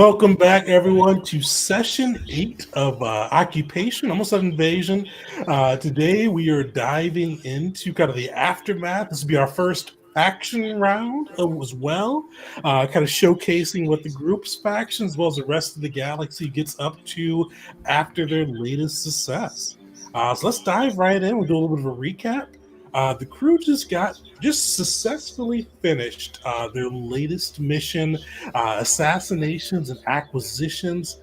Welcome back, everyone, to session 8 of Occupation, almost an invasion. Today, we are diving into kind of the aftermath. This will be our first faction round as well, kind of showcasing what the group's faction, as well as the rest of the galaxy, gets up to after their latest success. So let's dive right in. We'll do a little bit of a recap. The crew just successfully finished their latest mission, assassinations and acquisitions.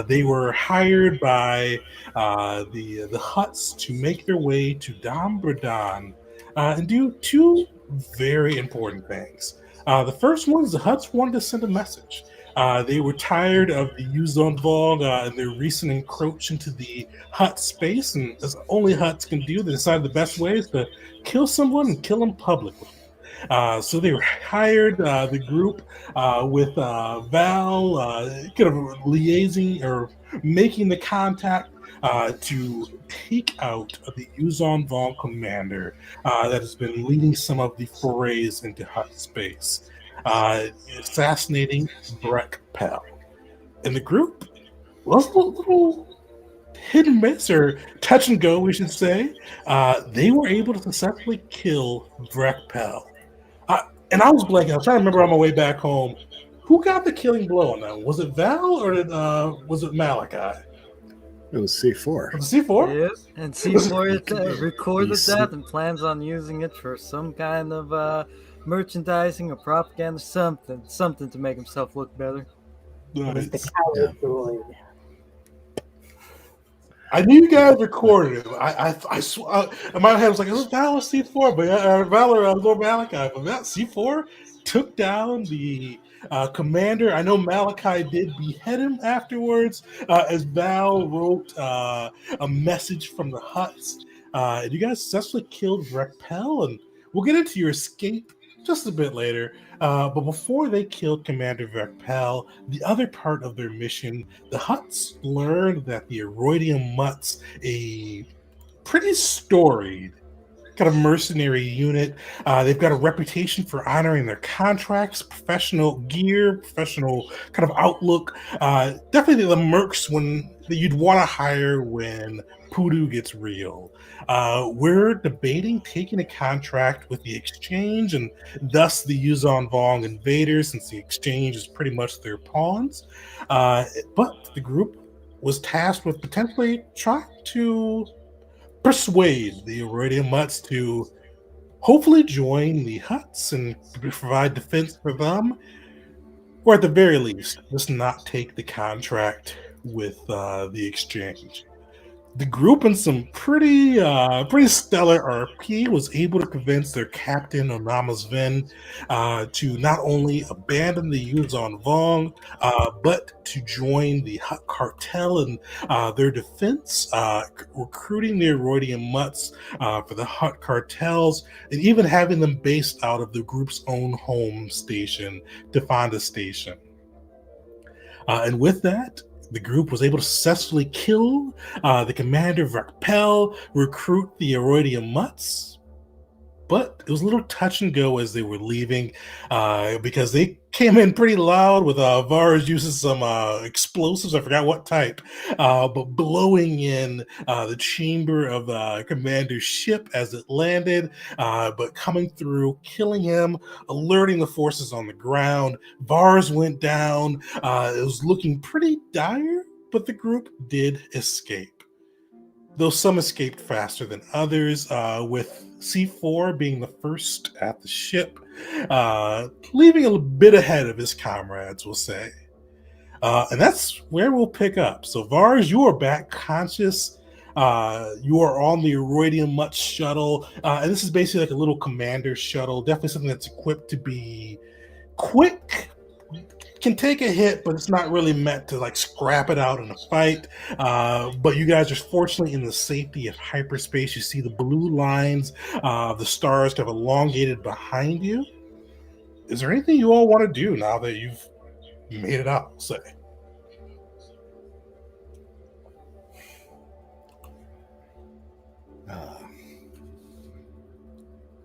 They were hired by the Huts to make their way to Dom Bradan and do two very important things. The first one is the Huts wanted to send a message. They were tired of the Yuzon Vog and their recent encroach into the Hut space, and as only Huts can do, they decided the best way is to kill someone and kill them publicly. So they hired the group with Val kind of liaising or making the contact to take out the Yuzon Vong commander that has been leading some of the forays into Hut space, assassinating Breck Pell. And the group was a little hit and miss, or touch and go, we should say. They were able to successfully kill Breck Pell. And I was blanking. I was trying to remember on my way back home. Who got the killing blow on that? Was it Val or was it Malachi? It was C4. Was it C4? Yes, and C4 recorded that and plans on using it for some kind of merchandising or propaganda, something to make himself look better. Nice. The coward droid. I knew you guys recorded it. In my head was like, it was Val or C4, but Val or Lord Malachi. But that C4 took down the commander. I know Malachi did behead him afterwards, as Val wrote a message from the Huts. And you guys successfully killed Rekpel, and we'll get into your escape just a bit later. But before they killed Commander Vekpel, the other part of their mission, the Huts learned that the Aroidium Mutts, a pretty storied kind of mercenary unit, they've got a reputation for honoring their contracts, professional gear, professional kind of outlook. Definitely the mercs that you'd want to hire when Poodoo gets real. We're debating taking a contract with the Exchange and thus the Yuzon Vong invaders, since the Exchange is pretty much their pawns. But the group was tasked with potentially trying to persuade the Aurodium Mutts to hopefully join the Huts and provide defense for them, or at the very least, just not take the contract with the Exchange. The group, in some pretty stellar RP, was able to convince their captain Onamas Vin to not only abandon the Yuzon Vong, but to join the Hut cartel in their defense, recruiting the Aroidium Mutts for the Hut cartels, and even having them based out of the group's own home station, Defonda Station. And with that, the group was able to successfully kill the commander Vekpel, recruit the Aroidium Mutts, but it was a little touch and go as they were leaving because they came in pretty loud with Vars using some explosives. I forgot what type, but blowing in the chamber of commander's ship as it landed, but coming through, killing him, alerting the forces on the ground. Vars went down. It was looking pretty dire, but the group did escape, though some escaped faster than others, with C4 being the first at the ship, leaving a bit ahead of his comrades, we'll say. And that's where we'll pick up. So, Vars, you are back conscious. You are on the Aroidium Mutt shuttle. And this is basically like a little commander shuttle. Definitely something that's equipped to be quick. Can take a hit, but it's not really meant to like scrap it out in a fight. But you guys are fortunately in the safety of hyperspace. You see the blue lines, the stars kind of elongated behind you. Is there anything you all want to do now that you've made it out, say?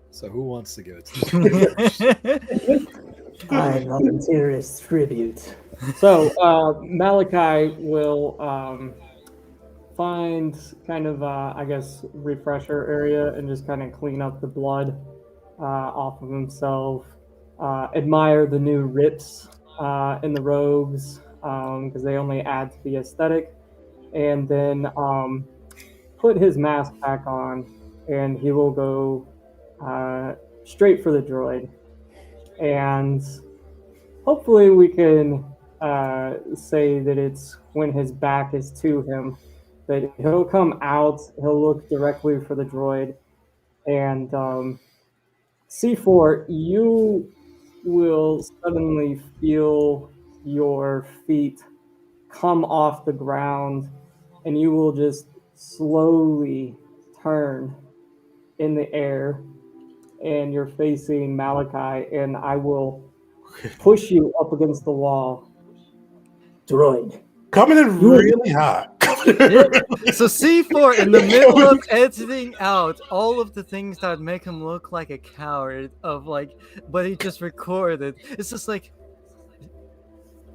So who wants to go to? I volunteer as tribute. So Malachi will find kind of I guess refresher area and just kind of clean up the blood off of himself. Admire the new rips in the robes because they only add to the aesthetic, and then put his mask back on, and he will go straight for the droid, and hopefully we can say that it's when his back is to him that he'll come out, he'll look directly for the droid, and C4, you will suddenly feel your feet come off the ground, and you will just slowly turn in the air, and you're facing Malachi, and I will push you up against the wall. Droid. Coming in really hot. Yeah. So C4 in the middle of editing out all of the things that make him look like a coward of like, but he just recorded. It's just like,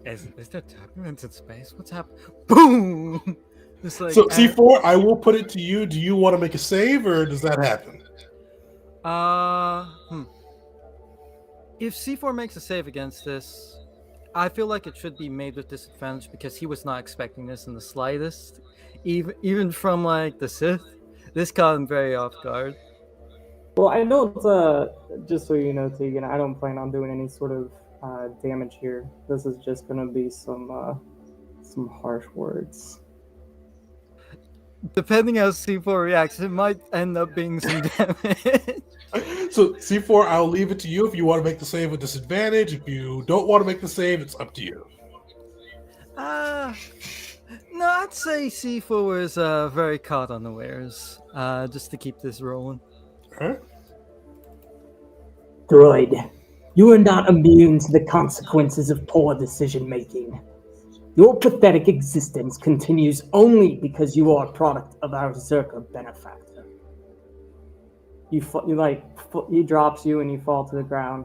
is there turbulence in space? What's happening? Boom! It's like, So C4, I will put it to you. Do you want to make a save, or does that happen? If C4 makes a save against this, I feel like it should be made with disadvantage because he was not expecting this in the slightest. Even from like the Sith, this caught him very off guard. Well, I don't, just so you know, Tegan, I don't plan on doing any sort of damage here. This is just going to be some harsh words. Depending how C4 reacts, it might end up being some damage. So C4, I'll leave it to you if you want to make the save with disadvantage. If you don't want to make the save, it's up to you. No, I'd say C4 is very caught unawares, just to keep this rolling. All right. Droid, you are not immune to the consequences of poor decision making. Your pathetic existence continues only because you are a product of our Zerka benefactor. He drops you and you fall to the ground,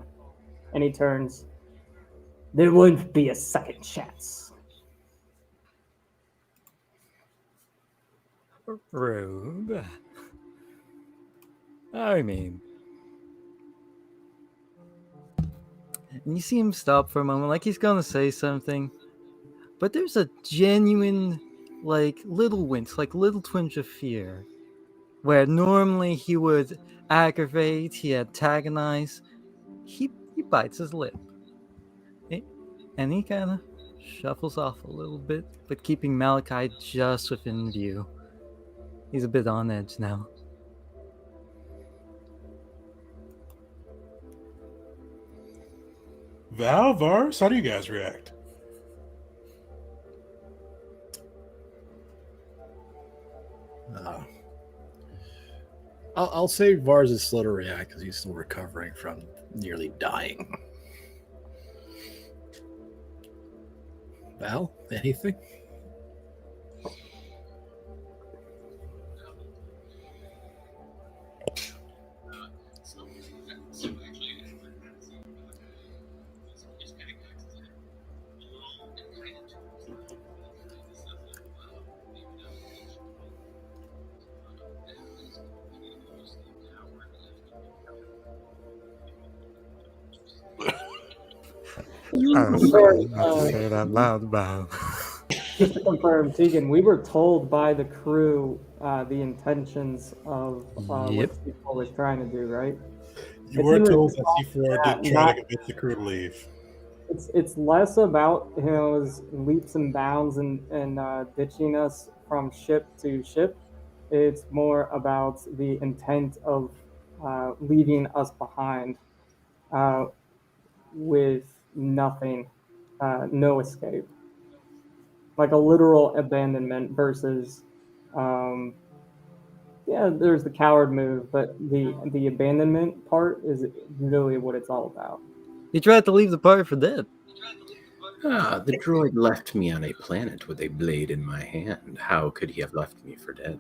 and he turns. There won't be a second chance. Rude. I mean, and you see him stop for a moment, like he's gonna say something, but there's a genuine, like, little wince, like little twinge of fear, where normally he would aggravate, he antagonize, he bites his lip, and he kind of shuffles off a little bit, but keeping Malachi just within view. He's a bit on edge now. Val, Vars, how do you guys react? I'll say Vars is slow to react because he's still recovering from nearly dying. Val, anything? Say it out loud, Val. Just to confirm, Tegan, we were told by the crew the intentions of what C4 was trying to do, right? You were told that C4 did try to convince the crew to leave. It's less about his leaps and bounds and ditching us from ship to ship. It's more about the intent of leaving us behind with nothing, no escape. Like a literal abandonment versus, there's the coward move, but the abandonment part is really what it's all about. He tried to leave the party for dead. The droid left me on a planet with a blade in my hand. How could he have left me for dead?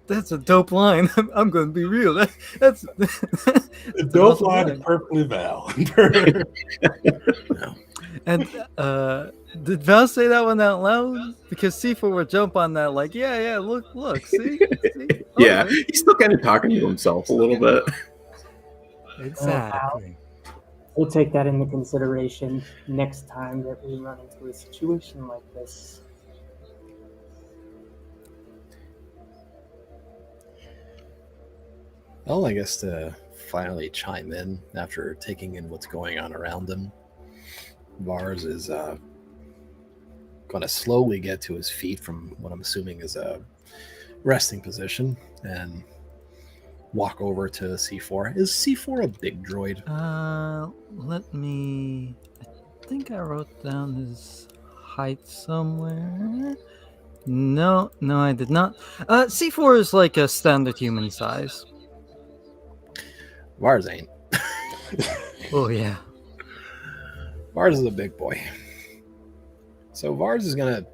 That's a dope line. I'm going to be real. That's The dope line is perfectly Val. No. And did Val say that one out loud? Because C4 would jump on that like, yeah, look, see? Yeah, Okay. he's still kind of talking to himself a little bit. Exactly. We'll take that into consideration next time that we run into a situation like this. Well, I guess to finally chime in after taking in what's going on around him, Vars is going to slowly get to his feet from what I'm assuming is a resting position and walk over to C4. Is C4 a big droid? Let me. I think I wrote down his height somewhere. No, I did not. C4 is like a standard human size. Vars ain't. Oh yeah. Vars is a big boy. So Vars is going to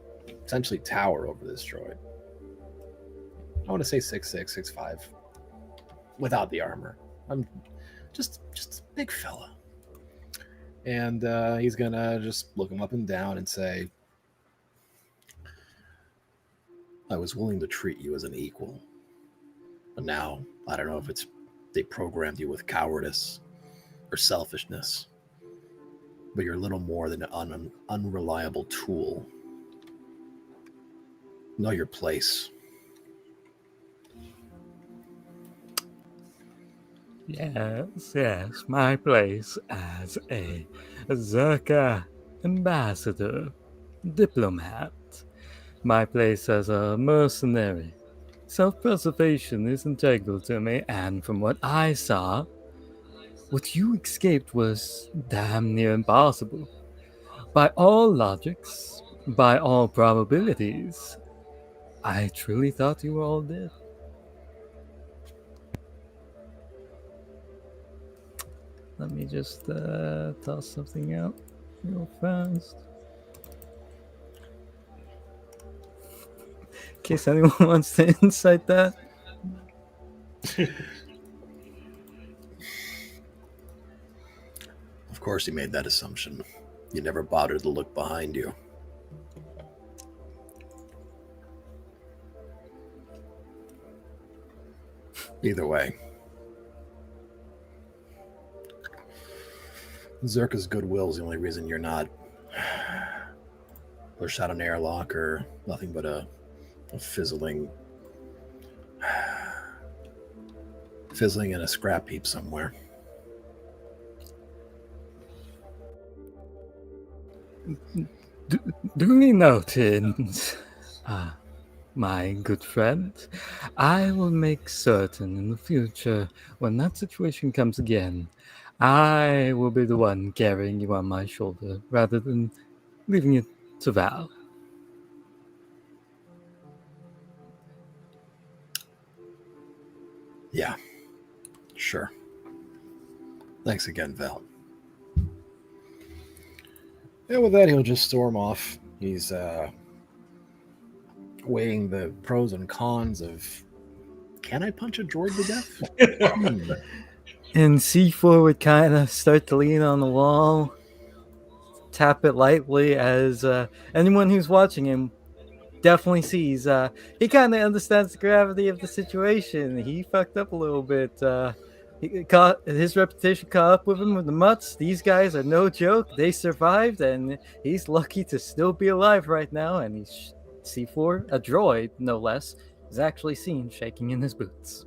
essentially tower over this droid. I want to say 6'6", 6'5", without the armor. I'm just a big fella. And he's going to just look him up and down and say, I was willing to treat you as an equal. But now, I don't know if it's they programmed you with cowardice or selfishness. But you're little more than an unreliable tool. Know your place. Yes, my place as a Zerka ambassador, diplomat. My place as a mercenary. Self-preservation is integral to me, and from what I saw, what you escaped was damn near impossible. By all logics, by all probabilities, I truly thought you were all dead. Let me just toss something out real fast. In case anyone wants to insight that. Of course, you made that assumption. You never bothered to look behind you. Either way, Zerka's goodwill is the only reason you're not pushed out an airlock or nothing but a fizzling in a scrap heap somewhere. Duly noted, my good friend. I will make certain in the future, when that situation comes again, I will be the one carrying you on my shoulder rather than leaving it to Val. Yeah, sure. Thanks again, Val. And with that, he'll just storm off. He's weighing the pros and cons of, can I punch a droid to death? And C4 would kind of start to lean on the wall, tap it lightly as anyone who's watching him definitely sees. He kind of understands the gravity of the situation. He fucked up a little bit. His reputation caught up with him with the mutts. These guys are no joke. They survived, and he's lucky to still be alive right now. And he's C4, a droid no less, is actually seen shaking in his boots.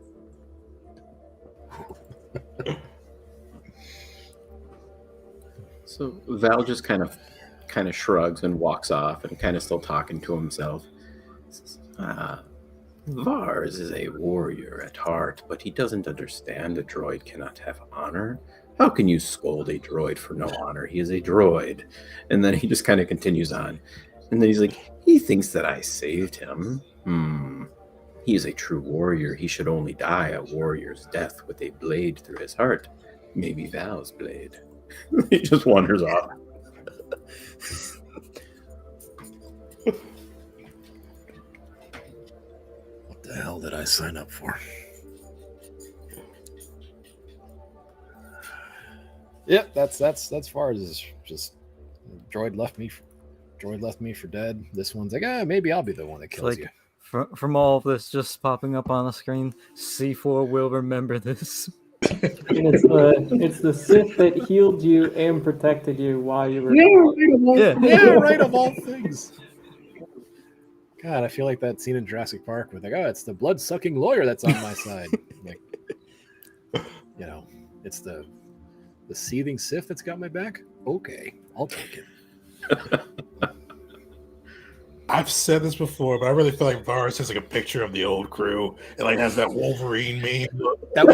So Val just kind of shrugs and walks off and kind of still talking to himself. Vars is a warrior at heart, but he doesn't understand a droid cannot have honor. How can you scold a droid for no honor? He is a droid. And then he just kind of continues on. And then he's like, he thinks that I saved him. He is a true warrior. He should only die a warrior's death with a blade through his heart. Maybe Val's blade. He just wanders off. What the hell did I sign up for? Yep, that's far as just droid left me for dead. This one's like, maybe I'll be the one that kills you. From all of this just popping up on the screen, C4 will remember this. And it's the Sith that healed you and protected you while you were. Right of all things. God, I feel like that scene in Jurassic Park with it's the blood-sucking lawyer that's on my side. Like, it's the seething Sith that's got my back. Okay, I'll take it. I've said this before, but I really feel like Varus has like a picture of the old crew. It like has that Wolverine meme. That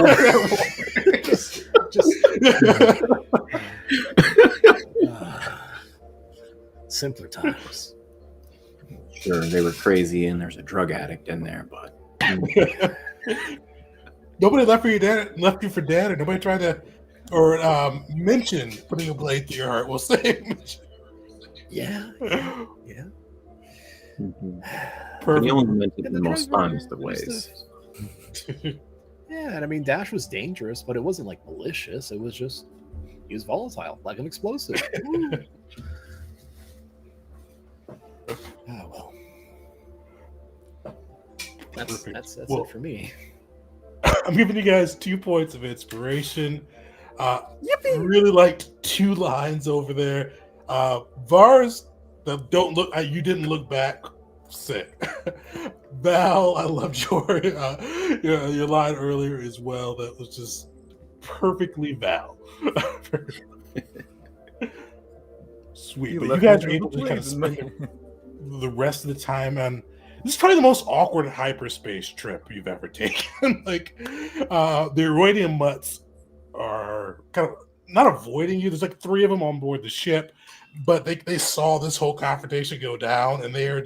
simpler times. Sure, they were crazy, and there's a drug addict in there, but nobody left you for dead, or nobody tried to, or mention putting a blade through your heart. We'll say, yeah. Perfect. He only meant it in the most honest of ways. Yeah, and I mean, Dash was dangerous, but it wasn't like malicious. It was just he was volatile, like an explosive. Well. That's it for me. I'm giving you guys 2 points of inspiration. Really liked 2 lines over there. Vars, you didn't look back. Sick. Val, I loved your line earlier as well. That was just perfectly Val. Sweet. But you guys are able to kind of spend the rest of the time on. This is probably the most awkward hyperspace trip you've ever taken. Like, the Eroidian mutts are kind of not avoiding you. There's like 3 of them on board the ship, but they saw this whole confrontation go down, and they don't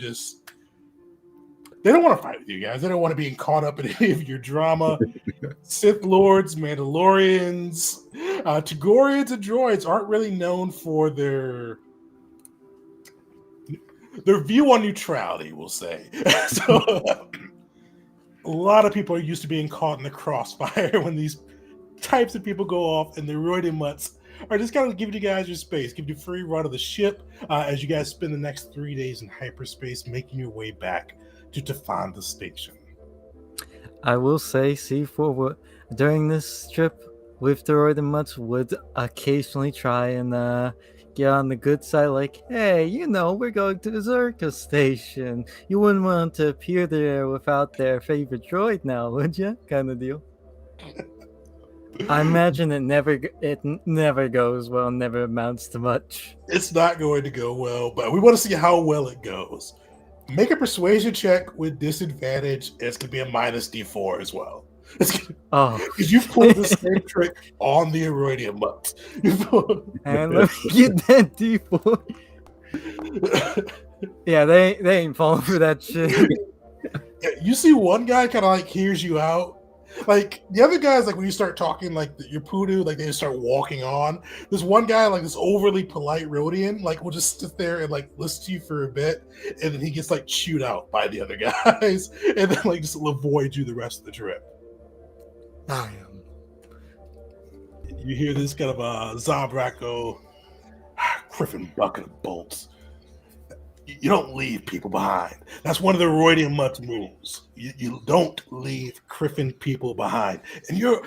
want to fight with you guys. They don't want to be caught up in any of your drama. Sith Lords, Mandalorians, Togorians, and droids aren't really known for their view on neutrality, we'll say. So a lot of people are used to being caught in the crossfire when these types of people go off, and the Roidian mutts are just kind of giving you guys your space, giving you free run of the ship as you guys spend the next 3 days in hyperspace, making your way back to Tafanda Station. I will say C4 during this trip with the Roidian mutts would occasionally try and get on the good side, like, hey, we're going to the Zerka station. You wouldn't want to appear there without their favorite droid now, would you? Kind of deal. I imagine it never goes well, never amounts to much. It's not going to go well, but we want to see how well it goes. Make a persuasion check with disadvantage. It's going to be a -D4 as well. Because you've pulled the same trick on the Eroidian mutts. And let me get that D4. Yeah, they ain't falling for that shit. Yeah, you see one guy kind of like hears you out. Like the other guys, like when you start talking, like your poodoo, like they just start walking on. This one guy, like this overly polite Rhodian, like will just sit there and like listen to you for a bit, and then he gets like chewed out by the other guys, and then like just avoid you the rest of the trip. You hear this kind of Zabrak go, Griffin bucket of bolts. You don't leave people behind. That's one of the Roidian mutts moves. You don't leave Griffin people behind. And you're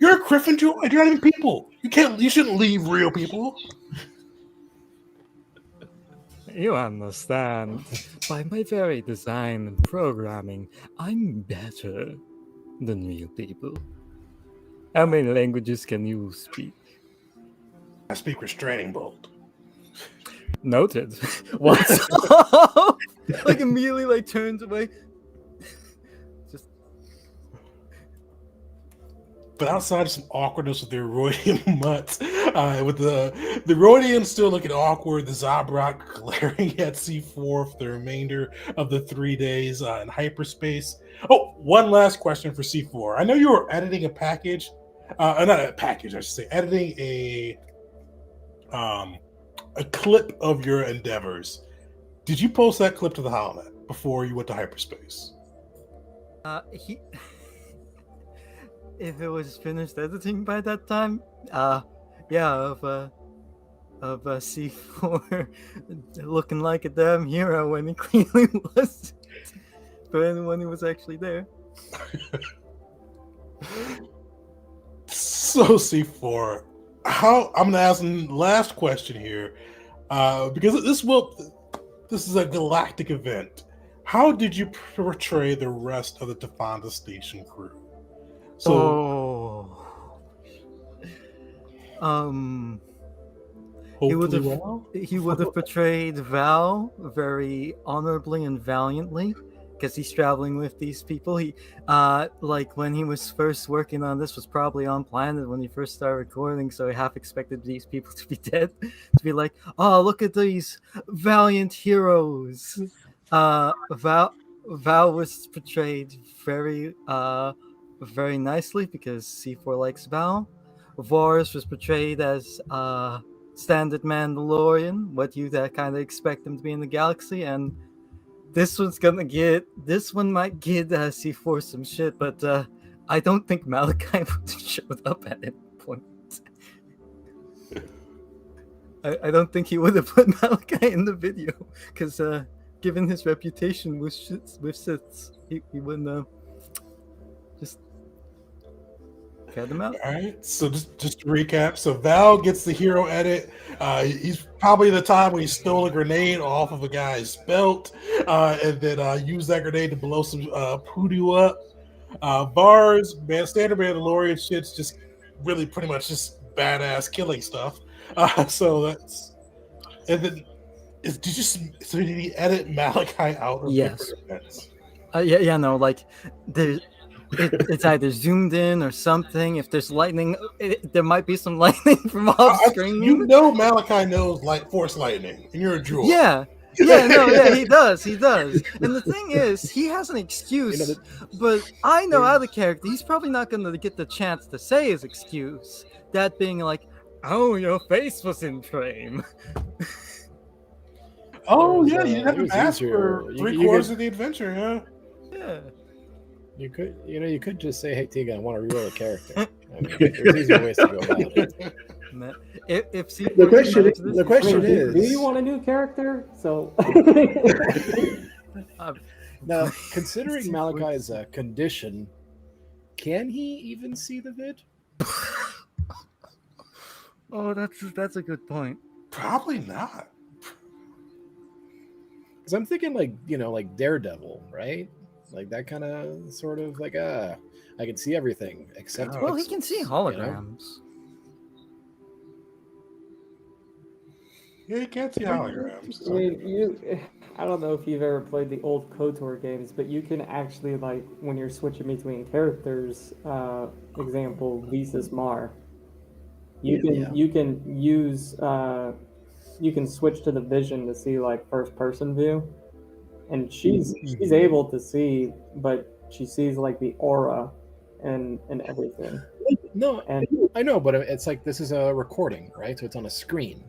a Griffin droid. You're not even people. You shouldn't leave real people. You understand. By my very design and programming, I'm better than real people. How many languages can you speak? I speak restraining bolt. Noted. What's up? Like immediately like turns away. Just. But outside of some awkwardness with the Rhodian mutts, with the Rhodians still looking awkward, the Zabrak glaring at C4 for the remainder of the 3 days in hyperspace. Oh, one last question for C4. I know you were editing a package, not a package, I should say, editing a clip of your endeavors. Did you post that clip to the Holonet before you went to hyperspace? He if it was finished editing by that time, yeah, of C4 looking like a damn hero when he clearly was for anyone who was actually there. So C4, how I'm gonna ask the last question here, because this is a galactic event. How did you portray the rest of the Tefanda Station crew? So, he would hopefully, have well, he would have portrayed Val very honorably and valiantly because he's traveling with these people. He like when he was first working on this was probably on planet when he first started recording, so he half expected these people to be dead, to be like, oh, look at these valiant heroes. Val was portrayed very nicely because C4 likes Val. Varus was portrayed as standard Mandalorian, what you kind of expect him to be in the galaxy, and this one might get C4 some shit, but I don't think Malachi would have showed up at any point. I don't think he would have put Malachi in the video because given his reputation with Siths, he wouldn't just cut them out. all right. So just to recap, so Val gets the hero edit. He's probably the time when he stole a grenade off of a guy's belt, and then used that grenade to blow some poodoo up. Bars, standard Mandalorian shit's just really pretty much just badass killing stuff. So that's and then did he edit Malachi out of Yes. different events? No, like it's either zoomed in or something. If there's lightning, there might be some lightning from off screen. You know Malachi knows like force lightning, and you're a droid. Yeah, he does. And the thing is, he has an excuse, but I know out of character, he's probably not going to get the chance to say his excuse. That being like, oh, your face was in frame. Oh yeah, you have to ask easier. for three-quarters of the adventure, yeah. Yeah. You could just say, "Hey, Tegan, I want to reroll a character." I mean, there's easier ways to go about it. If The question is, do you want a new character? So now, considering Malachi is a condition, can he even see the vid? Oh, that's a good point. Probably not. Because I'm thinking like Daredevil, right? Like that kind of sort of like I can see everything except. Well, he can see holograms. Yeah, you can't see holograms. I mean, I don't know if you've ever played the old KOTOR games, but you can actually, like, when you're switching between characters, example, Visas Mar, you can use you can switch to the vision to see like first person view, and she's able to see, but she sees like the aura and everything. No, and I know, but it's like this is a recording, right? So it's on a screen.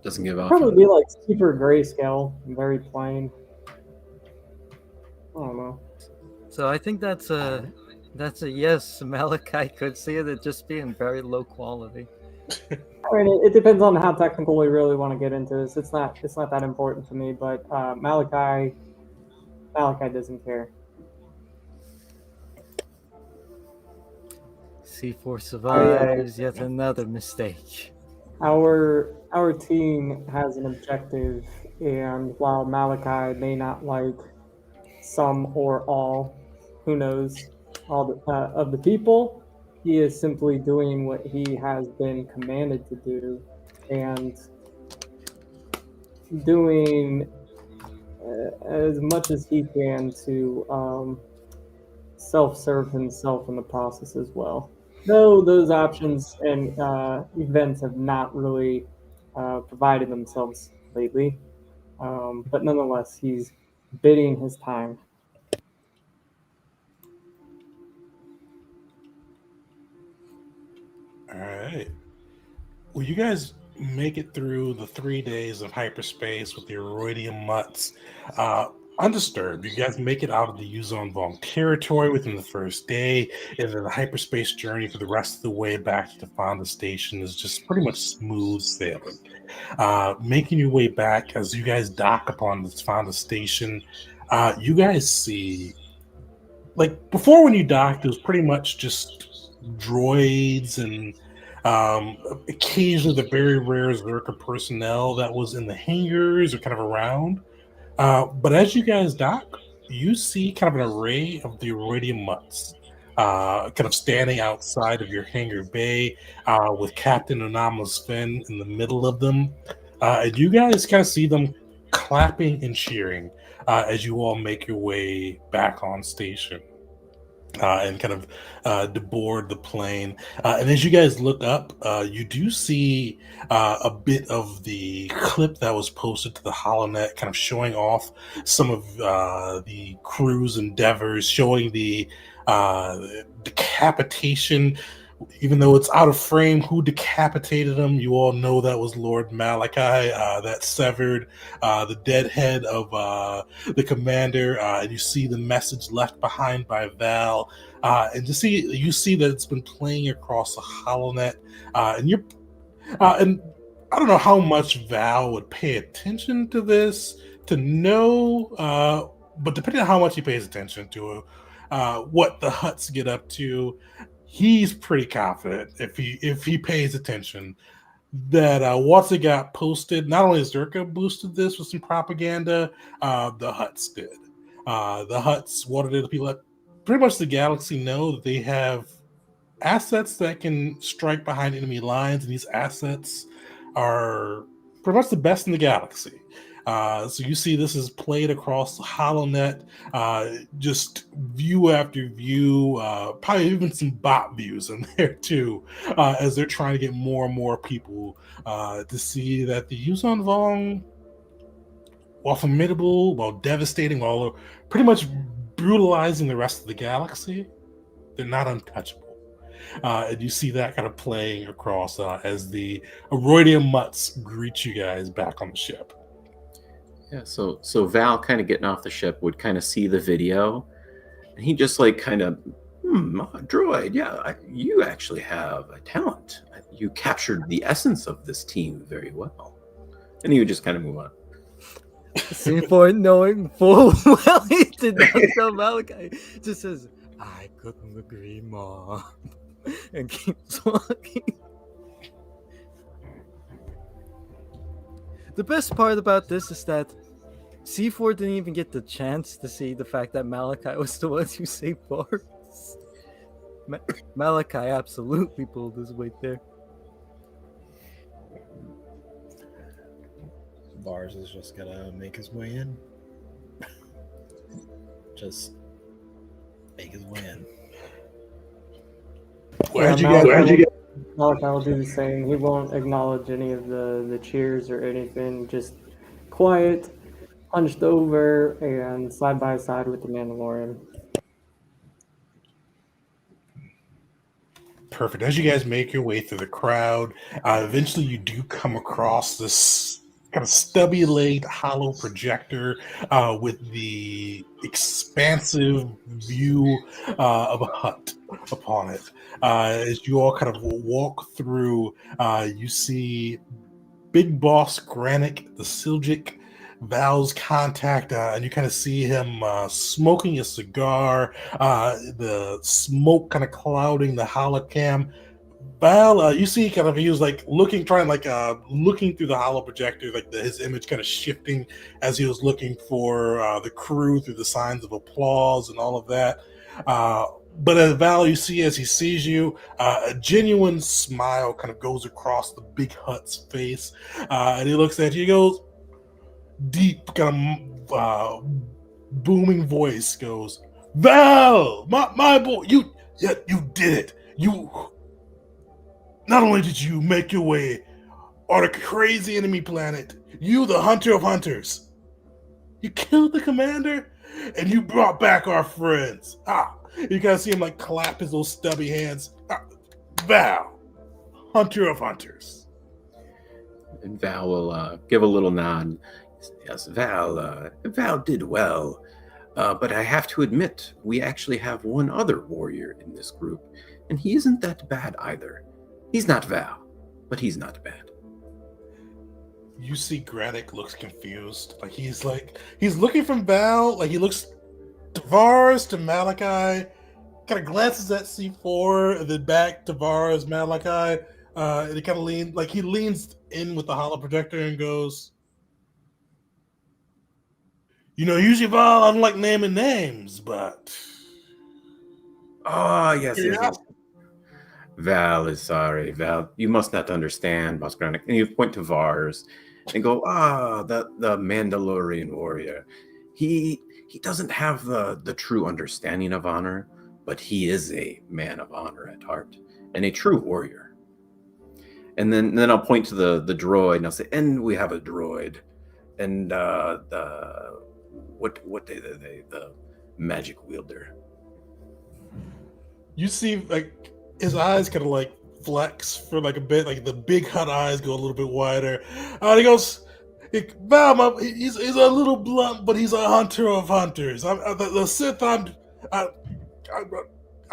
Doesn't give off. Probably be like super grayscale, very plain. I don't know. So I think that's a yes. Malachi could see it. It just being very low quality. I mean, it depends on how technical we really want to get into this. It's not that important to me, but Malachi doesn't care. C4 survives yet another mistake. Our team has an objective, and while Malachi may not like some or all, who knows, all of the people, he is simply doing what he has been commanded to do, and doing as much as he can to self-serve himself in the process as well. Though those options and events have not really provided themselves lately, but nonetheless, he's bidding his time. All right. Well, you guys make it through the 3 days of hyperspace with the Aeroidium mutts. Undisturbed, you guys make it out of the Yuzon Vong territory within the first day, and then the hyperspace journey for the rest of the way back to Fonda Station is just pretty much smooth sailing. Making your way back as you guys dock upon this Fonda Station, you guys see, like before when you docked, it was pretty much just droids and occasionally the very rare Zerka personnel that was in the hangars or kind of around. But as you guys dock, you see kind of an array of the Iridium Mutts kind of standing outside of your hangar bay with Captain Anomalous Finn in the middle of them. And you guys kind of see them clapping and cheering as you all make your way back on station. And kind of deboard the plane. And as you guys look up, you do see a bit of the clip that was posted to the HoloNet, kind of showing off some of the crew's endeavors, showing the decapitation. Even though it's out of frame, who decapitated him? You all know that was Lord Malachi, that severed the dead head of the commander. And you see the message left behind by Val, and you see that it's been playing across the HoloNet, and I don't know how much Val would pay attention to this to know, but depending on how much he pays attention to what the Huts get up to, he's pretty confident if he pays attention that once it got posted, not only has Zerka boosted this with some propaganda, the Huts did. The Huts wanted the people at pretty much the galaxy know that they have assets that can strike behind enemy lines, and these assets are pretty much the best in the galaxy. So you see this is played across the HoloNet, just view after view, probably even some bot views in there too, as they're trying to get more and more people to see that the Yuzon Vong, while formidable, while devastating, while pretty much brutalizing the rest of the galaxy, they're not untouchable. And you see that kind of playing across as the Iridium Mutts greet you guys back on the ship. Yeah, so Val kind of getting off the ship would kind of see the video, and he just like kind of, droid, yeah, you actually have a talent. You captured the essence of this team very well. And he would just kind of move on. C4 knowing full well he did not tell Malachi, just says, I couldn't agree more, and keeps walking. The best part about this is that C4 didn't even get the chance to see the fact that Malachi was the one who saved Bars. Malachi absolutely pulled his weight there. Bars is just gonna make his way in. Just make his way in. Where'd you get? Malachi will do the same. He won't acknowledge any of the cheers or anything. Just quiet, hunched over, and side by side with the Mandalorian. Perfect. As you guys make your way through the crowd, eventually you do come across this kind of stubby-legged hollow projector with the expansive view of a hut upon it. As you all kind of walk through, you see Big Boss Granick, the Silgic, Val's contact, and you kind of see him smoking a cigar, the smoke kind of clouding the holocam. Val, you see kind of he was like looking through the hollow projector, like his image kind of shifting as he was looking for the crew through the signs of applause and all of that. But as Val, you see as he sees you, a genuine smile kind of goes across the big Hut's face, and he looks at you. He goes, deep kind of booming voice goes, Val, my boy, you did it. You not only did you make your way on a crazy enemy planet, you the hunter of hunters, you killed the commander and you brought back our friends. You kind of see him like clap his little stubby hands. Val, hunter of hunters. And Val will give a little nod. Yes, Val did well. But I have to admit, we actually have one other warrior in this group, and he isn't that bad either. He's not Val, but he's not bad. You see Granick looks confused. He's looking from Val, like he looks to Vars to Malachi, kind of glances at C4, and then back to Vars, Malachi, and he kind of leans in with the hollow projector and goes, usually Val, I don't like naming names, but Oh, yes. Val is sorry. Val, you must not understand, Boss Granick. And you point to Vars and go, the Mandalorian warrior. He doesn't have the true understanding of honor, but he is a man of honor at heart and a true warrior. And then I'll point to the droid and I'll say, and we have a droid. And the magic wielder. You see, his eyes kind of flex for a bit, the big hut eyes go a little bit wider. He goes, Val, he's a little blunt, but he's a hunter of hunters. The Sith, I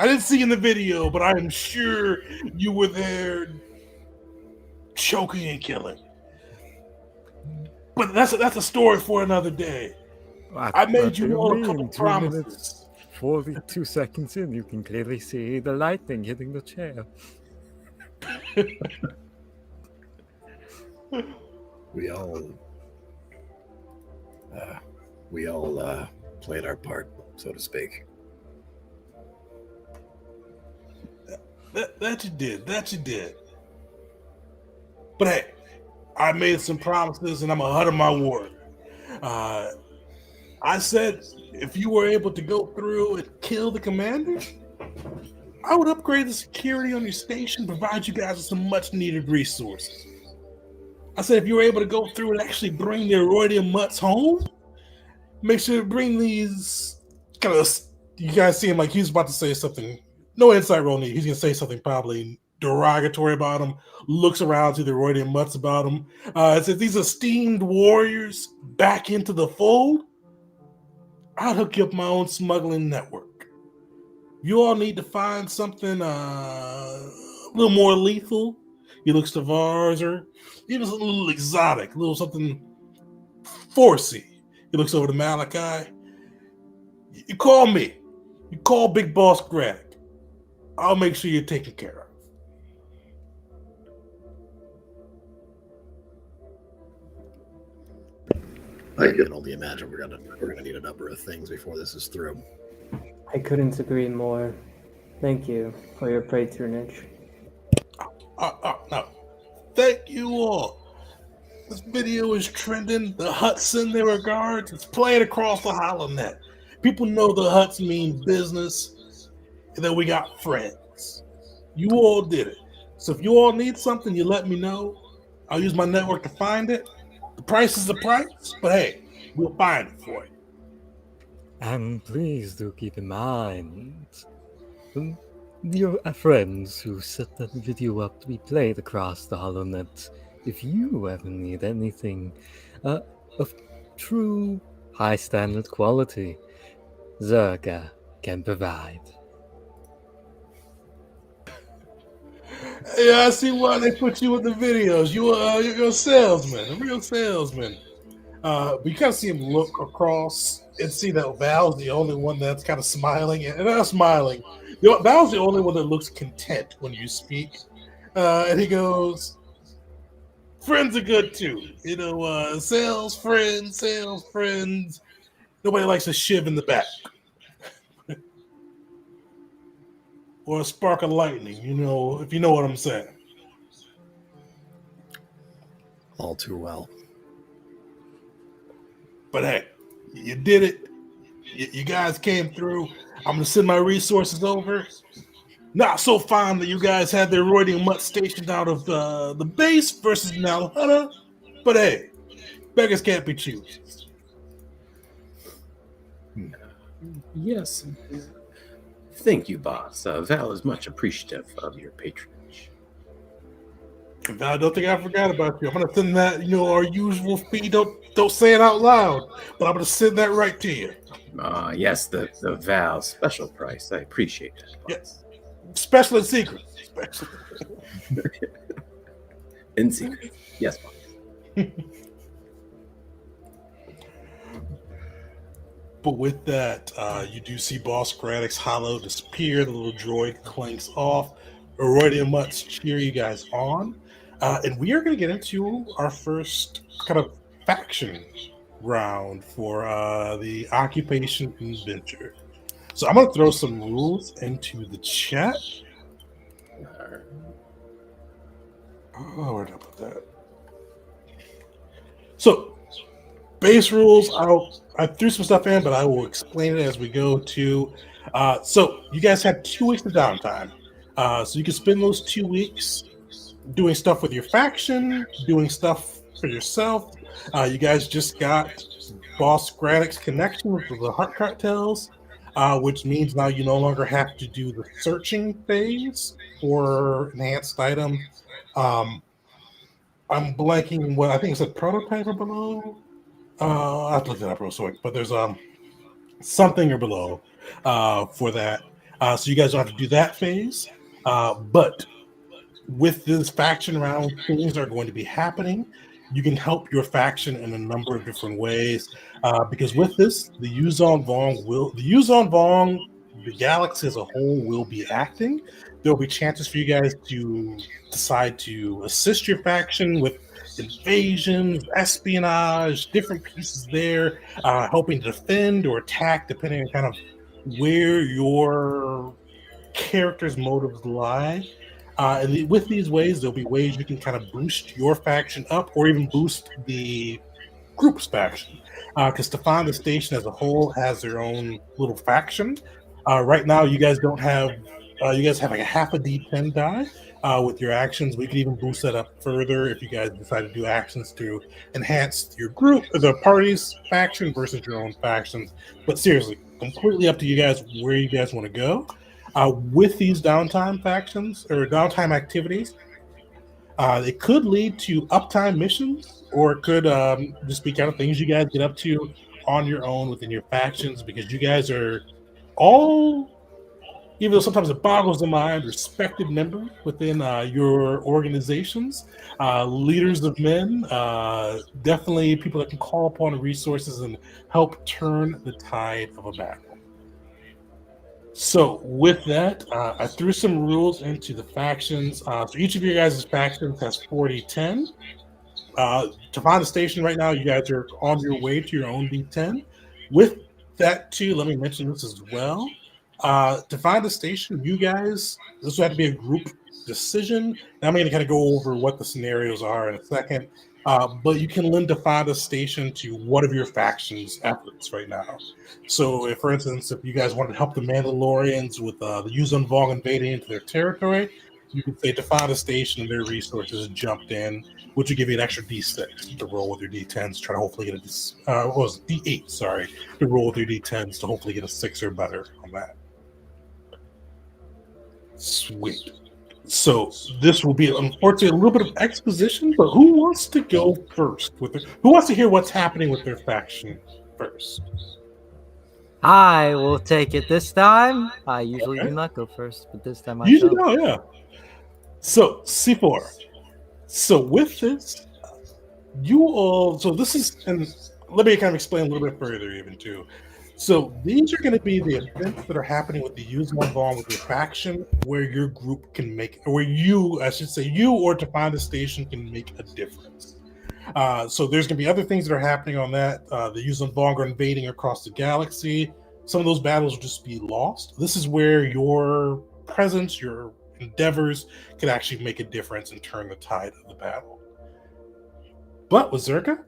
didn't see in the video, but I'm sure you were there choking and killing. But that's a story for another day. I made you all a couple promises. 42 seconds in, you can clearly see the lightning hitting the chair. We all played our part, so to speak. That you did. But hey, I made some promises, and I'm a hut of my word. I said if you were able to go through and kill the commander, I would upgrade the security on your station, provide you guys with some much-needed resources. I said if you were able to go through and actually bring the Aroidian mutts home, make sure to bring these kind of... You guys see him like he's about to say something. No insight roll needed. He's going to say something probably derogatory about him, looks around to the Aroidian mutts about him. Says these esteemed warriors back into the fold, I'll hook you up my own smuggling network. You all need to find something a little more lethal. He looks to Vars, or even a little exotic, a little something forcey. He looks over to Malachi. You call me. You call Big Boss Granick. I'll make sure you're taken care of. I can only imagine we're gonna need a number of things before this is through. I couldn't agree more. Thank you for your patronage. No. Thank you all. This video is trending. The huts send their regards. It's playing across the HoloNet. People know the huts mean business, and that we got friends. You all did it. So if you all need something, you let me know. I'll use my network to find it. The price is the price, but hey, we'll find it for you. And please do keep in mind, your friends who set that video up to be played across the HoloNet, if you ever need anything of true high standard quality, Zerga can provide. Yeah, I see why they put you in the videos. You're a salesman, a real salesman. But you kind of see him look across and see that Val's the only one that's kind of smiling. And not smiling. Val's the only one that looks content when you speak. And he goes, friends are good too. Sales friends. Nobody likes a shiv in the back. Or a spark of lightning, if you know what I'm saying. All too well. But hey, you did it. You guys came through. I'm going to send my resources over. Not so fine that you guys had the Aroidian mutt stationed out of the base versus Nalhutta. But hey, beggars can't be choosers. Yes. Thank you, boss. Val is much appreciative of your patronage. I don't think I forgot about you. I'm gonna send that, our usual fee. Don't say it out loud, but I'm gonna send that right to you. Yes, the Val special price. I appreciate that. Yes. Special and secret. Special. In secret. Yes, boss. But with that, you do see Boss Graddock's hollow disappear. The little droid clanks off. Roy and Mutts cheer you guys on. And we are going to get into our first kind of faction round for the Occupation Adventure. So I'm going to throw some rules into the chat. Oh, where did I put that? So, base rules, I threw some stuff in, but I will explain it as we go to. So, you guys have 2 weeks of downtime. So, you can spend those 2 weeks doing stuff with your faction, doing stuff for yourself. You guys just got Boss Graddock's connection with the Heart Cartels, which means now you no longer have to do the searching phase for enhanced item. I'm blanking what I think it's a prototype or below. I have to look it up real quick, but there's something or below for that. So you guys don't have to do that phase. But with this faction round, things are going to be happening. You can help your faction in a number of different ways. Because with this, the galaxy as a whole will be acting. There'll be chances for you guys to decide to assist your faction with invasions, espionage, different pieces there, helping to defend or attack, depending on kind of where your character's motives lie. And with these ways, there'll be ways you can kind of boost your faction up or even boost the group's faction. Because Stefan the Station as a whole has their own little faction. Right now, you guys don't have. You guys have like a half a D10 die with your actions. We could even boost that up further if you guys decide to do actions to enhance your group, the party's faction versus your own factions. But seriously, completely up to you guys where you guys want to go. With these downtime factions or downtime activities, it could lead to uptime missions, or it could just be kind of things you guys get up to on your own within your factions, because you guys are all, even though sometimes it boggles the mind, respected members within your organizations, leaders of men, definitely people that can call upon resources and help turn the tide of a battle. So with that, I threw some rules into the factions. So each of your guys' factions has 40-10. To find the station right now, you guys are on your way to your own D10. With that too, let me mention this as well. To find the station, you guys, this will have to be a group decision. Now I'm going to kind of go over what the scenarios are in a second. But you can lend to find a station to one of your faction's efforts right now. So, if, for instance, if you guys want to help the Mandalorians with the Yuzun Vong invading into their territory, you can say to find a station and their resources jumped in, which will give you an extra D6 to roll with your D10s. Try to hopefully get D8, sorry, to roll with your D10s to hopefully get a 6 or better on that. Sweet. So this will be, unfortunately, a little bit of exposition, but who wants to go first? Who wants to hear what's happening with their faction first? I will take it this time. I usually do not go first, but this time I Usually, shall. yeah. So C4. So with this, this is, and let me kind of explain a little bit further even too. So these are going to be the events that are happening with the Yuzon Vong with your faction, where your group can make, or you or to find the station can make a difference. So there's going to be other things that are happening on that. The Yuzon Vong are invading across the galaxy. Some of those battles will just be lost. This is where your presence, your endeavors can actually make a difference and turn the tide of the battle. But with Zerka,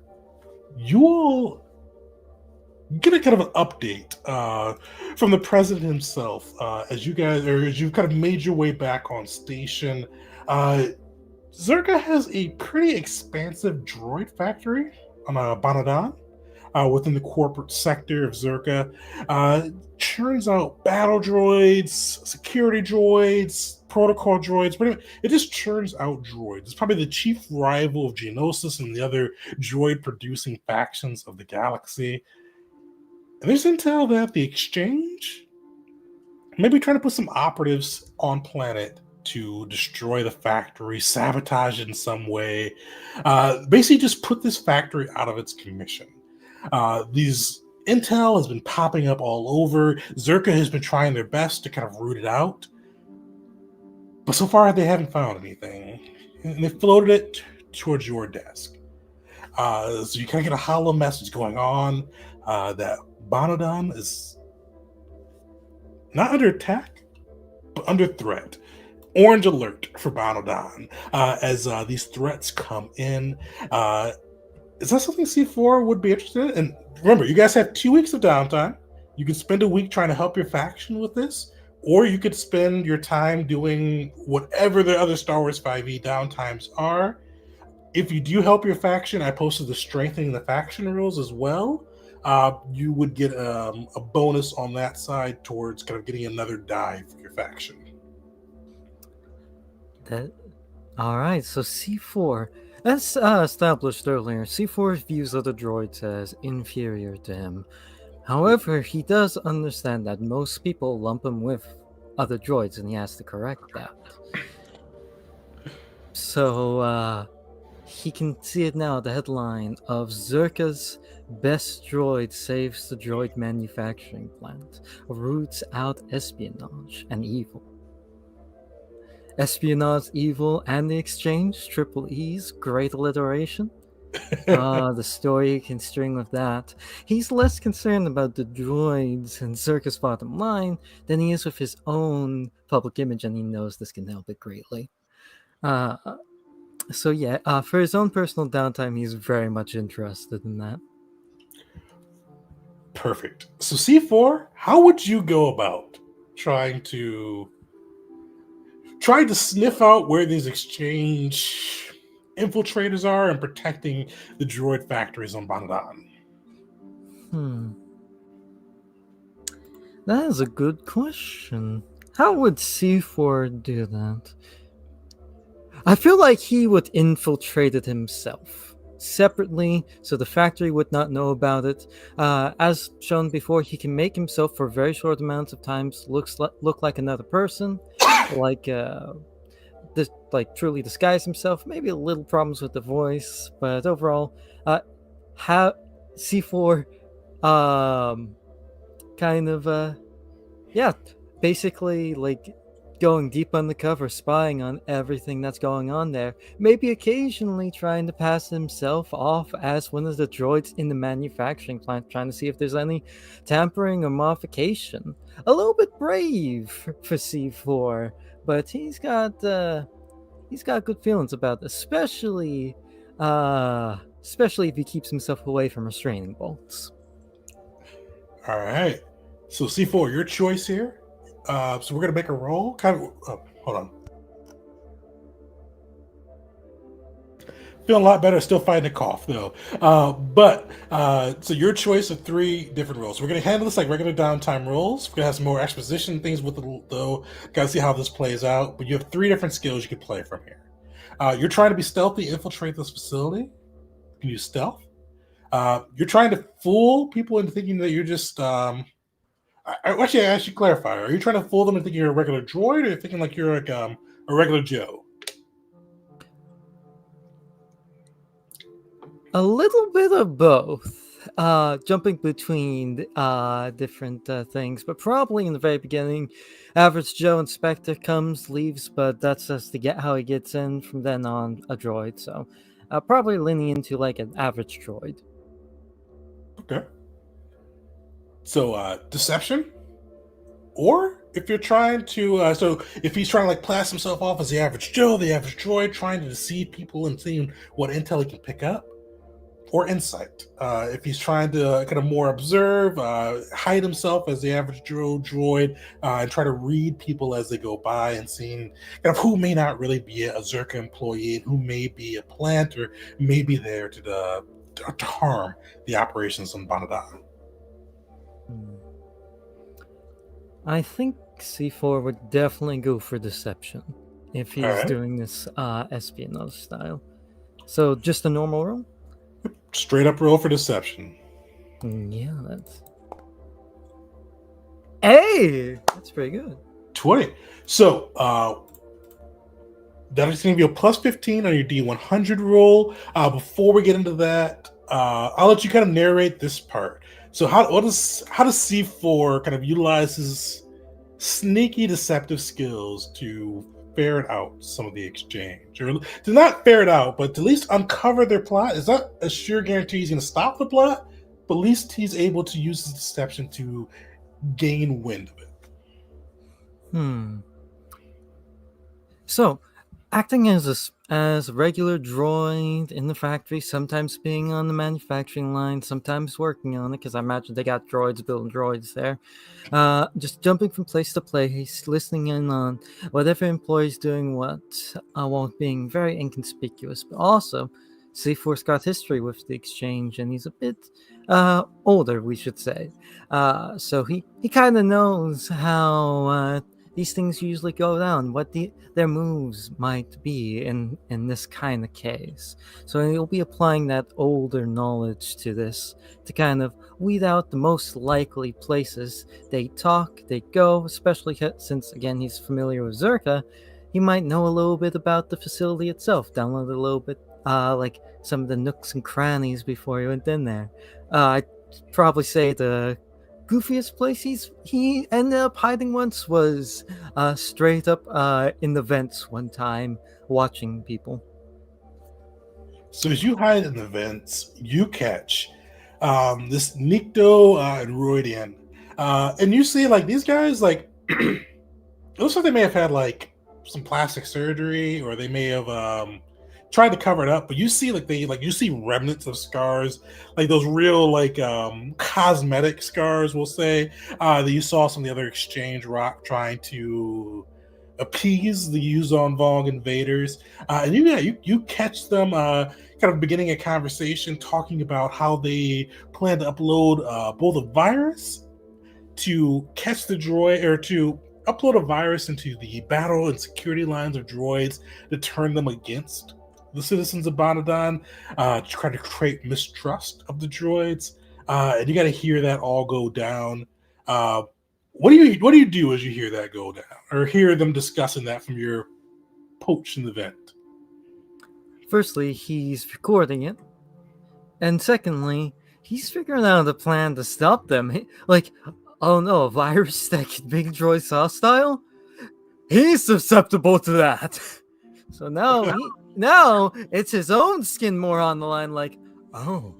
you all get a kind of an update from the president himself as you've kind of made your way back on station. Zerka has a pretty expansive droid factory on Banadan. within the corporate sector of Zerka. Churns out battle droids, security droids, protocol droids. Pretty much, it just churns out droids. It's probably the chief rival of Geonosis and the other droid-producing factions of the galaxy. And there's intel that the Exchange maybe trying to put some operatives on planet to destroy the factory, sabotage it in some way, basically just put this factory out of its commission. These intel has been popping up all over. Zerka has been trying their best to kind of root it out, but so far they haven't found anything, and they floated it towards your desk. So you kind of get a hollow message going on that Bonodon is not under attack, but under threat. Orange alert for Bonodon as these threats come in. Is that something C4 would be interested in? And remember, you guys have 2 weeks of downtime. You can spend a week trying to help your faction with this, or you could spend your time doing whatever the other Star Wars 5e downtimes are. If you do help your faction, I posted the strengthening the faction rules as well. You would get a bonus on that side towards kind of getting another die for your faction. All right, so C4, as established earlier, C4 views other droids as inferior to him. However, he does understand that most people lump him with other droids, and he has to correct that. So, he can see it now, the headline of Zerka's best droid saves the droid manufacturing plant, roots out espionage and evil. Espionage, evil, and the exchange, triple E's, great alliteration. The story you can string with that. He's less concerned about the droids and Zerka's bottom line than he is with his own public image, and he knows this can help it greatly. So yeah, for his own personal downtime, he's very much interested in that. Perfect. So C4, how would you go about trying to sniff out where these exchange infiltrators are and protecting the droid factories on Bonodon? That is a good question. How would C4 do that? I feel like he would infiltrate it himself, separately, so the factory would not know about it. As shown before, he can make himself for very short amounts of times look like another person, like truly disguise himself. Maybe a little problems with the voice, but overall, how C4, basically like going deep undercover, spying on everything that's going on there. Maybe occasionally trying to pass himself off as one of the droids in the manufacturing plant, trying to see if there's any tampering or modification. A little bit brave for C4, but he's got good feelings about it, especially if he keeps himself away from restraining bolts. All right. So C4, your choice here. So we're gonna make a roll. Hold on. Feeling a lot better. Still fighting a cough though. So your choice of 3 different rolls. We're gonna handle this like regular downtime rolls. We're gonna have some more exposition things with it though. Gotta see how this plays out. But you have 3 different skills you can play from here. You're trying to be stealthy, infiltrate this facility. You can use stealth. You're trying to fool people into thinking that you're just actually, I should clarify. Are you trying to fool them into thinking you're a regular droid, or you're thinking like you're like a regular Joe? A little bit of both. Jumping between different things, but probably in the very beginning, average Joe inspector comes, leaves, but that's just to get how he gets in. From then on, a droid. So, probably leaning into like an average droid. Okay. So deception, or if you're trying to, so if he's trying to like pass himself off as the average Joe, the average droid, trying to deceive people and seeing what intel he can pick up, or insight. If he's trying to kind of more observe, hide himself as the average droid, and try to read people as they go by and seeing kind of who may not really be a Zerka employee, and who may be a plant or may be there to to harm the operations on Banadan. Hmm. I think C4 would definitely go for deception if he's Alright. doing this espionage style. So just a normal roll? Straight up roll for deception. Yeah, that's. Hey! That's pretty good. 20. So that is going to be a plus 15 on your D100 roll. Before we get into that, I'll let you kind of narrate this part. So how does C4 kind of utilize his sneaky deceptive skills to ferret out some of the exchange, or to not ferret out, but to at least uncover their plot? It's not a sure guarantee he's going to stop the plot, but at least he's able to use his deception to gain wind of it. So, acting as a regular droid in the factory, sometimes being on the manufacturing line, sometimes working on it, because I imagine they got droids building droids there. Just jumping from place to place, listening in on whatever employee's doing what, while being very inconspicuous. But also, C4's got history with the exchange, and he's a bit older, we should say. So he kind of knows how these things usually go down, what their moves might be in this kind of case. So he'll be applying that older knowledge to this to kind of weed out the most likely places they talk, they go, especially since, again, he's familiar with Zerka. He might know a little bit about the facility itself, download a little bit, like some of the nooks and crannies before he went in there. I'd probably say the goofiest place he ended up hiding once was straight up in the vents one time watching people. So as you hide in the vents, you catch this Nikto and Roydian. And you see like these guys, like it looks like they may have had like some plastic surgery, or they may have tried to cover it up, but you see you see remnants of scars, like those real like cosmetic scars, we'll say, that you saw some of the other exchange rock trying to appease the Yuzon Vong invaders. And you catch them kind of beginning a conversation talking about how they plan to upload both a virus to catch the droid, or to upload a virus into the battle and security lines of droids to turn them against the citizens of Banadan, to try to create mistrust of the droids. And you got to hear that all go down. What do you do as you hear that go down, or hear them discussing that from your poach in the vent? Firstly, he's recording it, and secondly, he's figuring out a plan to stop them. Like, oh no, a virus that can make droids hostile? He's susceptible to that. So now it's his own skin more on the line. Like, oh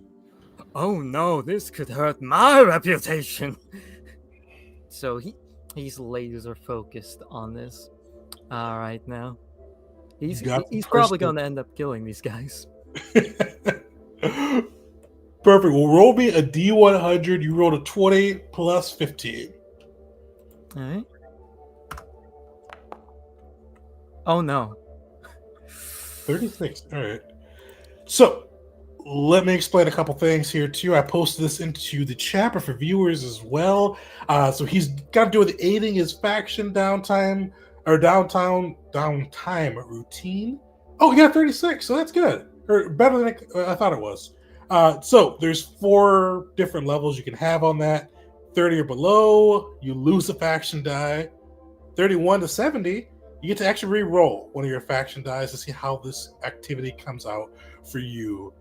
no, this could hurt my reputation. So he's laser focused on this. All right, now he's probably going to end up killing these guys. Perfect. Well, roll me a D100. You rolled a 20 plus 15. All right. Oh no. 36. All right. So let me explain a couple things here too. I posted this into the chat for viewers as well. So he's got to do with aiding his faction downtime routine. Oh, he got 36, so that's good, or better than I thought it was. So there's 4 different levels you can have on that. 30 or below, you lose a faction die. 31 to 70, you get to actually re-roll one of your faction dies to see how this activity comes out for you.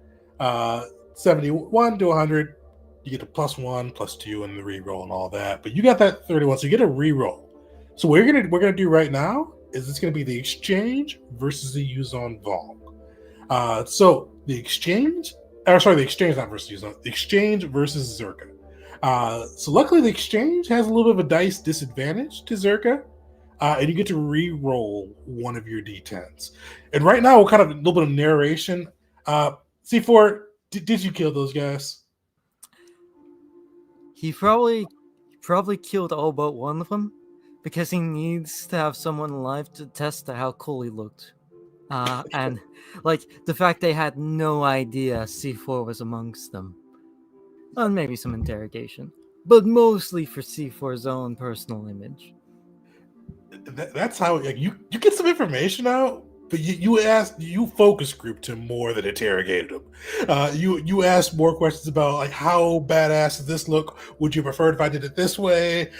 71 to 100, you get a +1, +2, and the re-roll and all that. But you got that 31, so you get a re-roll. So what we're gonna do right now is it's gonna be the exchange versus the Yuzon Vong. So the exchange, the exchange not versus Yuzon, the exchange versus Zerka. So luckily the exchange has a little bit of a dice disadvantage to Zerka. And you get to re-roll one of your d10s. And right now, we'll kind of a little bit of narration. C4, did you kill those guys? He probably killed all but one of them because he needs to have someone alive to test how cool he looked. And like the fact they had no idea C4 was amongst them. And maybe some interrogation, but mostly for C4's own personal image. That's how like, you get some information out, but you focus grouped him more than interrogated him. You asked more questions about like how badass does this look? Would you prefer it if I did it this way?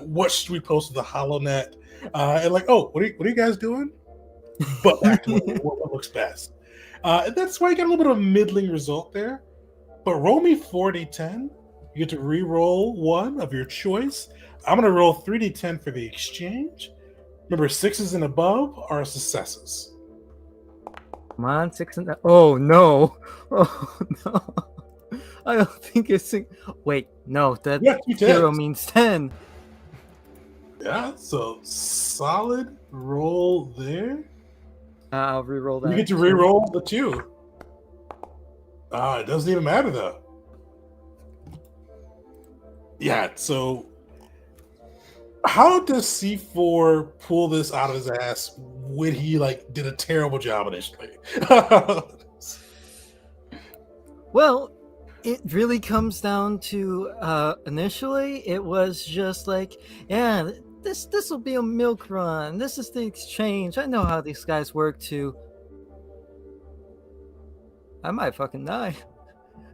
What should we post to the HoloNet? And like, oh, what are you guys doing? But back to what looks best. And that's why you got a little bit of a middling result there. But roll me 4d10. You get to re-roll one of your choice. I'm going to roll 3d10 for the exchange. Remember, 6s and above are successes. Come on, 6 and oh no, oh no! I don't think it's. Wait, no, that Yeah, 0 means 10. Yeah, so solid roll there. I'll re-roll that. You get to re-roll the 2. It doesn't even matter though. Yeah, so how does C4 pull this out of his ass when he like did a terrible job initially? Well, it really comes down to initially it was just like, yeah, this will be a milk run. This is the exchange. I know how these guys work too. I might fucking die.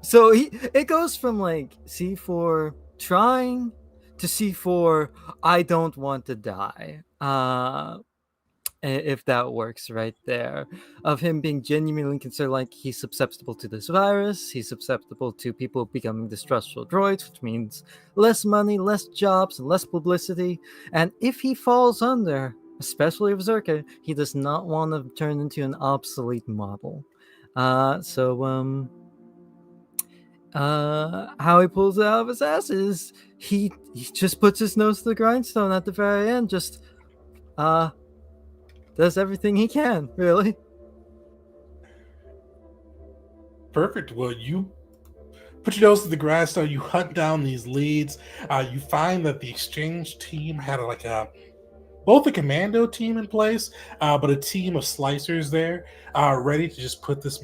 So it goes from like C4 trying to C4 I don't want to die. If that works right there. Of him being genuinely concerned, like he's susceptible to this virus, he's susceptible to people becoming distrustful droids, which means less money, less jobs, and less publicity. And if he falls under, especially with Zerka, he does not want to turn into an obsolete model. How he pulls it out of his ass is he just puts his nose to the grindstone at the very end, just does everything he can, really. Perfect. Well, you put your nose to the grindstone, you hunt down these leads, you find that the exchange team had both a commando team in place, but a team of slicers there, ready to just put this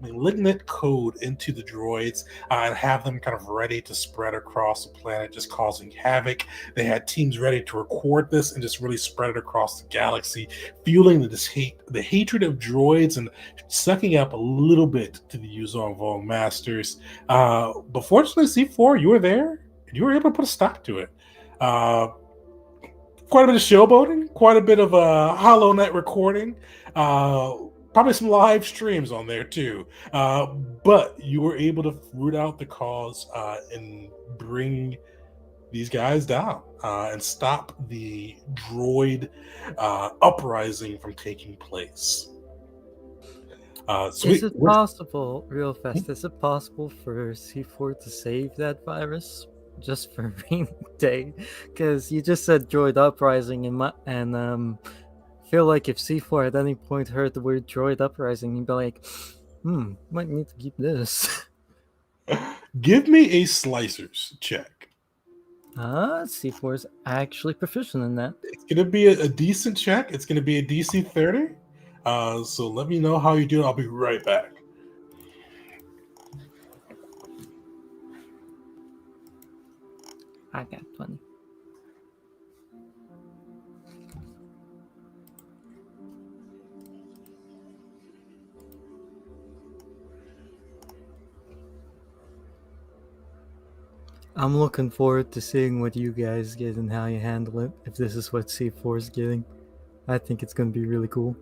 malignant code into the droids and have them kind of ready to spread across the planet, just causing havoc. They had teams ready to record this and just really spread it across the galaxy, fueling the hatred of droids and sucking up a little bit to the Yuzong Vong masters. But fortunately, C4, you were there and you were able to put a stop to it. Quite a bit of showboating, quite a bit of HoloNet recording, probably some live streams on there too. But you were able to root out the cause and bring these guys down and stop the droid uprising from taking place. Is it possible, real fast, is it possible for C4 to save that virus? Just for rainy day, because you just said droid uprising and feel like if C4 at any point heard the word droid uprising, he'd be like, might need to keep this. Give me a slicers check. C4 is actually proficient in that. It's gonna be a decent check. It's gonna be a DC 30. So let me know how you do. I'll be right back. I got 20. I'm looking forward to seeing what you guys get and how you handle it, if this is what C4 is getting. I think it's going to be really cool.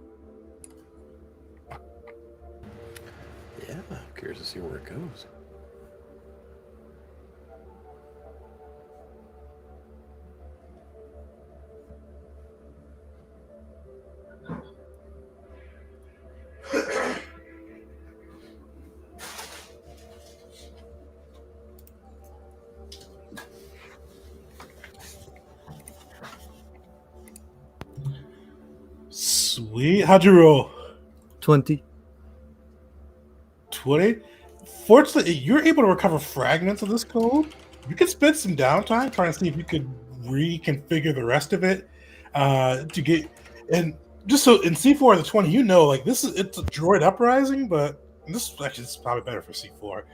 Yeah, I'm curious to see where it goes. Sweet. How'd you roll? 20. 20? Fortunately, you're able to recover fragments of this code. You could spend some downtime trying to see if you could reconfigure the rest of it to get. And just so in C4 the 20, like it's a droid uprising, but this is probably better for C4.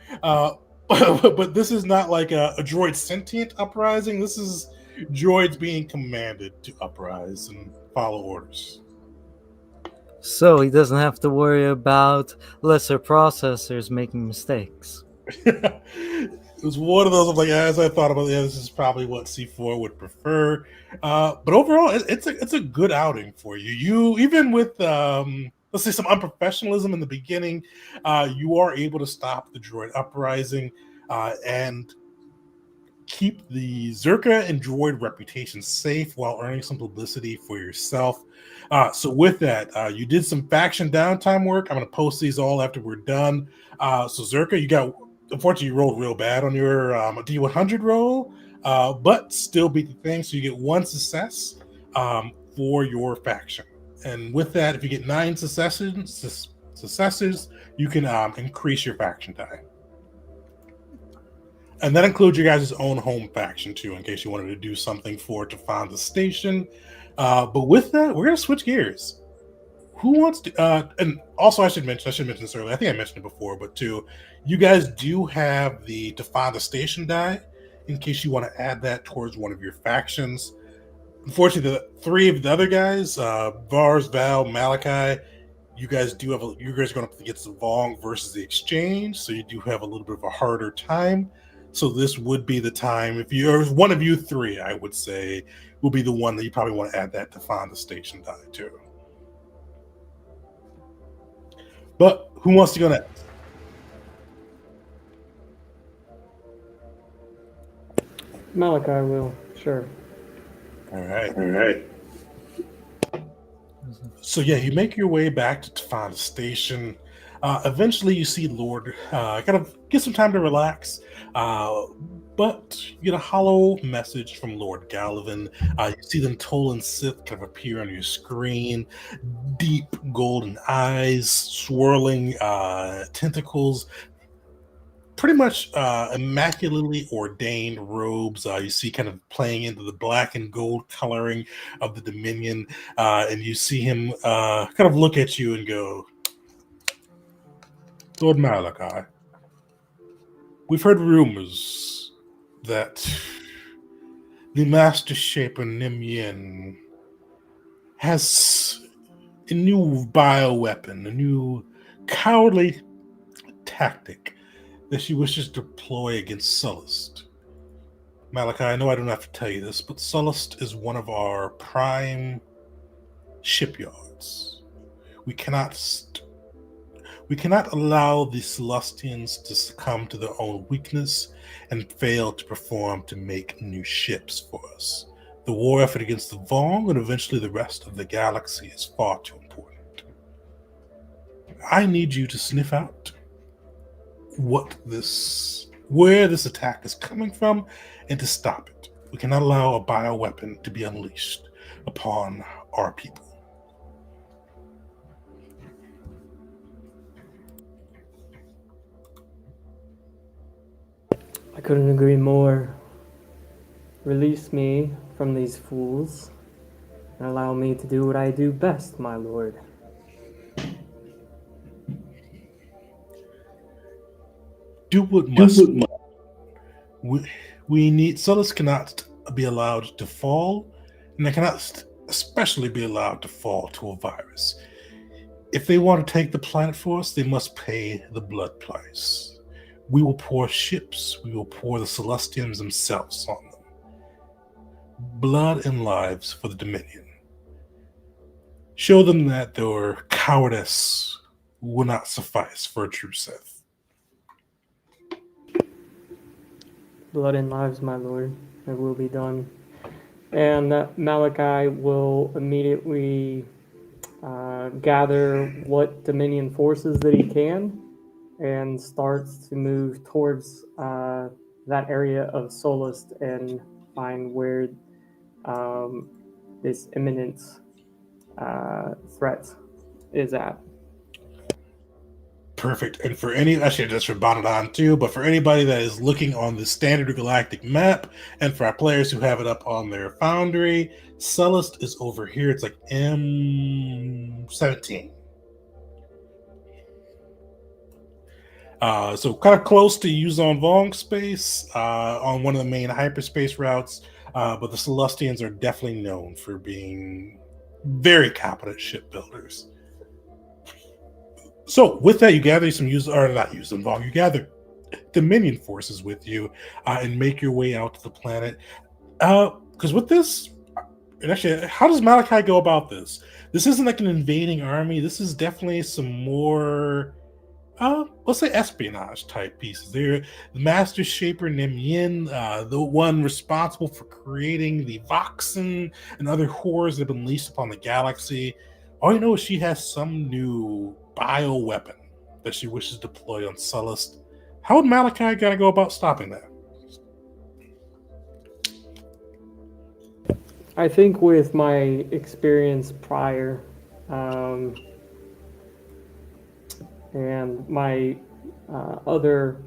But this is not like a droid sentient uprising. This is droids being commanded to uprise and follow orders. So he doesn't have to worry about lesser processors making mistakes. It was one of those. I'm like, as I thought about it, this is probably what C4 would prefer. But overall, it's a good outing for you. You even with let's say some unprofessionalism in the beginning, you are able to stop the droid uprising and keep the Zerka and droid reputation safe while earning some publicity for yourself. So with that, you did some faction downtime work. I'm going to post these all after we're done. So Zerka, unfortunately, you rolled real bad on your D100 roll, but still beat the thing. So you get 1 success for your faction. And with that, if you get 9 successes, you can increase your faction die. And that includes your guys' own home faction too, in case you wanted to do something to find the station. But with that, we're gonna switch gears. Who wants to? And also, I should mention this earlier. I think I mentioned it before, but too, you guys do have the to find the station die, in case you want to add that towards one of your factions. Unfortunately, the 3 of the other guys, Vars, Val, Malachi, you guys are going to have to get the Vong versus the Exchange, so you do have a little bit of a harder time. So this would be the time, if you're one of you 3, I would say, will be the one that you probably want to add that to find the station die too. But who wants to go next? Malachi will, sure. All right. So yeah, you make your way back to find the station. Eventually, you see Lord kind of get some time to relax. But you get a hollow message from Lord Gallivan. You see them Tolan Sith kind of appear on your screen. Deep golden eyes, swirling tentacles. Pretty much immaculately ordained robes. You see kind of playing into the black and gold coloring of the Dominion. And you see him kind of look at you and go, Lord Malachi, we've heard rumors that the Master Shaper Nim Yin has a new bioweapon, a new cowardly tactic that she wishes to deploy against Sullust. Malachi, I know I don't have to tell you this, but Sullust is one of our prime shipyards. We cannot allow the Celestians to succumb to their own weakness and fail to perform to make new ships for us. The war effort against the Vong and eventually the rest of the galaxy is far too important. I need you to sniff out where this attack is coming from and to stop it. We cannot allow a bioweapon to be unleashed upon our people. I couldn't agree more. Release me from these fools and allow me to do what I do best, my lord. Do what must. We need. Sullust cannot be allowed to fall, and they cannot especially be allowed to fall to a virus. If they want to take the planet for us, they must pay the blood price. We will pour ships. We will pour the Celestians themselves on them. Blood and lives for the Dominion. Show them that their cowardice will not suffice for a true Sith. Blood and lives, my lord. It will be done. And Malachi will immediately gather what Dominion forces that he can and starts to move towards that area of Sullust and find where this imminent threat is at. Perfect. And for any, actually, I just rebutted on too, but for anybody that is looking on the standard galactic map, and for our players who have it up on their Foundry, Sullust is over here. It's like M17. So kind of close to Yuzon Vong space on one of the main hyperspace routes, but the Celestians are definitely known for being very competent shipbuilders. So with that, you gather some Yuzon Vong, you gather Dominion forces with you and make your way out to the planet. Because with this, and actually, how does Malachi go about this? This isn't like an invading army. This is definitely some more let's say espionage type pieces. They're the master shaper named Yin, the one responsible for creating the Voxen and other horrors that have been unleashed upon the galaxy. All you know is she has some new bio weapon that she wishes to deploy on Sullust. How would Malachi gotta go about stopping that? I think with my experience prior, and my other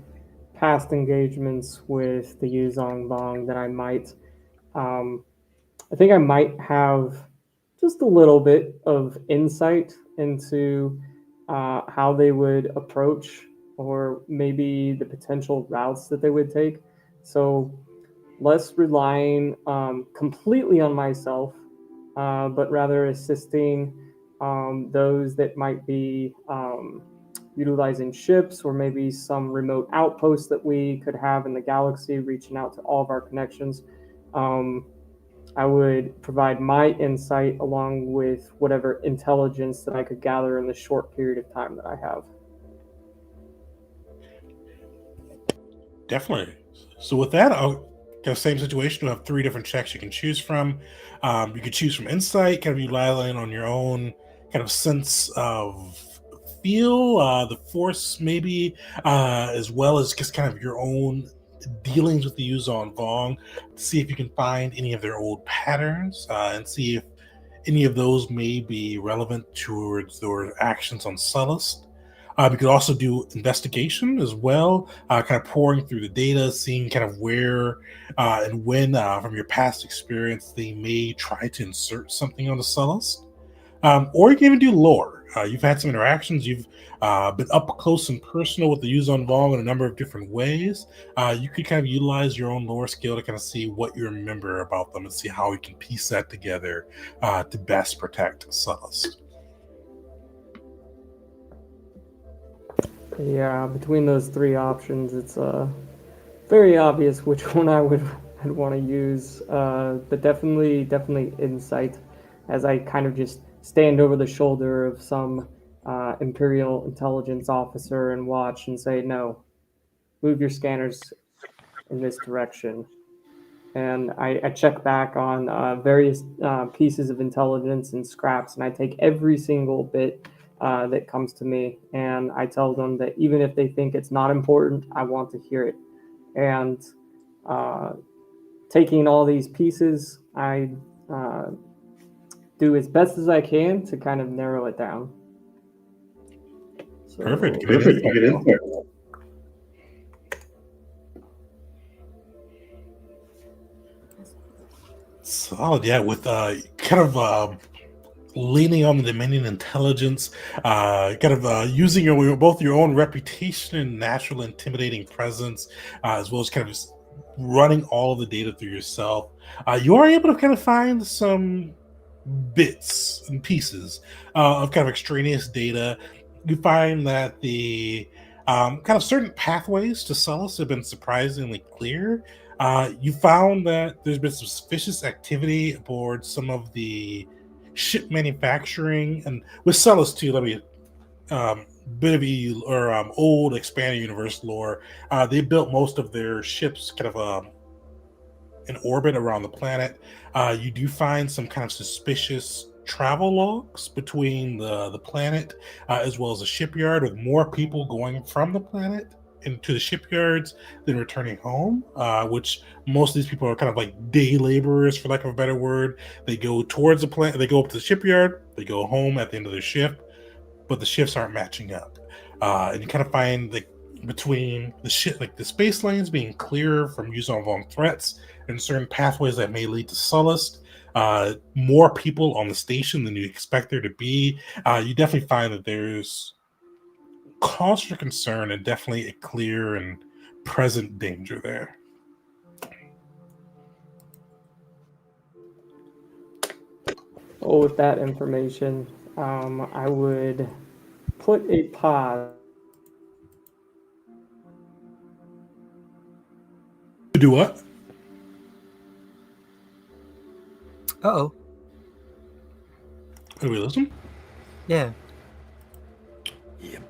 past engagements with the Yuzong Bong, that I might, I think I might have just a little bit of insight into how they would approach, or maybe the potential routes that they would take. So less relying completely on myself, but rather assisting those that might be utilizing ships, or maybe some remote outposts that we could have in the galaxy, reaching out to all of our connections. I would provide my insight along with whatever intelligence that I could gather in the short period of time that I have. Definitely. So with that, same situation. You have 3 different checks you can choose from. You could choose from insight, kind of relying on your own kind of sense of feel, the force maybe, as well as just kind of your own dealings with the Yuzon Vong, to see if you can find any of their old patterns and see if any of those may be relevant towards their actions on Sullust. You could also do investigation as well, kind of pouring through the data, seeing kind of where and when, from your past experience, they may try to insert something on the Sullust. Or you can even do lore. You've had some interactions. You've been up close and personal with the Yuzon Vong in a number of different ways. You could kind of utilize your own lore skill to kind of see what you remember about them and see how you can piece that together to best protect Sullust. Yeah, between those 3 options, it's very obvious which one I'd want to use. But definitely insight, as I kind of just stand over the shoulder of some Imperial intelligence officer and watch and say, no, move your scanners in this direction. And I check back on various pieces of intelligence and scraps, and I take every single bit that comes to me, and I tell them that even if they think it's not important, I want to hear it. And taking all these pieces, I do as best as I can to kind of narrow it down. So, Perfect. Solid, yeah. With kind of leaning on the Dominion intelligence, kind of using both your own reputation and natural intimidating presence, as well as kind of just running all of the data through yourself. You are able to kind of find some bits and pieces of kind of extraneous data. You find that the kind of certain pathways to Sullust have been surprisingly clear. You found that there's been some suspicious activity aboard some of the ship manufacturing, and with Sullust too. Let me bit of old expanded universe lore. They built most of their ships kind of in orbit around the planet. You do find some kind of suspicious travel logs between the planet as well as the shipyard, with more people going from the planet into the shipyards than returning home, which most of these people are kind of like day laborers, for lack of a better word. They go towards the planet, they go up to the shipyard, they go home at the end of their shift, but the shifts aren't matching up. and you kind of find like between the shit, like the space lanes being clear from Yuzon Vong threats and certain pathways that may lead to Sullust. More people on the station than you expect there to be. You definitely find that there's cause for concern and definitely a clear and present danger there. Well, with that information, I would put a pause. To do what? Uh-oh. Are we listen? Yeah. Yep.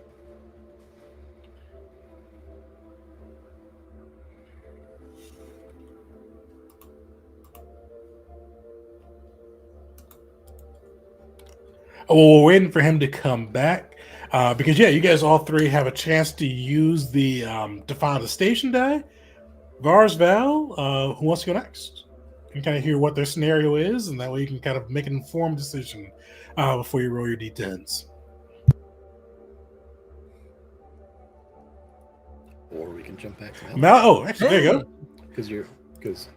Oh, we're waiting for him to come back. Because yeah, you guys all three have a chance to use the define the station die. Vars, Val, who wants to go next? You can kind of hear what their scenario is, and that way you can kind of make an informed decision before you roll your d10s. Or we can jump back to Oh, actually, there you go. because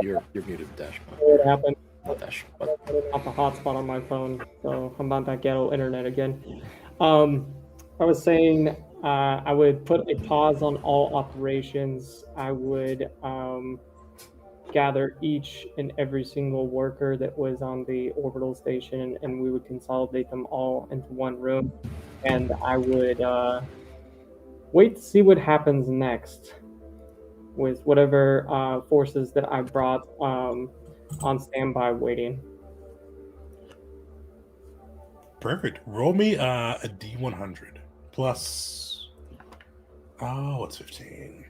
you're muted, Dash. What happened? Not Dash. I didn't have the hotspot on my phone, so I'm on that ghetto internet again. I was saying I would put a pause on all operations. I would gather each and every single worker that was on the orbital station, and we would consolidate them all into one room. And I would wait to see what happens next with whatever forces that I brought on standby waiting. Perfect. Roll me a d100 plus. Oh, what's 15?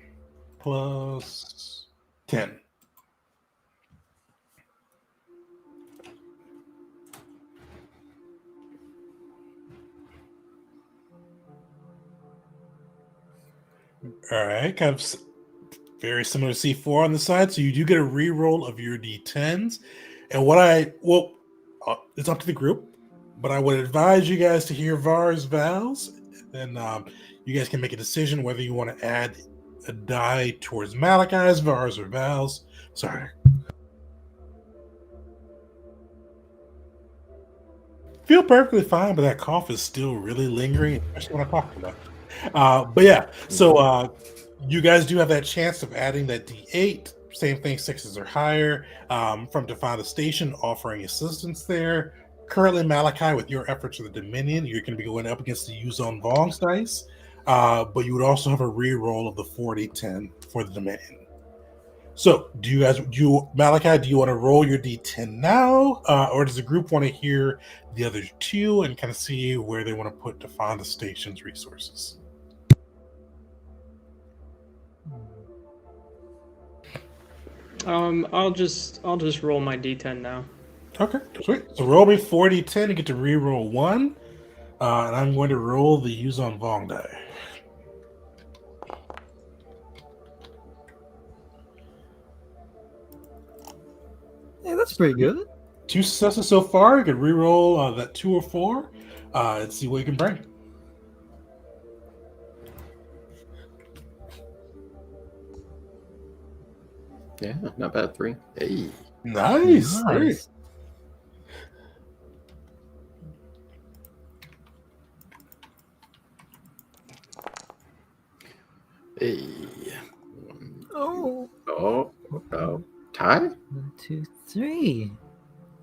Plus 10. All right, kind of very similar to C4 on the side. So you do get a reroll of your d10s. And it's up to the group, but I would advise you guys to hear Var's Vals. And you guys can make a decision whether you want to add a die towards Malachi's, Vars, or Vals. Sorry. Feel perfectly fine, but that cough is still really lingering, especially when I talk about it. But yeah, so you guys do have that chance of adding that D8. Same thing, 6s or higher from Define the Station, offering assistance there. Currently, Malachi, with your efforts of the Dominion, you're going to be going up against the Yuzon Vong's dice, but you would also have a re-roll of the 40-10 for the Dominion. So, Malachi, do you want to roll your D10 now, or does the group want to hear the other two and kind of see where they want to put Define the Station's resources? I'll just roll my D10 now. Okay, sweet. So roll me 40-10 to get to re-roll 1, and I'm going to roll the Yuzon Vong die. Yeah, that's pretty good. 2 successes so far. You can re-roll that 2 or 4 and see what you can bring. Yeah, not bad. 3. Hey. Nice. Nice. Hey. Oh. Oh. Tie? 1, 2, 3.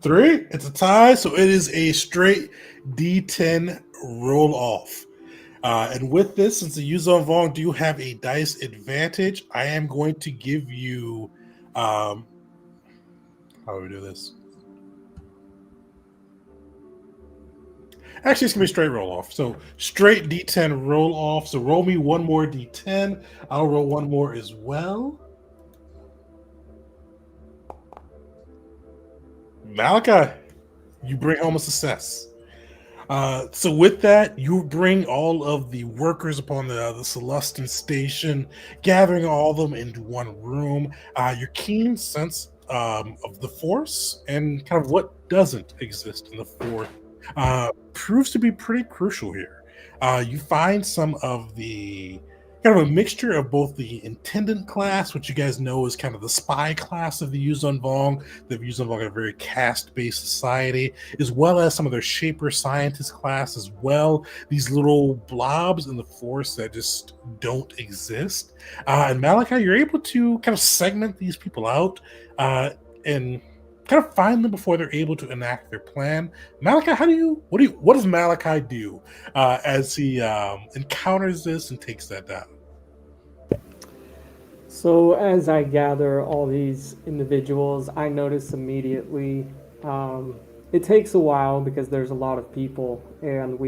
3. It's a tie, so it is a straight D10 roll off. And with this, since the Yuzon Vong do have a dice advantage, I am going to give you. How do we do this? Actually, it's going to be straight roll off. So straight D10 roll off. So roll me one more D10. I'll roll one more as well. Malachi, you bring home a success. So with that, you bring all of the workers upon the Celestin station, gathering all of them into one room. Your keen sense of the Force and kind of what doesn't exist in the Force proves to be pretty crucial here. You find some of the kind of a mixture of both the intendant class, which you guys know is kind of the spy class of the Yuzon Vong. The Yuzon Vong are a very caste-based society, as well as some of their shaper scientist class as well. These little blobs in the force that just don't exist. And Malachi, you're able to kind of segment these people out and kind of find them before they're able to enact their plan. Malachi, what does Malachi do as he encounters this and takes that down? So as I gather all these individuals, I notice immediately. It takes a while because there's a lot of people, and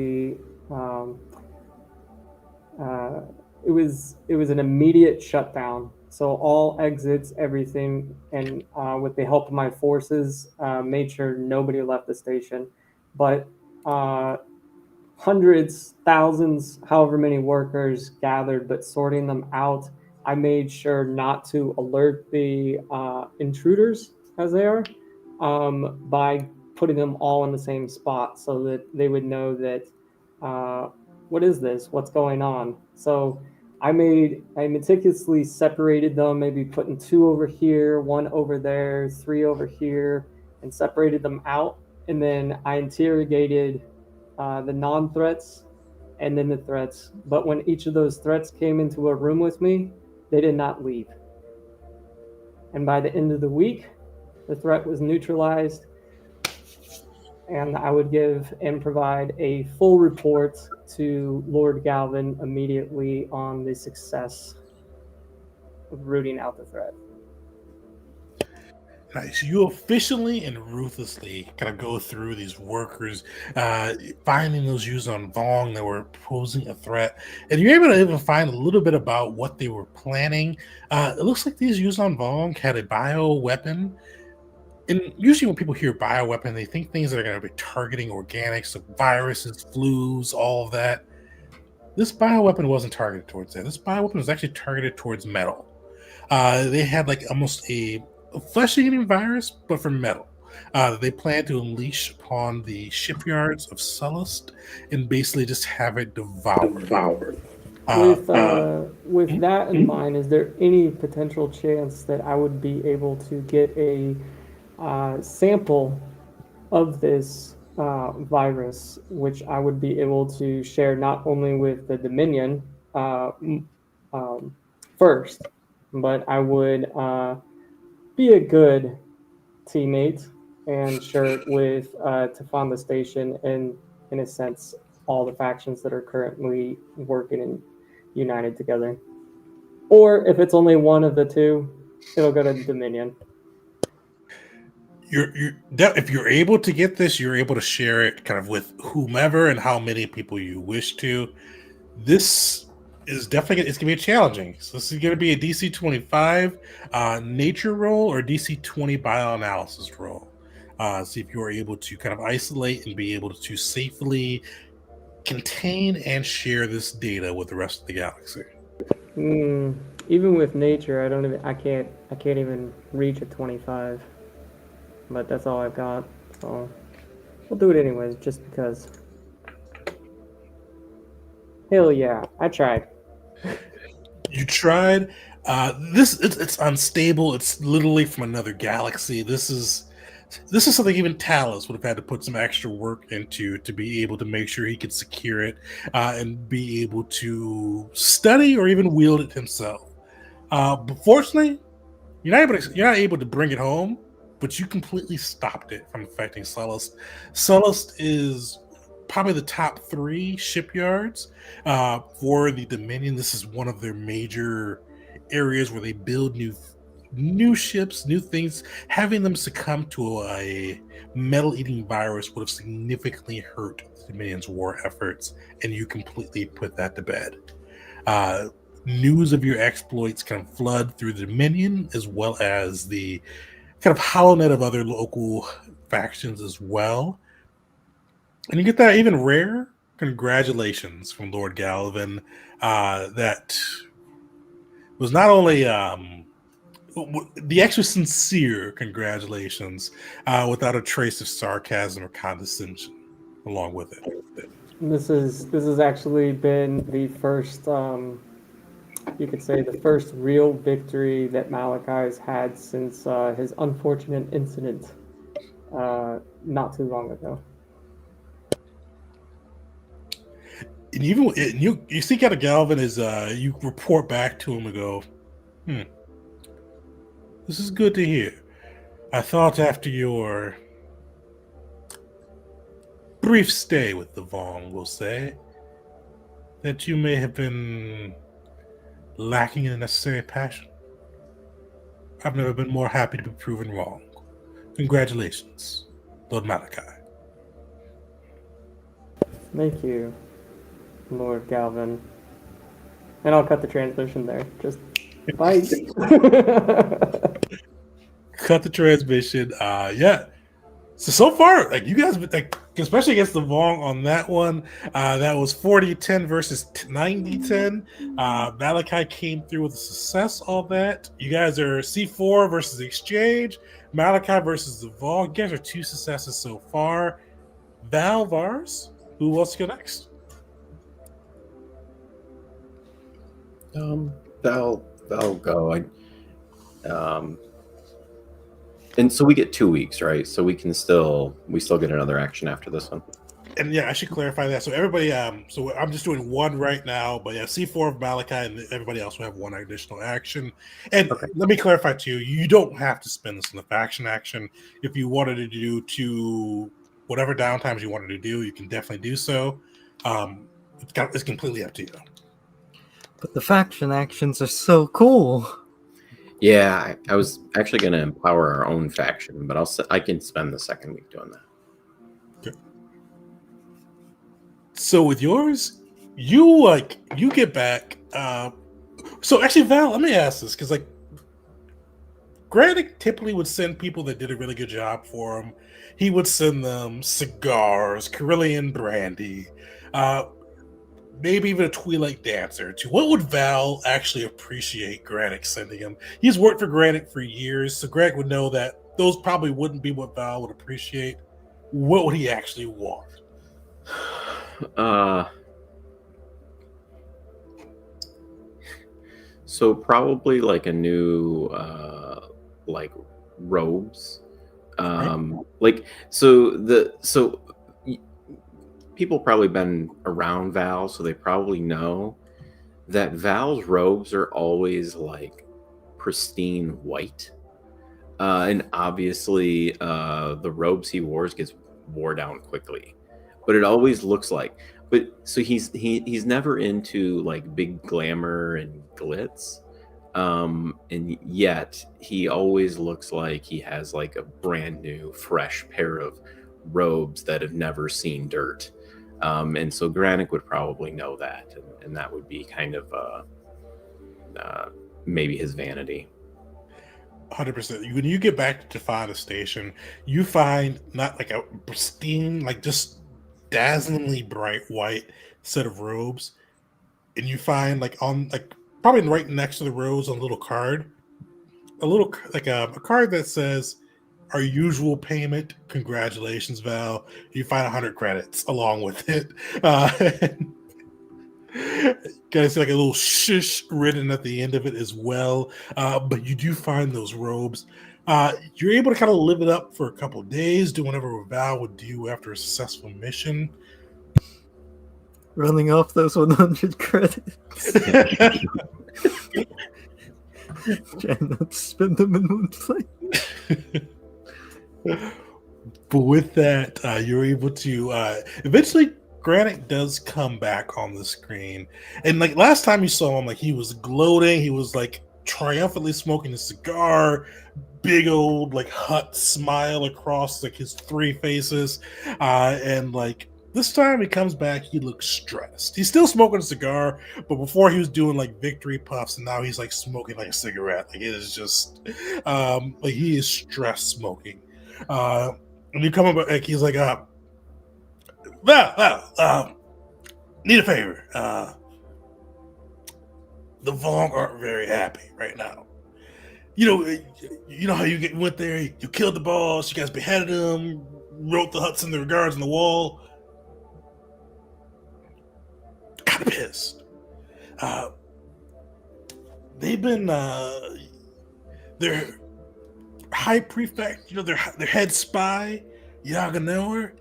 um, uh, it was an immediate shutdown. So all exits, everything, and with the help of my forces, made sure nobody left the station. But uh, hundreds, thousands, however many workers gathered, but sorting them out, I made sure not to alert the intruders as they are by putting them all in the same spot so that they would know that what is this? What's going on? So I meticulously separated them, maybe putting two over here, one over there, three over here, and separated them out. And then I interrogated the non-threats and then the threats. But when each of those threats came into a room with me, they did not leave. And by the end of the week, the threat was neutralized, and I would give and provide a full report to Lord Galvin immediately on the success of rooting out the threat. Nice. You efficiently and ruthlessly kind of go through these workers, finding those Yuzon Vong that were posing a threat, and you're able to even find a little bit about what they were planning. It looks like these Yuzon Vong had a bio weapon. And usually when people hear bioweapon, they think things that are going to be targeting organics, like viruses, flus, all of that. This bioweapon wasn't targeted towards that. This bioweapon was actually targeted towards metal. They had like almost a flesh-eating virus, but for metal. They plan to unleash upon the shipyards of Sullust and basically just have it devoured. With that in mind, is there any potential chance that I would be able to get a sample of this virus, which I would be able to share not only with the Dominion first, but I would be a good teammate and share it with Tafanda Station and, in a sense, all the factions that are currently working and united together. Or if it's only one of the two, it'll go to Dominion. If you're able to get this, you're able to share it kind of with whomever and how many people you wish to. This is definitely it's gonna be challenging. So this is gonna be a DC 25 nature roll or DC 20 bioanalysis roll. See if you're able to kind of isolate and be able to safely contain and share this data with the rest of the galaxy. Even with nature, I can't even reach a 25. But that's all I've got, so we'll do it anyways, just because. Hell yeah, I tried. You tried. It's unstable. It's literally from another galaxy. This is something even Talos would have had to put some extra work into to be able to make sure he could secure it and be able to study or even wield it himself. But fortunately, you're not able to bring it home. But you completely stopped it from affecting Sullust. Sullust is probably the top 3 shipyards for the Dominion. This is one of their major areas where they build new ships, new things. Having them succumb to a metal-eating virus would have significantly hurt the Dominion's war efforts, and you completely put that to bed. News of your exploits kind of flood through the Dominion, as well as the kind of howlnet of other local factions as well. And you get that even rare congratulations from Lord Galvin that was not only the extra sincere congratulations without a trace of sarcasm or condescension. along with it. This has actually been the first, you could say, the first real victory that Malachi's had since his unfortunate incident not too long ago. And even and you seek out a Galvin as you report back to him and go, this is good to hear. I thought after your brief stay with the Vong, we'll say, that you may have been lacking in the necessary passion. I've never been more happy to be proven wrong. Congratulations, Lord Malachi. Thank you, Lord Galvin. And I'll cut the transmission there. Just bye. Cut the transmission. Yeah. So far, like you guys, like especially against the Vong on that one, that was 40-10 versus 90-10. Malachi came through with a success. All that you guys are C4 versus Exchange. Malachi versus the Vong. You guys are 2 successes so far. Val, Vars, who wants to go next? They'll go. And so we get 2 weeks, right? So we still get another action after this one. And yeah, I should clarify that. So everybody, so I'm just doing 1 right now, but yeah, C4 of Malachi, and everybody else will have 1 additional action. And let me clarify too, you don't have to spend this in the faction action. If you wanted to do 2 whatever downtimes you wanted to do, you can definitely do so. It's completely up to you. But the faction actions are so cool. Yeah, I was actually going to empower our own faction, but I can spend the second week doing that. Okay. So with yours, you get back. So actually, Val, let me ask this because Granite typically would send people that did a really good job for him. He would send them cigars, Carillion brandy, maybe even a Twilight dancer or 2. What would Val actually appreciate Granite sending him? He's worked for Granite for years, so Greg would know that those probably wouldn't be what Val would appreciate. What would he actually want? So probably like a new like robes. People probably been around Val, so they probably know that Val's robes are always like pristine white. And obviously the robes he wears gets wore down quickly. But it always looks like so he's never into like big glamour and glitz. And yet he always looks like he has like a brand new fresh pair of robes that have never seen dirt. And so Granick would probably know that, and that would be kind of maybe his vanity. 100%. When you get back to Tafada Station, you find not like a pristine, like just dazzlingly bright white set of robes, and you find probably right next to the robes on a little card, a card that says, "Our usual payment. Congratulations, Val." You find 100 credits along with it. Guys, like a little shish written at the end of it as well. But you do find those robes. You're able to kind of live it up for a couple of days, do whatever Val would do after a successful mission. Running off those 100 credits. Try not to spend them in one place. But with that, you're able to eventually. Granite does come back on the screen, and like last time you saw him, like he was gloating, he was like triumphantly smoking a cigar, big old like hut smile across like his 3 faces, and like this time he comes back, he looks stressed. He's still smoking a cigar, but before he was doing like victory puffs, and now he's like smoking like a cigarette. Like it is just like he is stress smoking. And you come up, like he's like, Val, need a favor. The Vong aren't very happy right now. You know how you went there, you killed the boss, you guys beheaded him, wrote the Hudson the regards on the wall. kind of pissed. They've been their high prefect, their head spy, Yaganoer.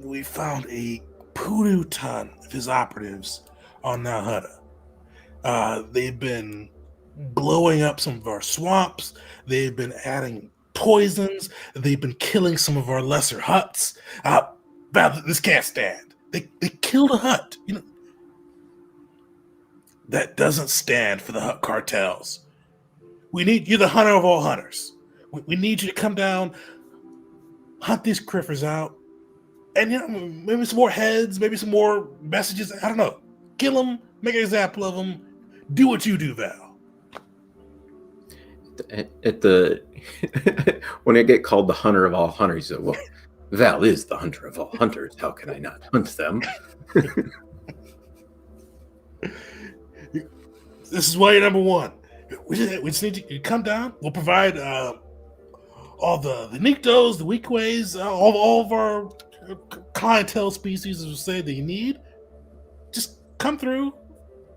We found a poodoo ton of his operatives on Nalhutta. They've been blowing up some of our swamps. They've been adding poisons. They've been killing some of our lesser huts. This can't stand. They killed a hut. That doesn't stand for the hut cartels. We need you, the hunter of all hunters. We need you to come down, hunt these criffers out, and maybe some more heads, maybe some more messages. I don't know. Kill them, make an example of them. Do what you do, Val. At the when I get called the hunter of all hunters, he said, well, Val is the hunter of all hunters. How can I not hunt them? This is why you're number one. We just need you to come down. We'll provide all the Niktos, the Weekways, all of our clientele species, as we say, that you need. Just come through,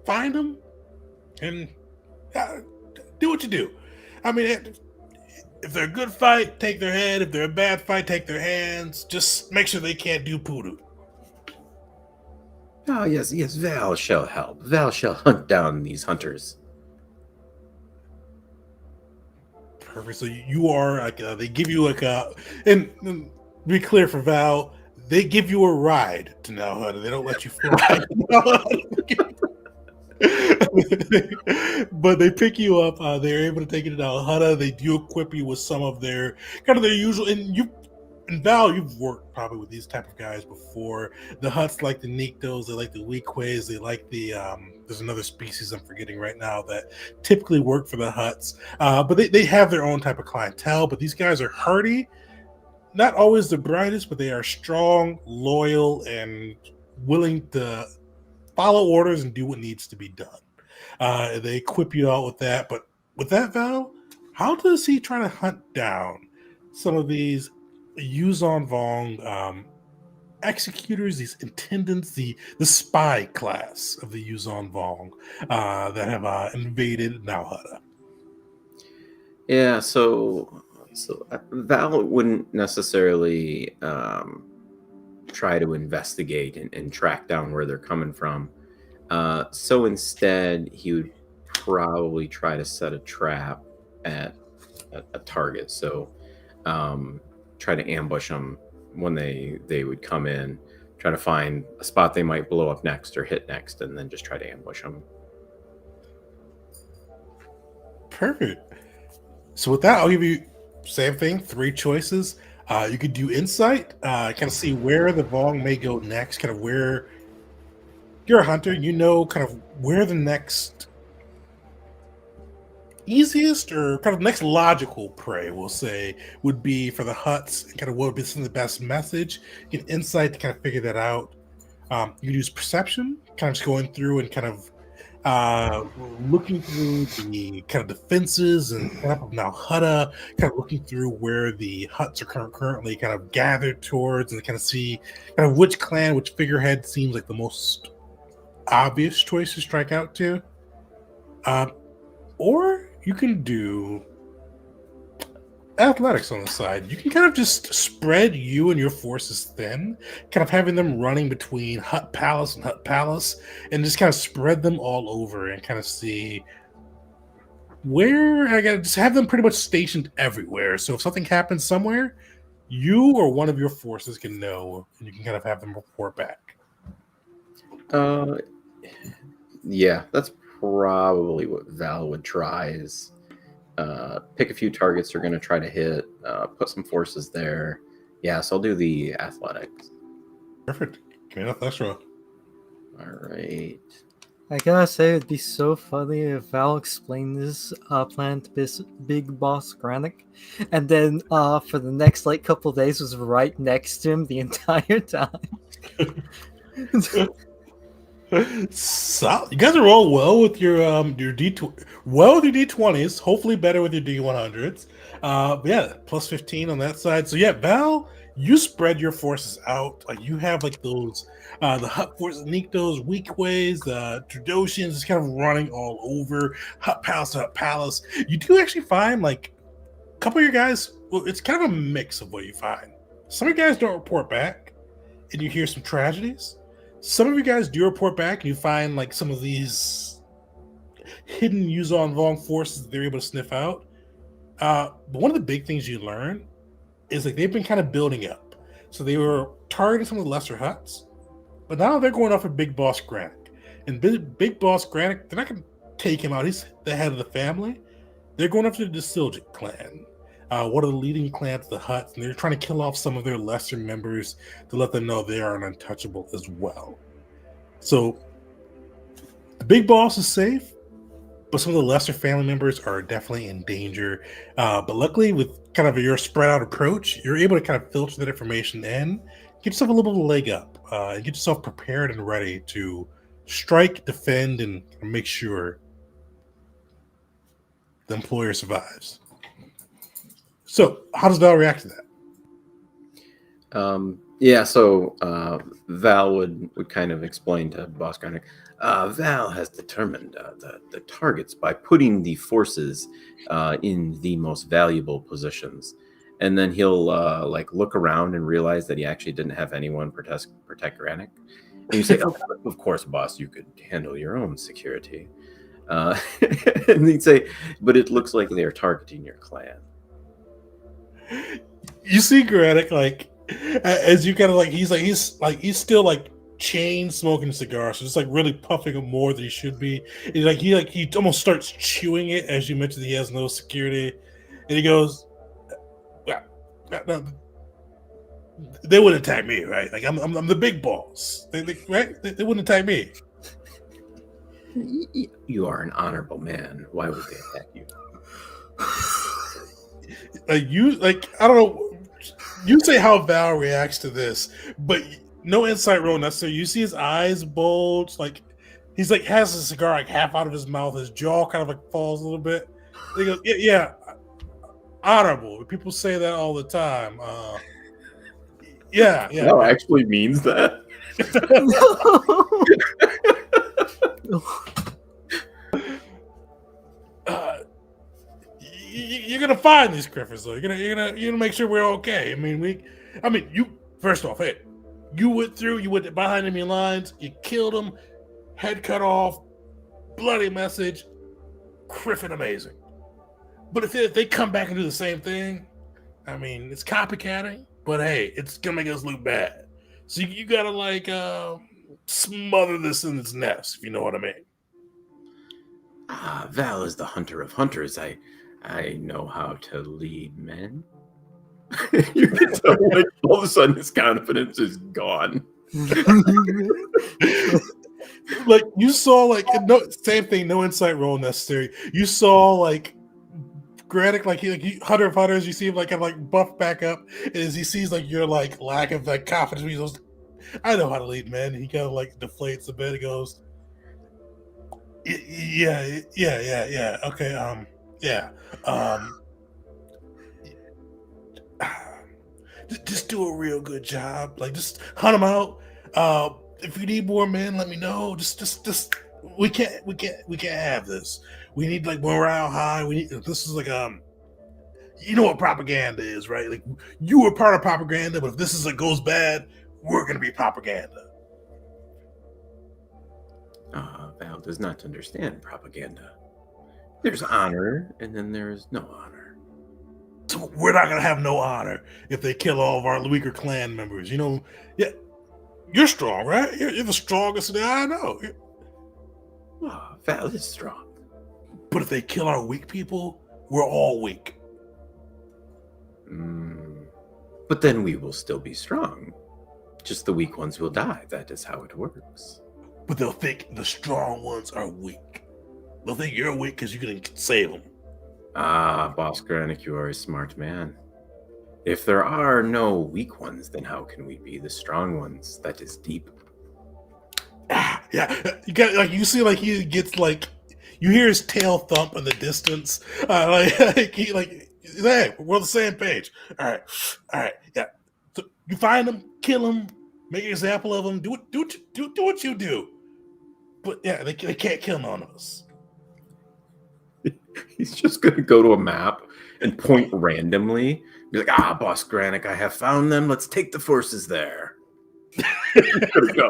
find them, and do what you do. I mean, if they're a good fight, take their head. If they're a bad fight, take their hands. Just make sure they can't do poodoo. Oh, yes, Val shall help. Val shall hunt down these hunters. Perfect. So you are they give you and to be clear for Val, they give you a ride to Nalhutta. They don't let you fly. But they pick you up. They're able to take you to Nalhutta. They do equip you with some of their usual. And Val, you've worked probably with these type of guys before. The huts like the Niktos, they like the Weekways, they like the there's another species I'm forgetting right now that typically work for the huts. But they have their own type of clientele. But these guys are hardy, not always the brightest, but they are strong, loyal, and willing to follow orders and do what needs to be done. They equip you out with that. But with that, Val, how does he try to hunt down some of these Yuzon Vong executors, these intendants, the spy class of the Yuzon Vong that have invaded Nalhutta? Yeah, so Val wouldn't necessarily try to investigate and track down where they're coming from. So instead, he would probably try to set a trap at a target. So try to ambush them when they would come in, try to find a spot they might blow up next or hit next, and then just try to ambush them. Perfect. So with that, I'll give you same thing, 3 choices. You could do insight, kind of see where the Vong may go next, kind of where you're a hunter, kind of where the next easiest or kind of next logical prey, we'll say, would be for the huts, and kind of what would be the best message. You can insight to kind of figure that out. You can use perception, kind of just going through and kind of looking through the kind of defenses and map of Nalhutta, kind of looking through where the huts are currently kind of gathered towards, and kind of see kind of which clan, which figurehead seems like the most obvious choice to strike out to. Or you can do athletics on the side. You can kind of just spread you and your forces thin, kind of having them running between hut palace and hut palace, and just kind of spread them all over and kind of see where I gotta just have them pretty much stationed everywhere. So if something happens somewhere, you or one of your forces can know, and you can kind of have them report back. Yeah, that's probably what Val would try is pick a few targets they're going to try to hit, put some forces there. Yeah, so I'll do the athletics. Perfect. Give me an athletics roll. All right. I gotta say, it'd be so funny if Val explained this plan to this big boss Granick, and then for the next couple of days was right next to him the entire time. So you guys are all well with your D20s. Hopefully better with your D100s. But yeah, plus 15 on that side. So yeah, Val, you spread your forces out. Like you have like those the Hut forces, Niktos, weak ways, the Tradoshans is kind of running all over Hut Palace to Hut Palace. You do actually find like a couple of your guys. Well, it's kind of a mix of what you find. Some of you guys don't report back, and you hear some tragedies. Some of you guys do report back, and you find like some of these hidden Yuzon Vong forces that they're able to sniff out. But one of the big things you learn is like they've been kind of building up. So they were targeting some of the lesser huts, but now they're going off of Big Boss Granick. And Big Boss Granick, they're not going to take him out. He's the head of the family. They're going after the Disilgic clan, one of the leading clans of the huts, and they're trying to kill off some of their lesser members to let them know they are an untouchable as well. So the Big Boss is safe, but some of the lesser family members are definitely in danger. But luckily, with kind of your spread out approach, you're able to kind of filter that information in, get yourself a little bit of a leg up, and get yourself prepared and ready to strike, defend, and make sure the employer survives. So, how does Val react to that? So Val would kind of explain to Boss Garnick, Val has determined the targets by putting the forces in the most valuable positions. And then he'll like look around and realize that he actually didn't have anyone protect Granick. And you say, oh, of course, boss, you could handle your own security. And he'd say, but it looks like they're targeting your clan. You see Granick like as you kind of like he's still like chain smoking cigars, so it's like really puffing him more than he should be. And he almost starts chewing it as you mentioned he has no security, and he goes, no, they wouldn't attack me, right? Like I'm the big boss, right? They wouldn't attack me. You are an honorable man. Why would they attack you? I don't know. You say how Val reacts to this, but no insight roll necessary. You see his eyes bulge, like he's like has a cigar like half out of his mouth. His jaw kind of like falls a little bit. He goes, yeah, honorable. People say that all the time. Yeah. No, actually means that. You're gonna find these criffers though. You're gonna make sure we're okay. I mean, you first off, hey, you went behind enemy lines, you killed them, head cut off, bloody message, criffin' amazing. But if they come back and do the same thing, I mean, it's copycatting. But hey, it's gonna make us look bad. So you gotta like smother this in its nest, if you know what I mean. Val is the hunter of hunters. I know how to lead men. You can tell, like, all of a sudden his confidence is gone. Like you saw, like same thing, no insight roll necessary. You saw like Granick, like he Hunter of Hunters. You see him like kind of like buff back up as he sees like your like lack of like confidence. He goes, "I know how to lead men." He kind of like deflates a bit. He goes, "Yeah, okay, yeah." Just do a real good job. Like, just hunt them out. If you need more men, let me know. Just we can't have this. We need like morale high. This is like you know what propaganda is, right? Like you were part of propaganda, but if this is goes bad, we're gonna be propaganda. Val does not understand propaganda. There's honor, and then there's no honor. So we're not gonna have no honor if they kill all of our weaker clan members. You know, yeah, you're strong, right? You're the strongest I know. Val is strong. But if they kill our weak people, we're all weak. But then we will still be strong. Just the weak ones will die. That is how it works. But they'll think the strong ones are weak. They'll think you're weak because you can save them. Boss Granick, you are a smart man. If there are no weak ones, then how can we be the strong ones? That is deep. Yeah, you got like you see like he gets like you hear his tail thump in the distance. Hey, we're on the same page. All right, yeah. So You find him, kill him, make an example of him. Do what you do. But yeah, they can't kill none of us. He's just going to go to a map and point randomly. Be like, Boss Granick, I have found them. Let's take the forces there. He's going to go.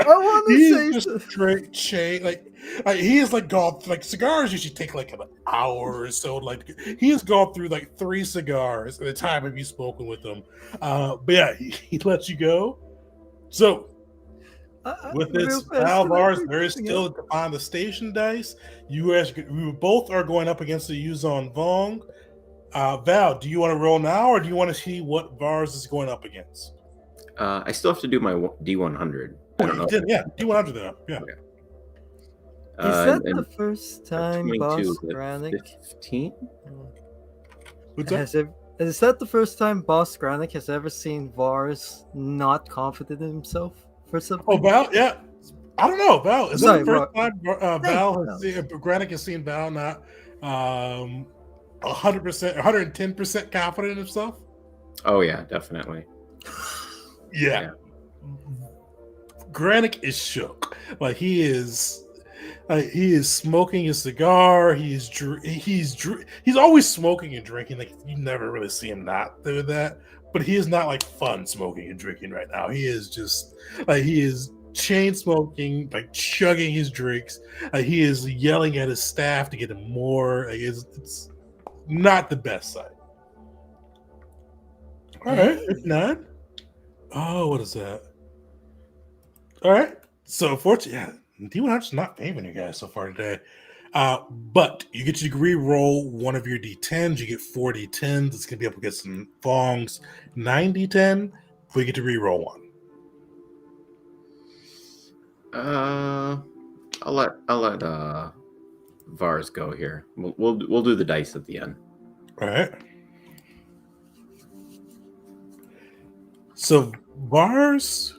I want to say He's just straight shade. Like he has like gone like cigars usually take like an hour or so. Like he has gone through like 3 cigars at the time of you spoken with him. But yeah, he lets you go. So with this Val Vars, there is still to find the station dice. We both are going up against the Yuzon Vong. Val, do you want to roll now, or do you want to see what Vars is going up against? I still have to do my D100. I don't know. Yeah, D100 then. Yeah. Okay. Is that the first time Boss Granick? 15? Is that the first time Boss Granick has ever seen Vars not confident in himself for something? Oh, Val, yeah. I don't know, Val. Is that the first time Granick has seen Val not 100%, 110% confident in himself? Oh yeah, definitely. Yeah. Granick is shook. Like he is smoking his cigar. He's always smoking and drinking. Like you never really see him not do that. But he is not like fun smoking and drinking right now. He is just like he is chain smoking, like chugging his drinks. He is yelling at his staff to get him more. Like, it's not the best sight. All right, 59. Oh, what is that? All right. So, unfortunately, yeah, D100's not favoring you guys so far today. But you get to re-roll one of your D10s. You get 4 D10s. It's going to be up against some Vongs. 9 D10. But you get to re-roll one. I'll let Vars go here. We'll do the dice at the end. All right. So Vars,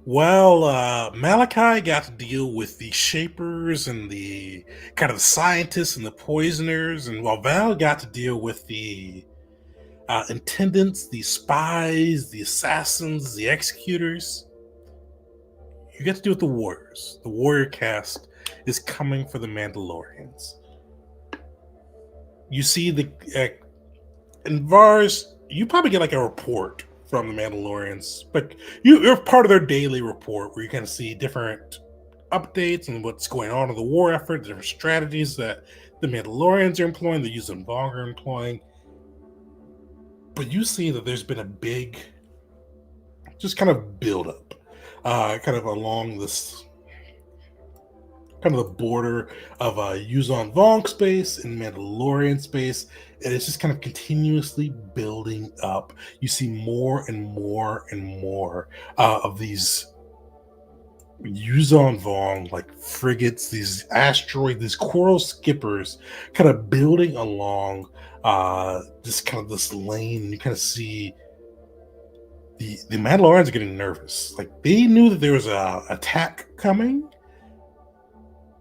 Malachi got to deal with the shapers and the kind of the scientists and the poisoners, and while Val got to deal with the intendants, the spies, the assassins, the executors, you get to deal with the warriors. The warrior caste is coming for the Mandalorians. You see in Vars, you probably get like a report from the Mandalorians, but you're part of their daily report where you kind of see different updates and what's going on in the war effort, the different strategies that the Mandalorians are employing, the Yuzon Vong are employing. But you see that there's been a big, just kind of build up, kind of along this, kind of the border of Yuzon Vong space and Mandalorian space, and it's just kind of continuously building up. You see more and more and more of these Yuzon Vong, like frigates, these asteroids, these coral skippers, kind of building along this lane. You kind of see the Mandalorians are getting nervous. Like they knew that there was a attack coming.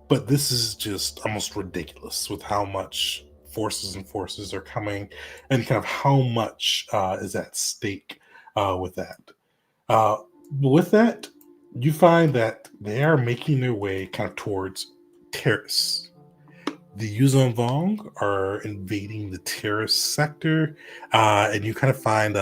But this is just almost ridiculous with how much forces are coming and kind of how much is at stake with that. With that, you find that they are making their way kind of towards Terrace. The Yuzon Vong are invading the Terrace sector, and you kind of find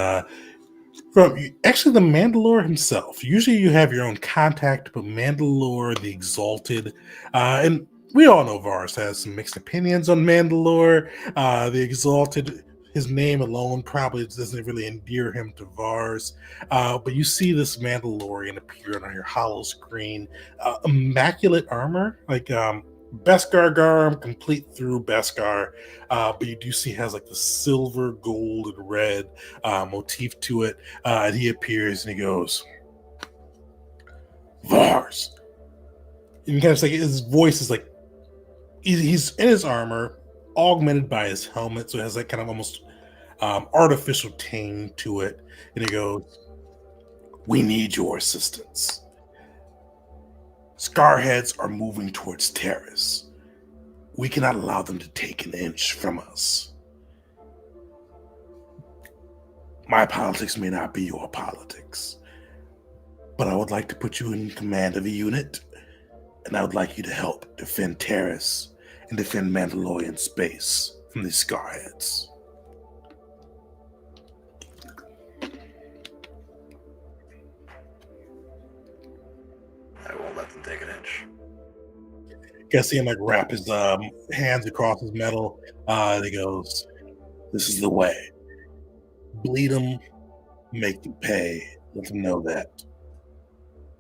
actually the Mandalore himself. Usually you have your own contact, but Mandalore, the Exalted, and we all know Vars has some mixed opinions on Mandalore. The Exalted, his name alone probably doesn't really endear him to Vars. But you see this Mandalorian appear on your hollow screen. Immaculate armor, like Beskar Garm, complete through Beskar, but you do see has like the silver, gold, and red motif to it. And he appears and he goes, Vars. And kind of like his voice is like he's in his armor, augmented by his helmet, so it has that kind of almost artificial tang to it. And he goes, "We need your assistance. Scarheads are moving towards Terrace. We cannot allow them to take an inch from us. My politics may not be your politics, but I would like to put you in command of a unit, and I would like you to help defend Terrace and defend Mandalorian space from these Scarheads. I won't let them take an inch. You see him like wrap his hands across his metal. And he goes, "This is the way. Bleed them, make them pay. Let them know that.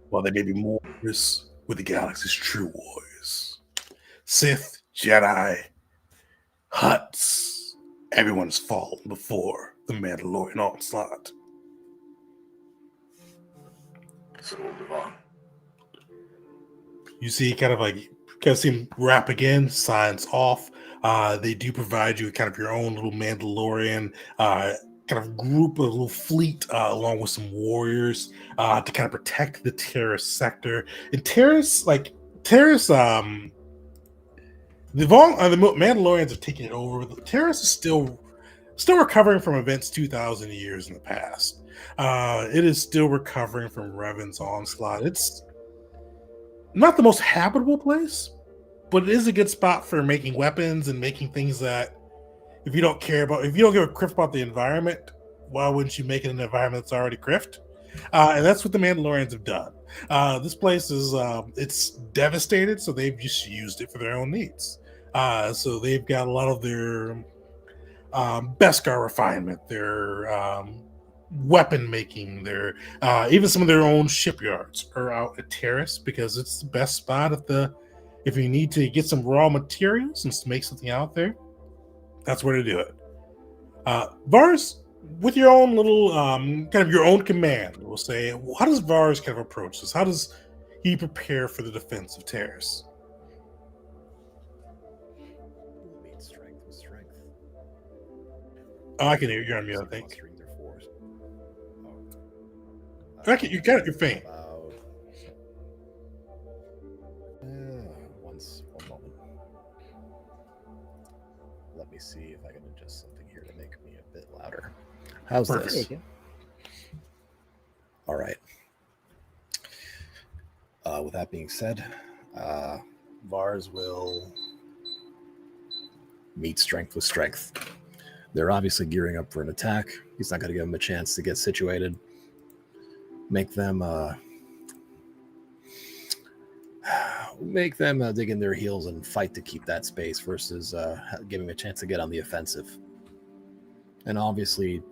While they may be warriors, with the galaxy's true warriors. Sith, Jedi, Hutts, everyone has fallen before the Mandalorian onslaught." So we'll move on. You see kind of see him rap again, signs off. They do provide you with kind of your own little Mandalorian kind of group, a little fleet, along with some warriors to kind of protect the Terrace sector. And Terrace, the Mandalorians are taking it over. The Terrace is still recovering from events 2,000 years in the past. It is still recovering from Revan's onslaught. It's not the most habitable place, but it is a good spot for making weapons and making things that if you don't give a crap about the environment, why wouldn't you make it an environment that's already criffed? And that's what the Mandalorians have done. This place is it's devastated, so they've just used it for their own needs. So they've got a lot of their Beskar refinement, their weapon making, their even some of their own shipyards are out at Terrace because it's the best spot if you need to get some raw materials and to make something out there. That's where to do it. Vars, with your own little kind of your own command, we'll say, how does Vars kind of approach this? How does he prepare for the defense of Terrace? Meet strength with strength. Oh, I can hear you on mute, I think. Mustering their force. You got it. You're faint. One moment. Let me see if I can adjust something here to make me a bit louder. How's There this? you go. All right. With that being said, Vars will meet strength with strength. They're obviously gearing up for an attack. He's not going to give them a chance to get situated. Make them dig in their heels and fight to keep that space versus giving them a chance to get on the offensive. And obviously,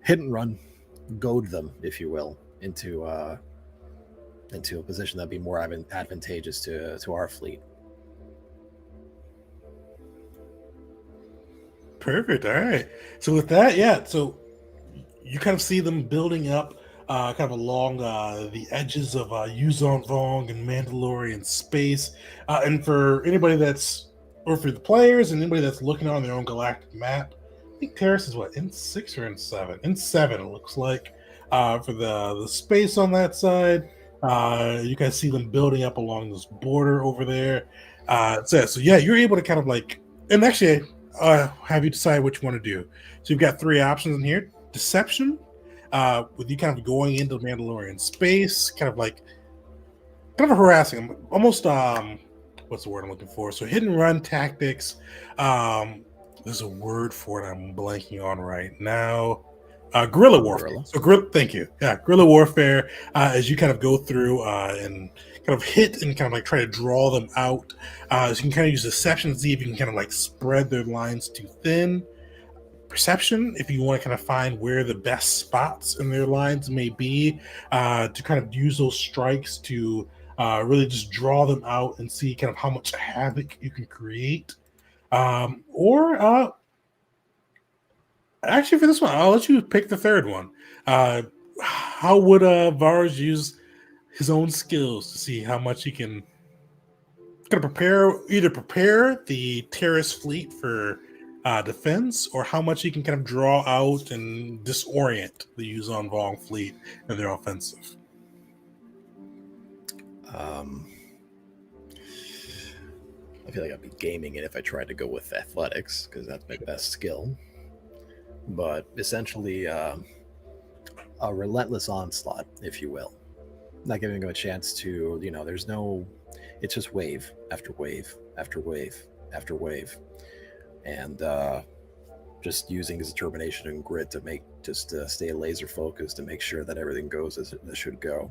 hit and run, goad them, if you will, into a position that'd be more advantageous to our fleet. Perfect. All right. So with that, yeah. So you kind of see them building up kind of along the edges of Yuzon Vong and Mandalorian space. And for anybody for the players and anybody that's looking on their own galactic map, I think Terrace is in 6 or in 7? In 7, it looks like. For the space on that side, you can see them building up along this border over there. So yeah, you're able to kind of and actually have you decide what you want to do. So you've got 3 options in here: deception, with you kind of going into Mandalorian space, kind of harassing them, almost what's the word I'm looking for? So hit and run tactics. There's a word for it I'm blanking on right now. Guerrilla warfare. Thank you. Yeah, guerrilla warfare. As you kind of go through and kind of hit and kind of try to draw them out. So you can kind of use deception to see if you can kind of spread their lines too thin. Perception, if you want to kind of find where the best spots in their lines may be, to kind of use those strikes to really just draw them out and see kind of how much havoc you can create. Or actually, for this one, I'll let you pick the third one. How would Vars use his own skills to see how much he can kind of prepare the Terrace fleet for defense, or how much he can kind of draw out and disorient the Yuzon Vong fleet and their offensive? I feel like I'd be gaming it if I tried to go with athletics, because that's my best skill. but essentially a relentless onslaught, if you will. Not giving them a chance to, there's no, it's just wave after wave after wave after wave. And just using his determination and grit to stay laser focused and make sure that everything goes as it should go.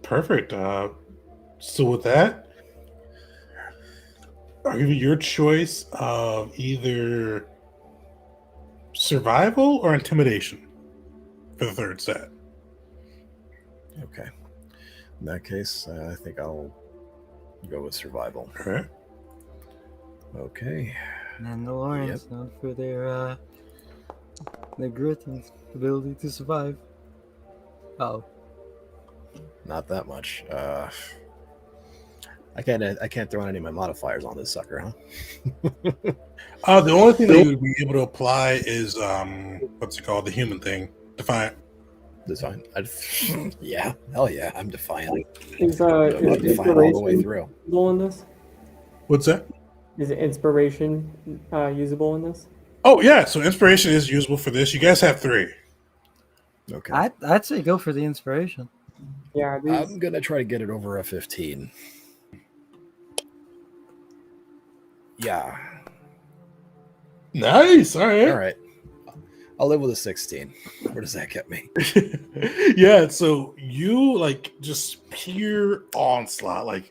Perfect. So with that, I'll give you your choice of either survival or intimidation for the third set. Okay. In that case, I think I'll go with survival. All right. Okay. Mandalorians known for their grit and ability to survive. Oh. Not that much. I can't throw in any of my modifiers on this sucker, huh? The only thing that you would be able to apply is what's it called? The human thing. Defiant. Defiant. Yeah, hell yeah, I'm defiant. Is Defiant all the way through. usable in this? What's that? Is inspiration usable in this? Oh yeah, so inspiration is usable for this. You guys have 3. Okay. I'd say go for the inspiration. Yeah, I'm gonna try to get it over a 15. Yeah. Nice. All right. All right. I'll live with a 16. Where does that get me? Yeah. So you just pure onslaught,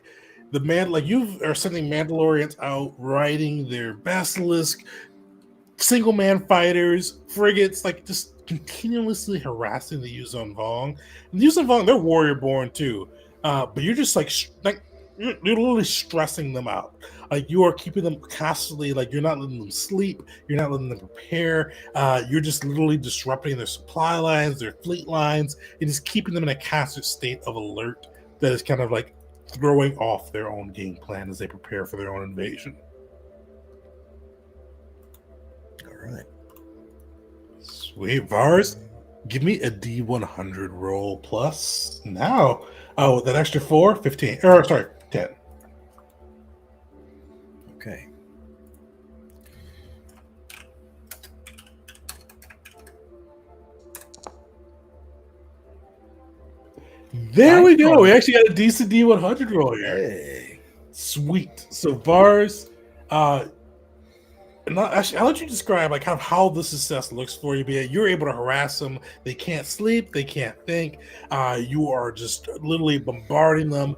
you are sending Mandalorians out riding their basilisk, single man fighters, frigates, just continuously harassing the Yuzon Vong. And the Yuzon Vong, they're warrior born too, but you're just you're literally stressing them out. You are keeping them constantly, you're not letting them sleep, you're not letting them prepare, you're just literally disrupting their supply lines, their fleet lines, and just keeping them in a constant state of alert that is kind of throwing off their own game plan as they prepare for their own invasion. All right. Sweet. Vars, give me a D100 roll plus now. Oh, that extra 4, 15. Or sorry, 10. Okay. There we go. We actually got a decent D100 roll here. Hey. Sweet. So Vars, I'll let you describe kind of how the success looks for you. But you're able to harass them. They can't sleep. They can't think. You are just literally bombarding them.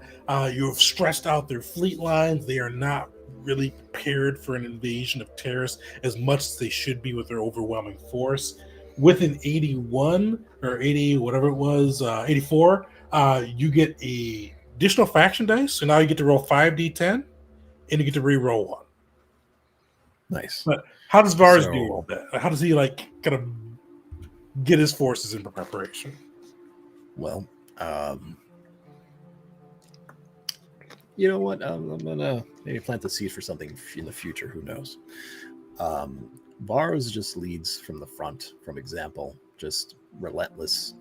You've stressed out their fleet lines. They are not really prepared for an invasion of terrorists as much as they should be with their overwhelming force. With an 81 or 80, whatever it was, 84, you get a additional faction dice. So now you get to roll 5d10 and you get to re-roll 1. Nice. But how does Vars do with that? How does he kind of get his forces into preparation? Well, you know what? I'm gonna maybe plant the seed for something in the future. Who knows? Vars just leads from the front, from example, just relentless,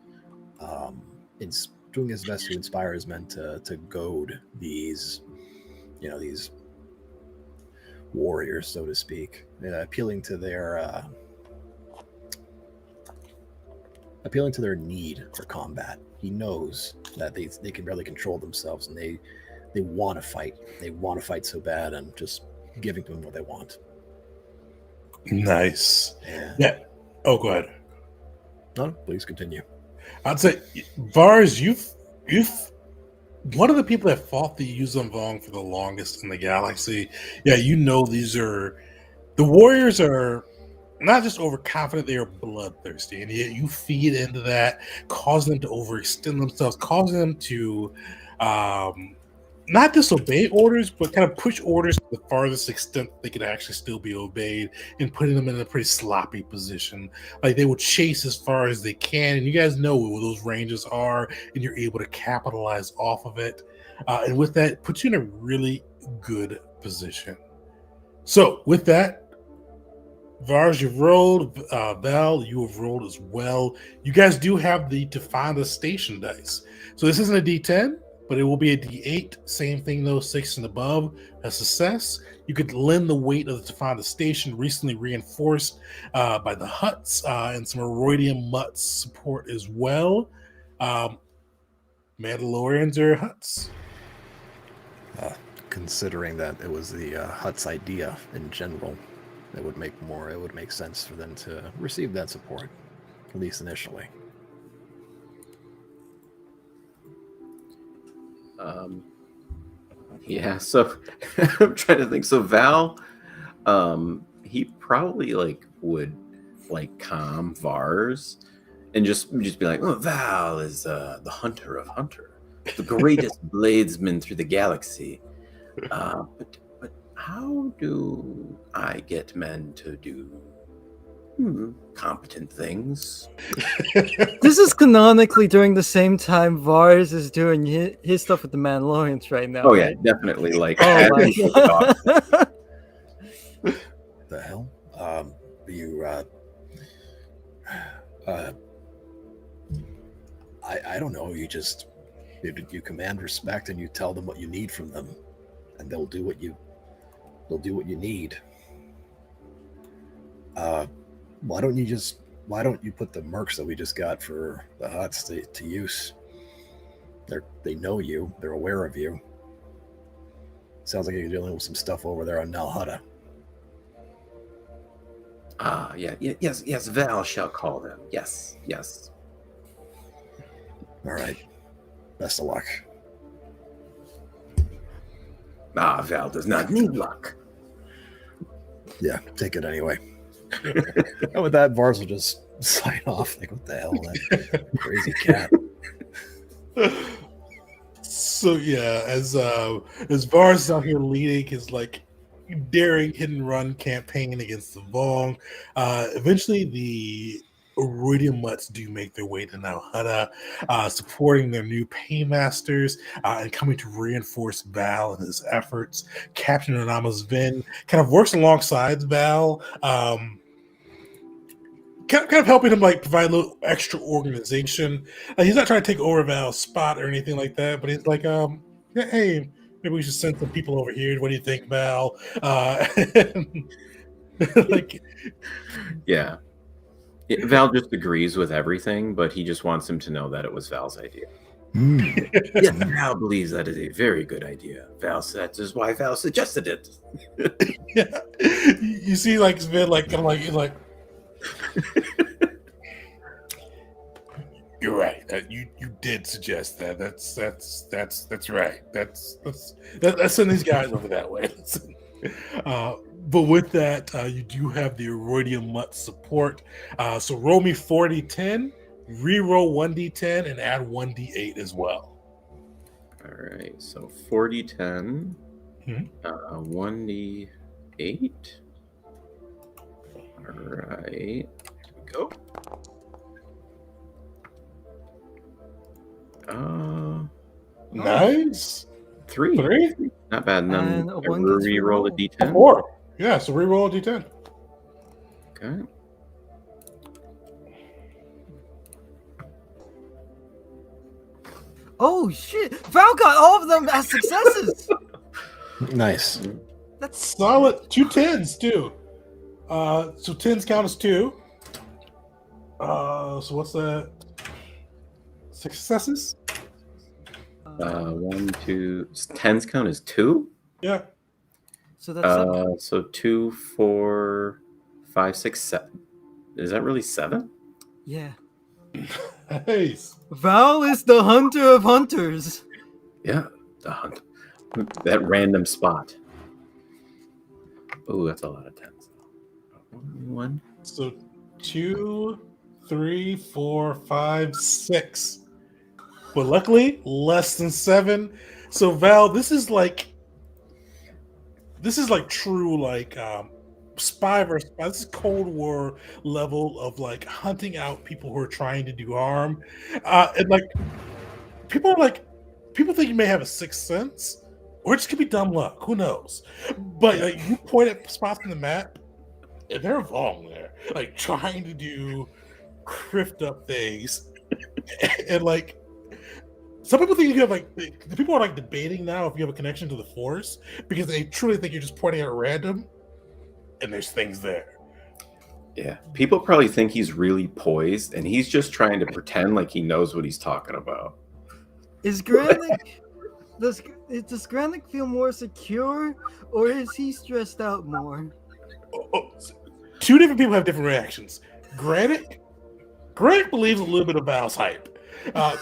doing his best to inspire his men to goad these warriors, so to speak, appealing to their need for combat. He knows that they can barely control themselves, and they want to fight. They want to fight so bad, and just giving them what they want. Nice. Yeah. Oh, go ahead. No, please continue. I'd say, Vars, you've one of the people that fought the Yuzon Vong for the longest in the galaxy. Yeah, these are the warriors are not just overconfident, they are bloodthirsty, and yet you feed into that, cause them to overextend themselves, cause them to not disobey orders, but kind of push orders to the farthest extent they could actually still be obeyed, and putting them in a pretty sloppy position. They will chase as far as they can, and you guys know where those ranges are, and you're able to capitalize off of it. And with that, it puts you in a really good position. So with that, Vars, you've rolled. Val, you have rolled as well. You guys do have to find the station dice. So this isn't a D10, but it will be a D8. Same thing though, 6 and above. A success. You could lend the weight of the Tafanda station, recently reinforced by the huts and some Aurodium mutts support as well. Mandalorians or huts? Considering that it was the hut's idea in general, it would make sense for them to receive that support, at least initially. Yeah, so I'm trying to think. So Val, he probably would calm Vars and just be like, "Oh, Val is the hunter of hunter, the greatest bladesman through the galaxy. But how do I get men to do competent things?" This is canonically during the same time Vars is doing his stuff with the Mandalorians right now. Oh yeah, right? definitely. Oh my god. The hell? I don't know. You command respect and you tell them what you need from them, and they'll do what you need. Why don't you put the mercs that we just got for the huts to use? They know you. They're aware of you. Sounds like you're dealing with some stuff over there on Nal Hutta. Yes, Val shall call them. Yes. All right. Best of luck. Val does not need luck. Yeah, take it anyway. And with that, Vars will just sign off. Like, what the hell? That crazy cat. So yeah, as Vars is out here leading his daring hit and run campaign against the Vong, eventually the Aurodium mutts do make their way to Nal Hutta, supporting their new paymasters and coming to reinforce Val in his efforts. Captain Anama's Vin kind of works alongside Val, kind of helping him provide a little extra organization. He's not trying to take over Val's spot or anything like that, but he's like, hey, maybe we should send some people over here. What do you think, Val? Yeah. Val just agrees with everything, but he just wants him to know that it was Val's idea. Yes, Val believes that is a very good idea. Val said that is why Val suggested it. Yeah. You see, Vin, he's like, you're right. You did suggest that. That's right. Let's send these guys over that way. But with that, you do have the Aurodium mutt support. So roll me 4d10, reroll 1d10, and add 1d8 as well. All right. So 4d10, 1d8. All right. Here we go. Nice. 3. Not bad. And then And I one gets reroll a rerolled. d10. 4. Yeah, so reroll a d10. Okay. Oh shit! Val got all of them as successes. Nice. That's Solid. 2 10s too. So 10s count as 2. So what's that? Successes? 1, 2. 10s count as 2. Yeah. so that's So 2, 4, 5, 6, 7. Is that really 7? yeah. Nice. Val is the hunter of hunters. Yeah, the hunt. That random spot. Oh, that's a lot of 10s. 1. So 2, 3, 4, 5, 6. But luckily, less than 7. So Val, this is true spy versus spy. This is Cold War level of hunting out people who are trying to do harm. And people think you may have a sixth sense, or it just could be dumb luck. Who knows? But you point at spots on the map, and they're wrong there, trying to do crift up things, and Some people think you have like the people are like debating now if you have a connection to the Force because they truly think you're just pointing at random, and there's things there. Yeah, people probably think he's really poised, and he's just trying to pretend like he knows what he's talking about. Is Granick does Granick feel more secure, or is he stressed out more? Two different people have different reactions. Granick believes a little bit of Val's hype.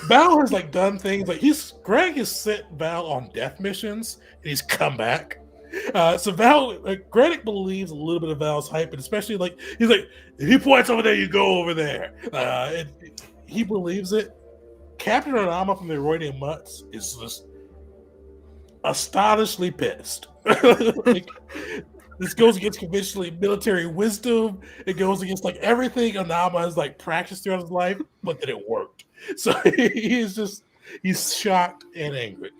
Val has like done things like Greg has sent Val on death missions and he's come back. So Granick believes a little bit of Val's hype, and especially like he's like, if he points over there, you go over there. He believes it. Captain Onama from the Roydian Mutts is just astonishingly pissed. Like, this goes against conventionally military wisdom. It goes against like everything Onama has like practiced throughout his life, but that it worked. So he's shocked and angry.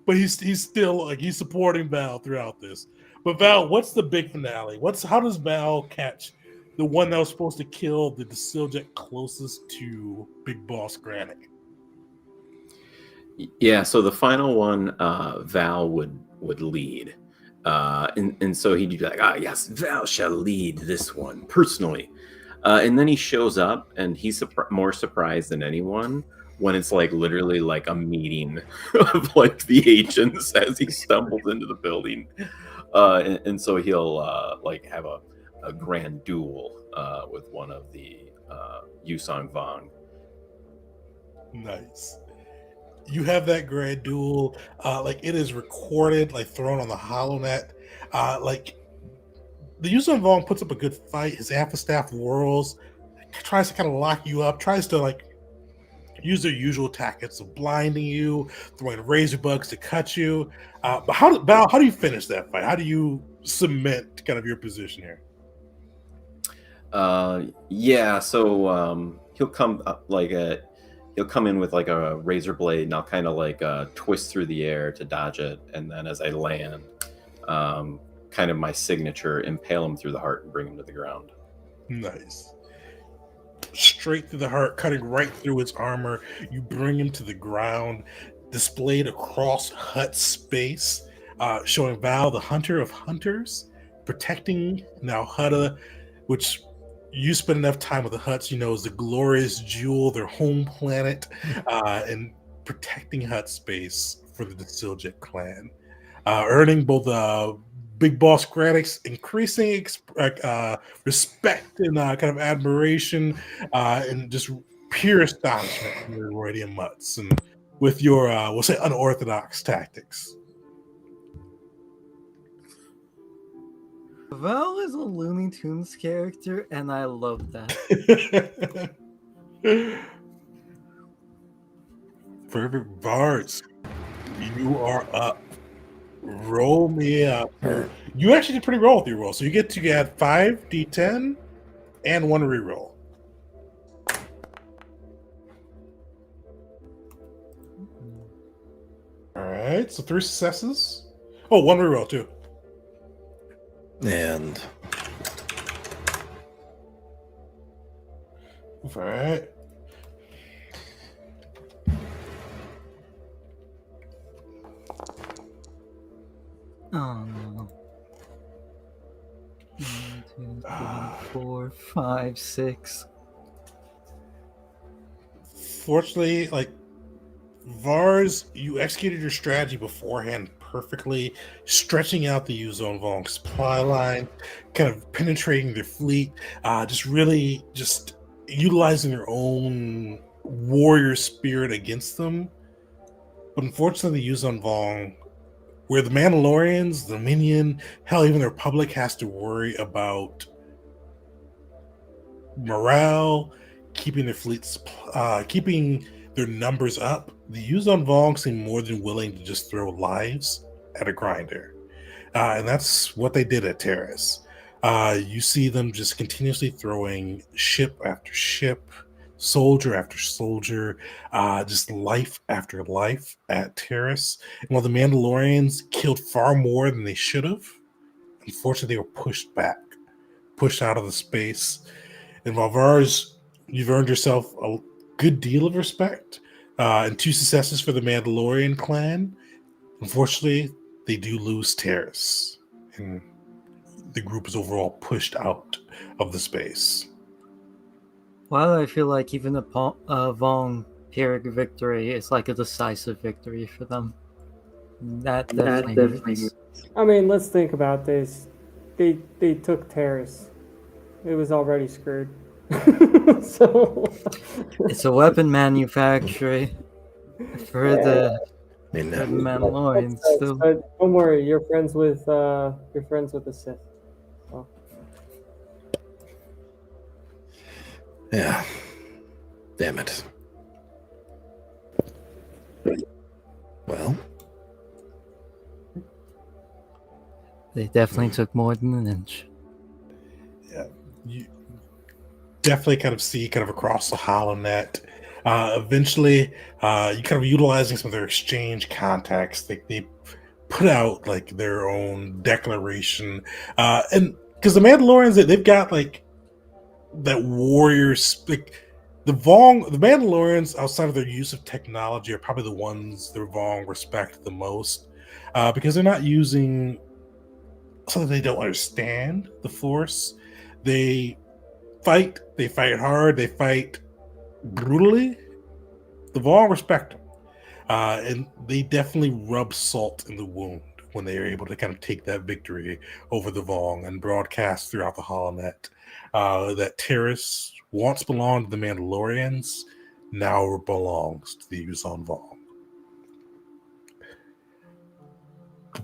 But he's still like he's supporting Val throughout this. But Val, what's the big finale? How does Val catch the one that was supposed to kill the Deciljet closest to Big Boss Granick? Yeah, so the final one, Val would lead. And so he'd be like, yes, Val shall lead this one personally. And then he shows up, and he's more surprised than anyone when it's like literally like a meeting of like the agents as he stumbles into the building. And so he'll like have a grand duel with one of the Yusong Vong. Nice. You have that grand duel, like it is recorded, like thrown on the HoloNet. Like the Yusong Vong puts up a good fight. His Alpha Staff whirls, tries to kind of lock you up, tries to like use their usual tactics of blinding you, throwing razor bugs to cut you. But how do you finish that fight? How do you cement kind of your position here? Yeah, so he'll come up like he'll come in with like a razor blade, and I'll kind of like twist through the air to dodge it, and then as I land, kind of my signature, impale him through the heart and bring him to the ground. Nice. Straight through the heart, cutting right through its armor. You bring him to the ground, displayed across Hut space, showing Val, the hunter of hunters, protecting now Hutta, which you spend enough time with the Hutts, you know, is the glorious jewel, their home planet, and protecting Hut space for the Deciljet clan, earning both Big Boss Granick's increasing respect and kind of admiration, and just pure astonishment from your Roydian Mutts, and with your we'll say unorthodox tactics. Val is a Looney Tunes character, and I love that. Perfect. Bars, you are up. Roll me up. You actually did pretty well with your roll, so you get 5 d10 and 1 reroll. All right, so 3 successes. Oh, 1 reroll too. And All right. Oh no. 1, 2, 3, 4, 5, 6. Fortunately, like Vars, you executed your strategy beforehand perfectly, stretching out the Yuzon Vong supply line, kind of penetrating their fleet, just really just utilizing their own warrior spirit against them. But unfortunately, the Yuzon Vong, where the Mandalorians, the Dominion, hell, even the Republic has to worry about morale, keeping their fleets, keeping their numbers up, the Yuzon Vong seem more than willing to just throw lives at a grinder. And that's what they did at Terrace. You see them just continuously throwing ship after ship, soldier after soldier, just life after life at Terrace. And while the Mandalorians killed far more than they should have, unfortunately they were pushed back, pushed out of the space. And while Vars, you've earned yourself a good deal of respect, and 2 successes for the Mandalorian clan. Unfortunately, they do lose Terrace, and the group is overall pushed out of the space. Why do I feel like even a Vong Pyrrhic victory is like a decisive victory for them? That definitely hurts. I mean, let's think about this. They took Terrace. It was already screwed. So It's a weapon manufacturer for the I mean, Mandalorians. That's Still, but don't worry, you're friends with the Sith. So. yeah. Damn it. Well, they definitely took more than an inch. Yeah, you definitely kind of see kind of across the HoloNet. Eventually, you kind of utilizing some of their exchange contacts. They put out like their own declaration, and because the Mandalorians they've got like that warriors like the Mandalorians outside of their use of technology are probably the ones the Vong respect the most, because they're not using something they don't understand, the Force. They fight hard, they fight brutally. The Vong respect them, and they definitely rub salt in the wound when they are able to kind of take that victory over the Vong and broadcast throughout the HoloNet that Terrace once belonged to the Mandalorians, now belongs to the Yuuzhan Vong.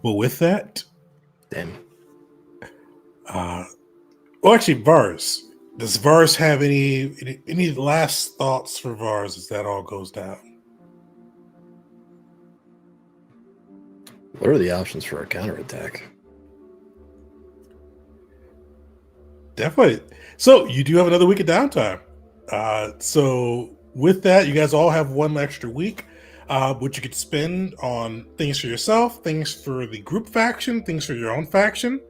But with that, damn. Well, actually, Vars. Does Vars have any last thoughts for Vars as that all goes down? What are the options for a counterattack? Definitely. So you do have another week of downtime. So with that, you guys all have one extra week, which you could spend on things for yourself, things for the group faction, things for your own faction.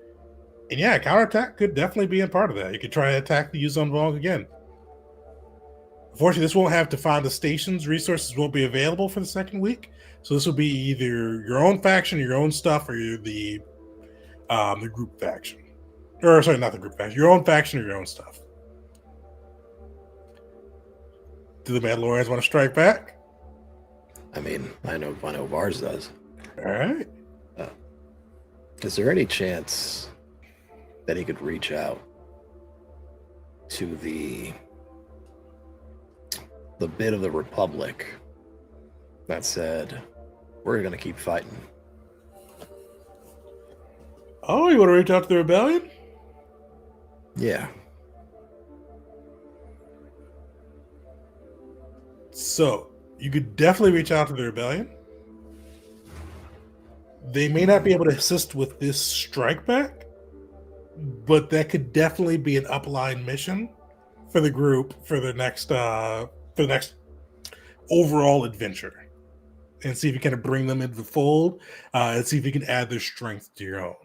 And yeah, counterattack could definitely be a part of that. You could try to attack the Yuuzhan Vong again. Unfortunately, this won't have to find the stations. Resources won't be available for the second week. So this will be either your own faction, your own stuff, or the group faction. Or sorry, not the group faction. Your own faction or your own stuff. Do the Mandalorians want to strike back? I mean, I know Vars does. All right. Is there any chance that he could reach out to the bit of the Republic that said, we're going to keep fighting? Oh, you want to reach out to the rebellion? Yeah. So, you could definitely reach out to the rebellion. They may not be able to assist with this strike back, but that could definitely be an upline mission for the group for the next overall adventure, and see if you can bring them into the fold, and see if you can add their strength to your own.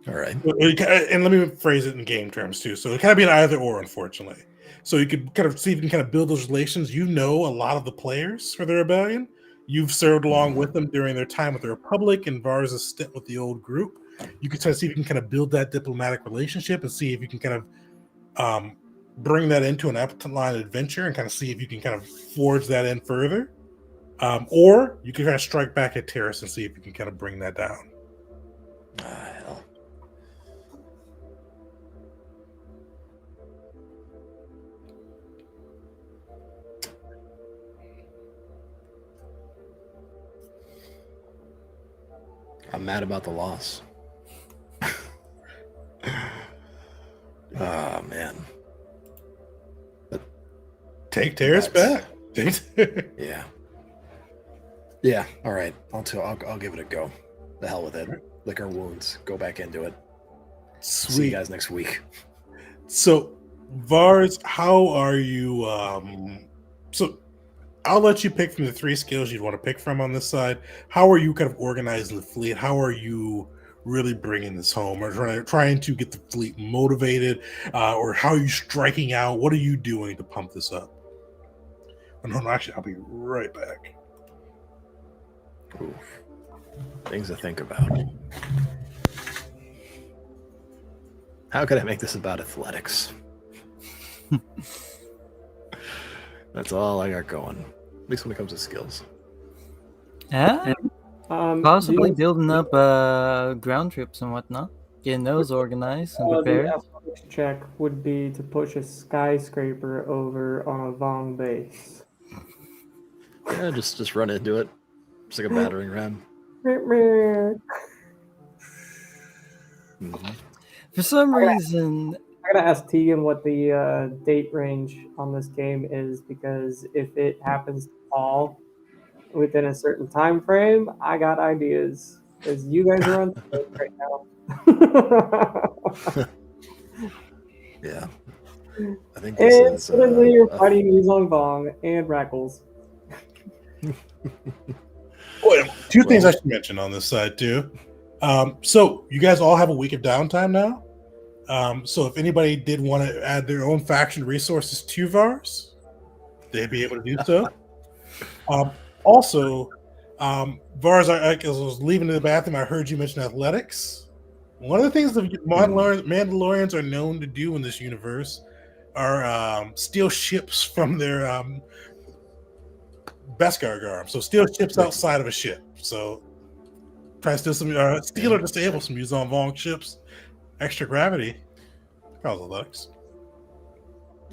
All right. And let me phrase it in game terms too. So it kind of be an either or, unfortunately. So you could kind of see if you can kind of build those relations. You know a lot of the players for the rebellion. You've served along with them during their time with the Republic and Vars' stint with the old group. You could try to see if you can kind of build that diplomatic relationship and see if you can kind of bring that into an upline adventure and kind of see if you can kind of forge that in further. Or you can kind of strike back at Terrace and see if you can kind of bring that down. Hell. I'm mad about the loss. Oh, man. But Take Terrace back. yeah. Yeah. All right. I'll give it a go. The hell with it. Lick our wounds. Go back into it. Sweet. See you guys next week. So, Vars, how are you? So, I'll let you pick from the 3 skills you'd want to pick from on this side. How are you kind of organizing the fleet? How are you really bringing this home, or trying to get the fleet motivated, or how are you striking out? What are you doing to pump this up? Oh, no, actually, I'll be right back. Oof. Things to think about. How could I make this about athletics? That's all I got going. At least when it comes to skills. Yeah, Do possibly you- building up ground troops and whatnot, getting those organized and the prepared. athletics check would be to push a skyscraper over on a Vong base. Yeah, just run into it. Just like a battering ram. Mhm. For some reason, I gotta ask Tegan what the date range on this game is, because if it happens to fall within a certain time frame, I got ideas. Because you guys are on right now. Yeah. I think this And is suddenly you're fighting Yuzong Vong and Rackles. Oh, and two things Well- I should mention on this side too. So you guys all have a week of downtime now. So if anybody did want to add their own faction resources to VARs, they'd be able to do so. Also, VARs, as I was leaving the bathroom, I heard you mention athletics. One of the things the Mandalorians are known to do in this universe are steal ships from their Beskar arm. So steal ships outside of a ship. So try to steal some, steal or disable some Yuzon Vong ships. Extra gravity. Cause athletics.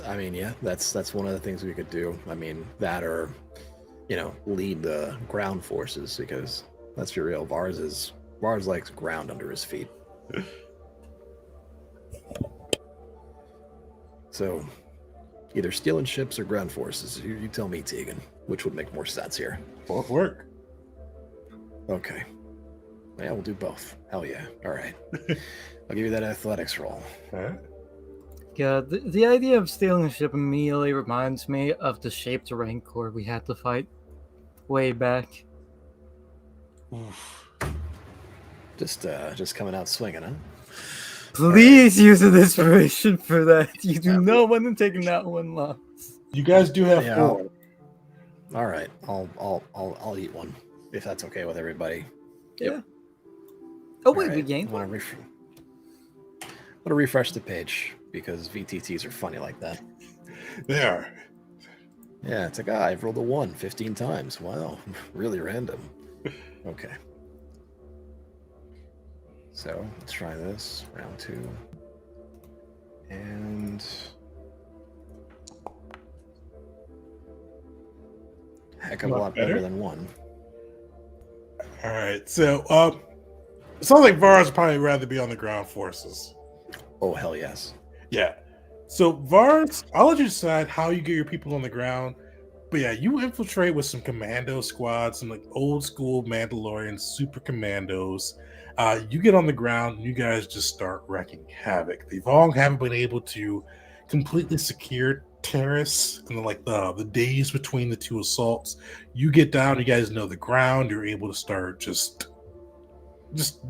I mean, yeah, that's one of the things we could do. I mean, that or, lead the ground forces, because let's be real, Vars likes ground under his feet. So, either stealing ships or ground forces. You tell me, Tegan, which would make more sense here. Both work. Okay. Yeah, we'll do both. Hell yeah. All right. I'll give you that athletics roll. All right. yeah, the idea of stealing a ship immediately reminds me of the shaped Rancor we had to fight way back. Just coming out swinging, huh? Please use an inspiration for that. You do not want to take that one loss. You guys do have Yeah, 4. All right. I'll eat one if that's okay with everybody. Yeah. Oh All wait, we right. gained I one. want to refresh the page because VTTs are funny like that. They are. Yeah, it's like, I've rolled a 1 15 times. Wow, really random. Okay. So let's try this. Round 2. And heck of a lot better than 1. All right. So it sounds like VARs would probably rather be on the ground forces. Oh, hell yes. Yeah. So VARs, I'll let you decide how you get your people on the ground. But yeah, you infiltrate with some commando squads, some like old school Mandalorian super commandos. You get on the ground and you guys just start wrecking havoc. The Vong haven't been able to completely secure Terrace in the days between the two assaults. You get down, you guys know the ground, you're able to start just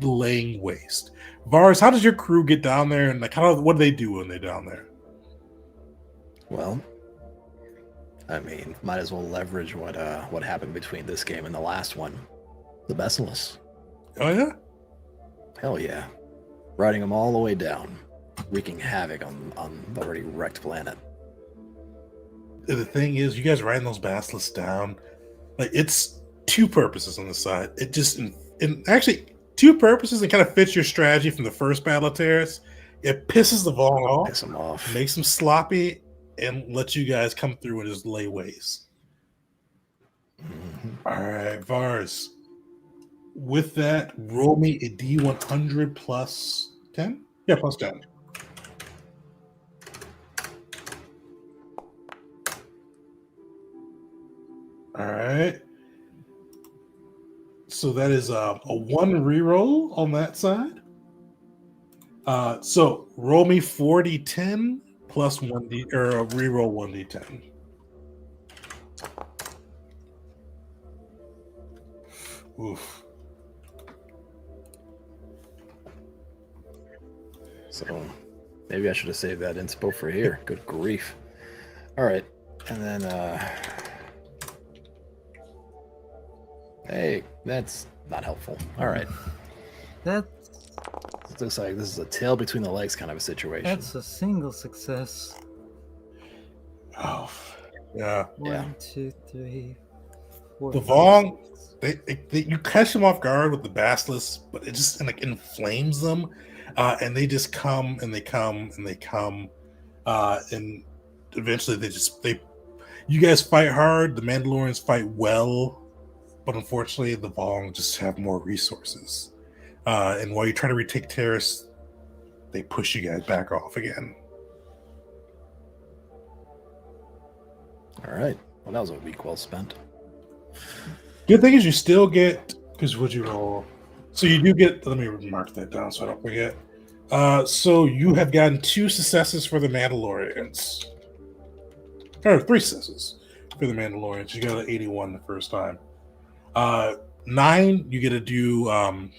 laying waste. Vars, how does your crew get down there, and what do they do when they're down there? Well, I mean, might as well leverage what happened between this game and the last one. The Besselis. Oh yeah? Hell yeah. Riding them all the way down, wreaking havoc on the already wrecked planet. The thing is, you guys riding those Basilisks down, like it's two purposes on the side. It just, and actually two purposes, and kind of fits your strategy from the first Battle of Terrace. It pisses the Vong off, Piss them off. makes them sloppy, and lets you guys come through and just lay waste. Mhm. All right, Vars. With that, roll me a D100 plus 10? Yeah, plus 10. All right. So that is a 1 reroll on that side. So roll me 4d10 plus 1d, or reroll 1d10. Oof. So maybe I should have saved that inspo for here. Good grief. All right. And then Hey, that's not helpful. All right. That It looks like this is a tail between the legs kind of a situation. that's a single success. Oh, yeah. Yeah. 1, 2, 3, 4. The 5, Vong, 6. you catch them off guard with the basilisk, but it just like inflames them, and they just come and they come and they come, and eventually you guys fight hard. The Mandalorians fight well, but unfortunately, the Vong just have more resources. And while you try to retake Terrace, they push you guys back off again. All right. Well, that was a week well spent. Good thing is you still get, because would you roll? So you do get. Let me mark that down so I don't forget. So you have gotten 2 successes for the Mandalorians, or 3 successes for the Mandalorians. You got an 81 the first time. 9, you get to do.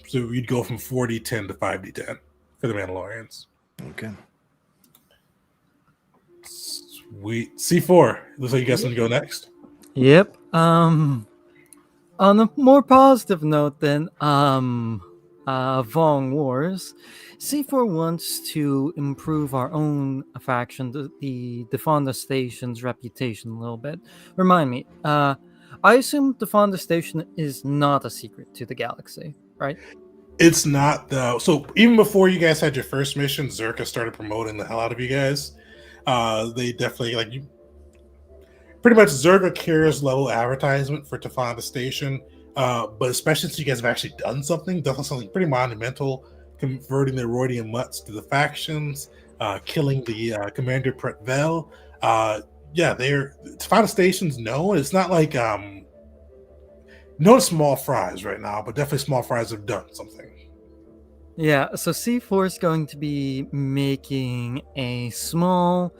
So you'd go from 4d10 to 5d10 for the Mandalorians. Okay. Sweet. C4. Looks like you got something to go next. Yep. On a more positive note than Vong Wars, C4 wants to improve our own faction, the Defonda Station's reputation a little bit. Remind me, I assume Defonda Station is not a secret to the galaxy, right? It's not though. So even before you guys had your first mission, Zerka started promoting the hell out of you guys. They definitely like you. Pretty much Zerga cares level advertisement for Tafanda Station, but especially since you guys have actually done something pretty monumental, converting the Roydian Mutts to the factions, killing the Commander Pretvel. Tafanda Station's known. It's not like no small fries right now, but definitely small fries have done something. Yeah, so C4 is going to be making a small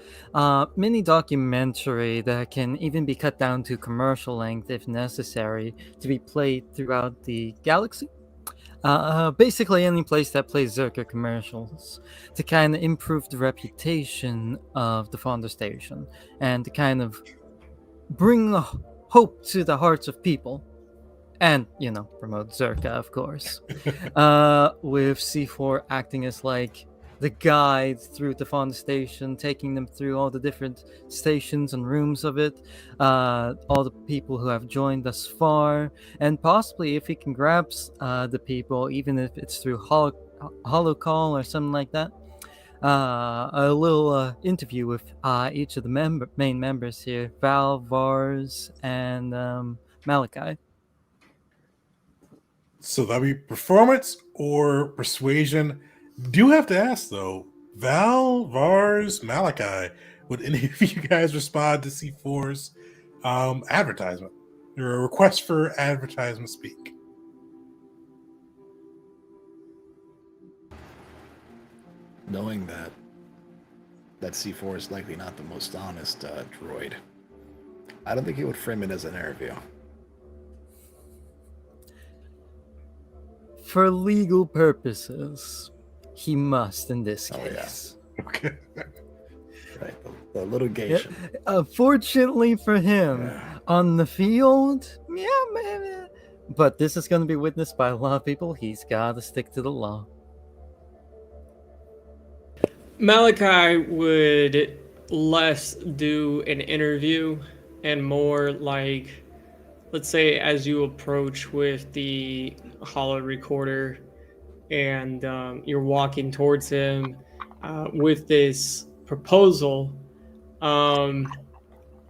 mini documentary that can even be cut down to commercial length if necessary to be played throughout the galaxy. Basically, any place that plays Zerka commercials to kind of improve the reputation of the Fonda Station and to kind of bring hope to the hearts of people. And, promote Zerka, of course. With C4 acting as like the guide through the Fonda Station, taking them through all the different stations and rooms of it, all the people who have joined thus far, and possibly if he can grab the people, even if it's through holo call or something like that, a little interview with each of the main members here, Val, Vars, and Malachi. So that'd be performance or persuasion. Do have to ask though, Val, Vars, Malachi, would any of you guys respond to C4's advertisement or a request for advertisement speak? Knowing that C4 is likely not the most honest droid, I don't think he would frame it as an interview. For legal purposes, he must in this case. Yeah. Okay. Right, the litigation. Fortunately for him, on the field, yeah, maybe. But this is going to be witnessed by a lot of people. He's got to stick to the law. Malachi would less do an interview and more like, let's say, as you approach with the holo recorder and you're walking towards him with this proposal,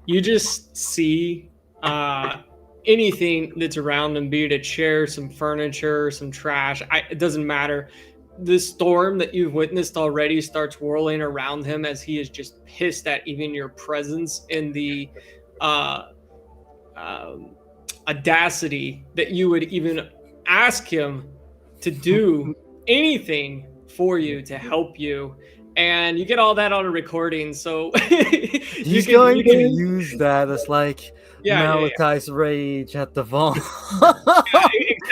you just see anything that's around him, be it a chair, some furniture, some trash, it doesn't matter. The storm that you've witnessed already starts whirling around him as he is just pissed at even your presence and the audacity that you would even ask him to do anything for you to help you. And you get all that on a recording, so he's going to use that as like Malachi's rage at the vault.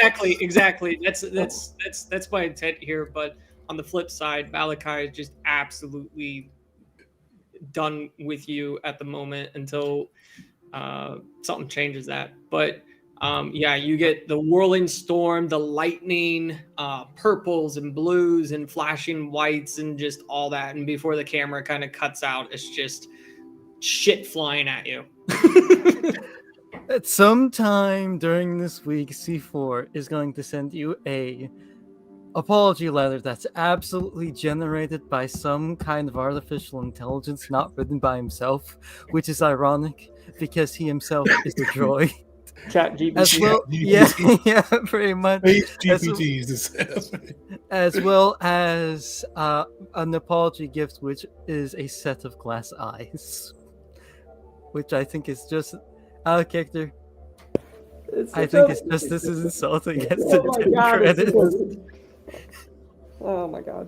Exactly. That's my intent here. But on the flip side, Malachi is just absolutely done with you at the moment until something changes that. But Yeah, you get the whirling storm, the lightning, purples and blues and flashing whites and just all that. And before the camera kind of cuts out, it's just shit flying at you. At some time during this week, C4 is going to send you a apology letter that's absolutely generated by some kind of artificial intelligence, not written by himself, which is ironic because he himself is a droid. Chat GPT. As well, GPT. yeah, pretty much. Space As, GPTs. as well as an apology gift, which is a set of glass eyes, which I think is just out of character. I think it's just this is insulting as Oh the my end god! credits. Oh my god!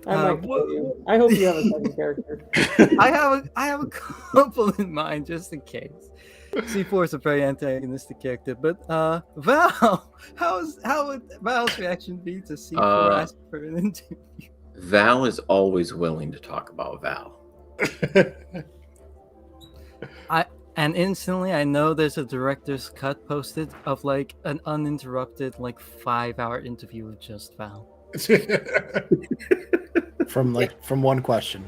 I Uh, might kill you. I hope you have a second character. I have a couple in mind just in case. C4 is a very antagonistic character, but Val, how would Val's reaction be to C4 asking for an interview? Val is always willing to talk about Val. And instantly I know there's a director's cut posted of like an uninterrupted like 5-hour interview with just Val. From one question.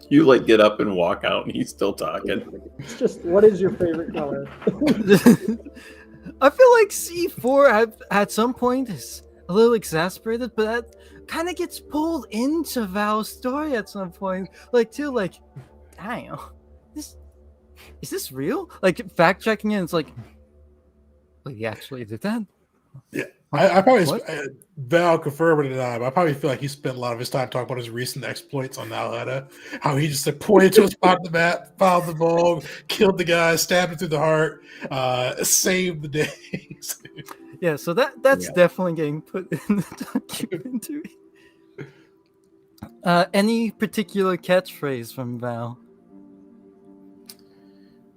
You like get up and walk out, and he's still talking. It's just, what is your favorite color? I feel like C4 at some point is a little exasperated, but that kind of gets pulled into Val's story at some point. Like, too, like, damn, is this real? Like, fact checking it, it's like, well, he actually did that. Yeah, I probably Val confirmed it or not, but I probably feel like he spent a lot of his time talking about his recent exploits on Nalhetta. How he just like, pointed to a spot on the map, found the ball, killed the guy, stabbed him through the heart, saved the day. Yeah, so that's definitely getting put in the documentary. Any particular catchphrase from Val?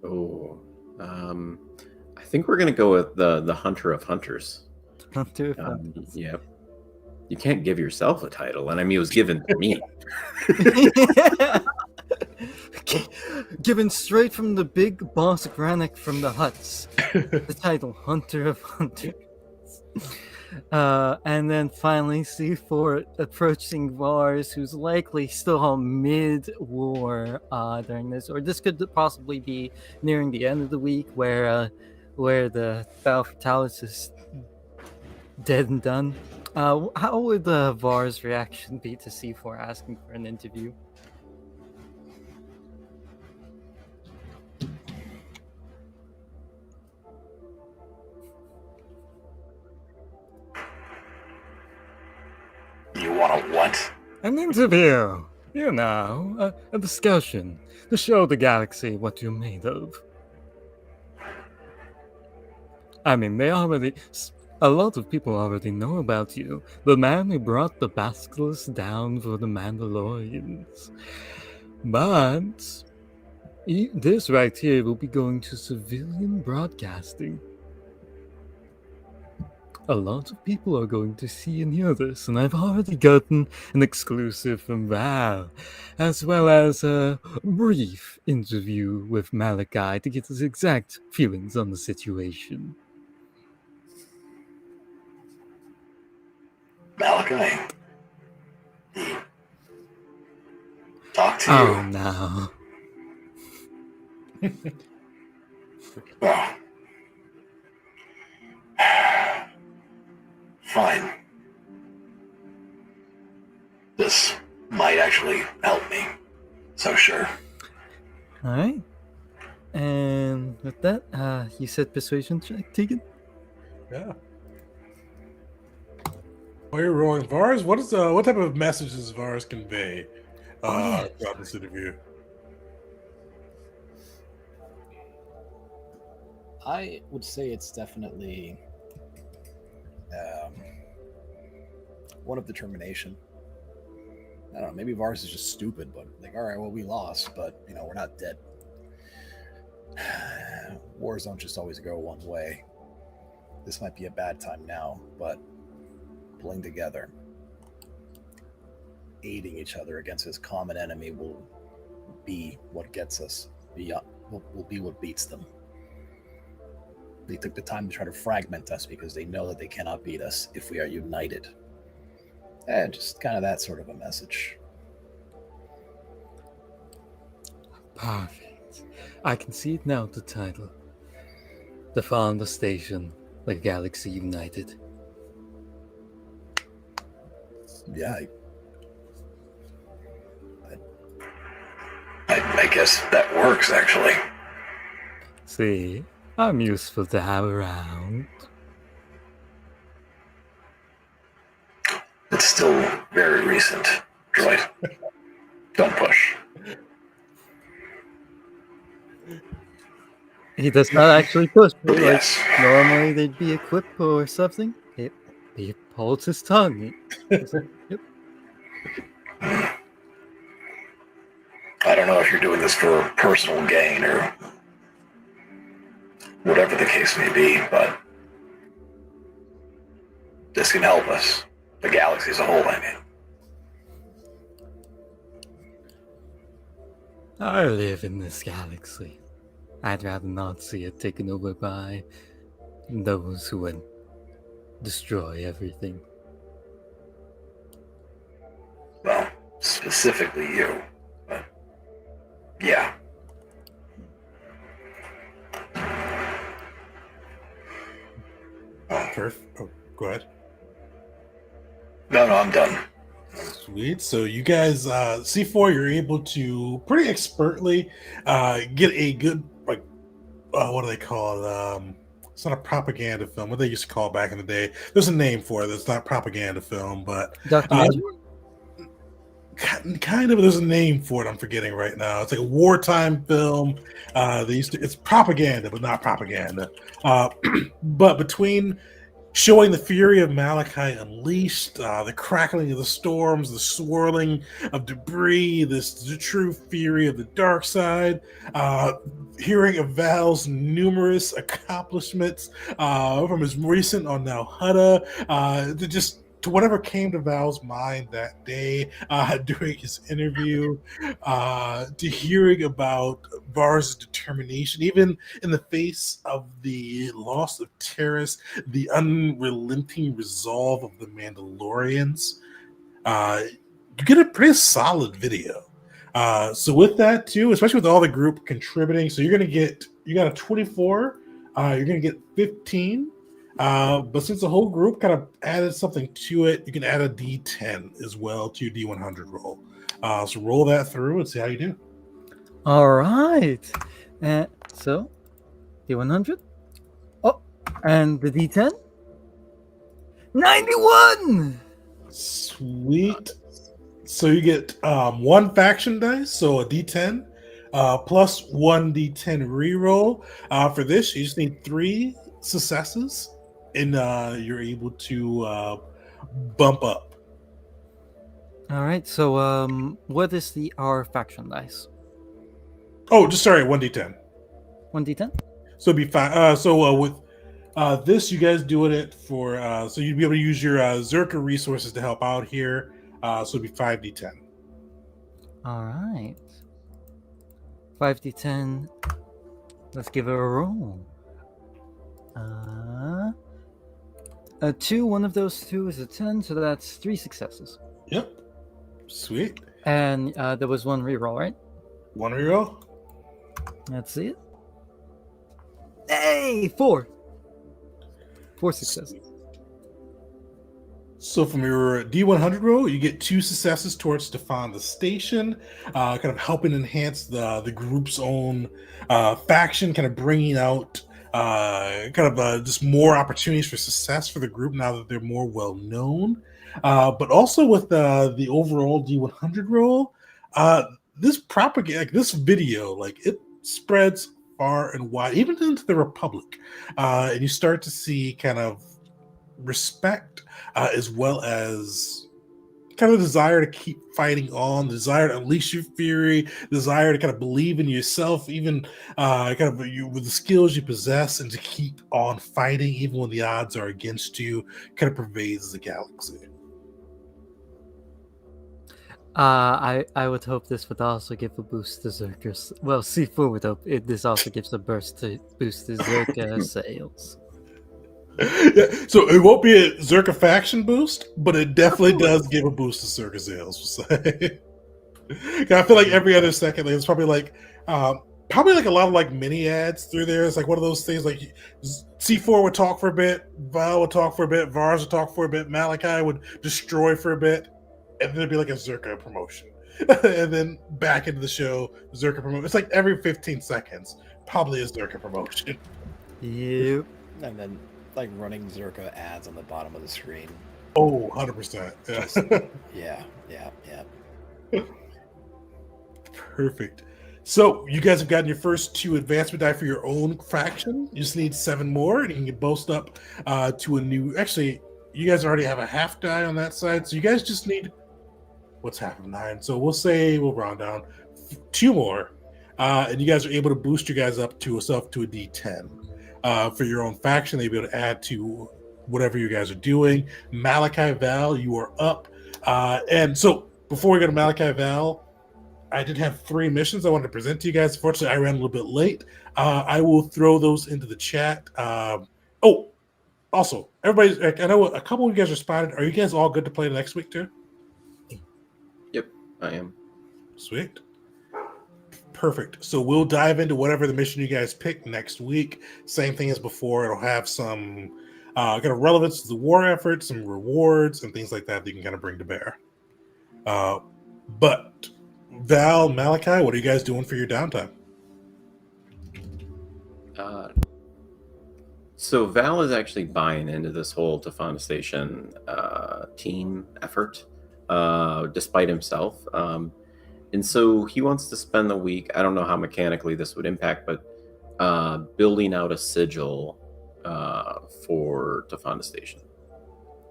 Oh, I think we're gonna go with the Hunter of Hunters. Hunter of Hunters. Yep. You can't give yourself a title, and I mean it was given to me. Given straight from the big boss Granick from the Huts. The title, Hunter of Hunters. And then finally C4 approaching Vars, who's likely still mid-war during this, or this could possibly be nearing the end of the week where the Battle Fatalis is dead and done. How would Vars' reaction be to C4 asking for an interview? You want a what? An interview! You know, a discussion to show the galaxy what you're made of. I mean, a lot of people already know about you. The man who brought the Basilisk down for the Mandalorians. But this right here will be going to civilian broadcasting. A lot of people are going to see and hear this, and I've already gotten an exclusive from Val, as well as a brief interview with Malachi to get his exact feelings on the situation. Malachi? Talk to you. Oh, no. Well, fine. This might actually help me. So sure. Alright. And with that, you said persuasion check, Tegan? Yeah. While you're rolling, Vars, what type of message does Vars convey throughout this interview? I would say it's definitely one of determination. I don't know, maybe Vars is just stupid, but like, all right, well, we lost, but you know, we're not dead. Wars don't just always go one way. This might be a bad time now, but pulling together, aiding each other against this common enemy will be what gets us. Will be what beats them. They took the time to try to fragment us because they know that they cannot beat us if we are united. And just kind of that sort of a message. Perfect. I can see it now, the title. The Founder Station, the Galaxy United. Yeah, I guess that works, actually. See, I'm useful to have around. It's still very recent, droid. Don't push. He does not actually push me. Like, Yes. normally they'd be equipped or something. He holds his tongue. Yep. I don't know if you're doing this for personal gain or whatever the case may be, but this can help us. The galaxy as a whole, I mean. I live in this galaxy. I'd rather not see it taken over by those who would destroy everything. Well, specifically you. But yeah. Perfect. Oh, go ahead. No, I'm done. Sweet. So you guys, C4, you're able to pretty expertly get a good, like, what do they call it? It's not a propaganda film. What they used to call it back in the day. There's a name for it. It's not propaganda film, but Documentary? kind of. There's a name for it. I'm forgetting right now. It's like a wartime film. It's propaganda, but not propaganda. But between showing the fury of Malachi unleashed, the crackling of the storms, the swirling of debris, the true fury of the dark side, hearing of Val's numerous accomplishments from his recent on Now Hutta, to whatever came to Val's mind that day during his interview, to hearing about Var's determination, even in the face of the loss of Terrace, the unrelenting resolve of the Mandalorians, you get a pretty solid video. So with that too, especially with all the group contributing, so you got a 24, you're gonna get 15. But since the whole group kind of added something to it, you can add a D10 as well to your D100 roll. So roll that through and see how you do. All right. So, D100. Oh, and the D10? 91! Sweet. So you get one faction dice, so a D10, plus one D10 reroll. For this, you just need 3 successes, and you're able to bump up. All right. So, what is our faction dice? Oh, just sorry, 1d10. 1d10? So it'd be fine. With this, you guys doing it for so you'd be able to use your Zerka resources to help out here. So it'd be 5d10. All right. 5d10. Let's give it a roll. A 2, one of those 2 is a 10, so that's 3 successes. Yep. Sweet. And there was 1 reroll, right? 1 reroll. Let's see it. Hey, 4. 4 successes. So from your D100 roll, you get 2 successes towards Stefan the Station, kind of helping enhance the group's own faction, kind of bringing out just more opportunities for success for the group now that they're more well known. But also with the overall D100 roll, this propaganda, this video, it spreads far and wide, even into the Republic, and you start to see kind of respect, as well as kind of desire to keep fighting on, the desire to unleash your fury, desire to kind of believe in yourself, even with the skills you possess, and to keep on fighting even when the odds are against you, kind of pervades the galaxy. I would hope this would also give a boost to Zerka's. Well, C4 would hope this also gives a burst to boost to Zerka sales. Yeah, so it won't be a Zerka faction boost, but it definitely course. does give a boost to Zerka sales. We'll say. 'Cause I feel like every other second, like, it's probably like a lot of like mini ads through there. It's like one of those things like C4 would talk for a bit, Val would talk for a bit, Vars would talk for a bit, Malachi would destroy for a bit, and then it'd be like a Zerka promotion. And then back into the show, Zerka promotion. It's like every 15 seconds, probably a Zerka promotion. Yep. And then like running Zerka ads on the bottom of the screen. Oh, 100%. Yeah. Yeah. Perfect. So you guys have gotten your first 2 advancement die for your own faction. You just need 7 more, and you can boast up to a new. Actually, you guys already have a half die on that side, so you guys just need what's half of 9. So we'll round down 2 more, and you guys are able to boost you guys up to a D10 for your own faction. They'll be able to add to whatever you guys are doing. Malachi, Val, you are up, and so before we go to Malachi, Val. I did have 3 missions I wanted to present to you guys. Fortunately, I ran a little bit late. I will throw those into the chat. Also, everybody, I know a couple of you guys responded. Are you guys all good to play next week too? Yep, I am. Sweet. Perfect. So we'll dive into whatever the mission you guys pick next week. Same thing as before. It'll have some kind of relevance to the war effort, some rewards, and things like that you can kind of bring to bear. But Val, Malachi, what are you guys doing for your downtime? So Val is actually buying into this whole Tafana Station team effort, despite himself. And so he wants to spend the week, I don't know how mechanically this would impact, but building out a sigil for Tafana Station.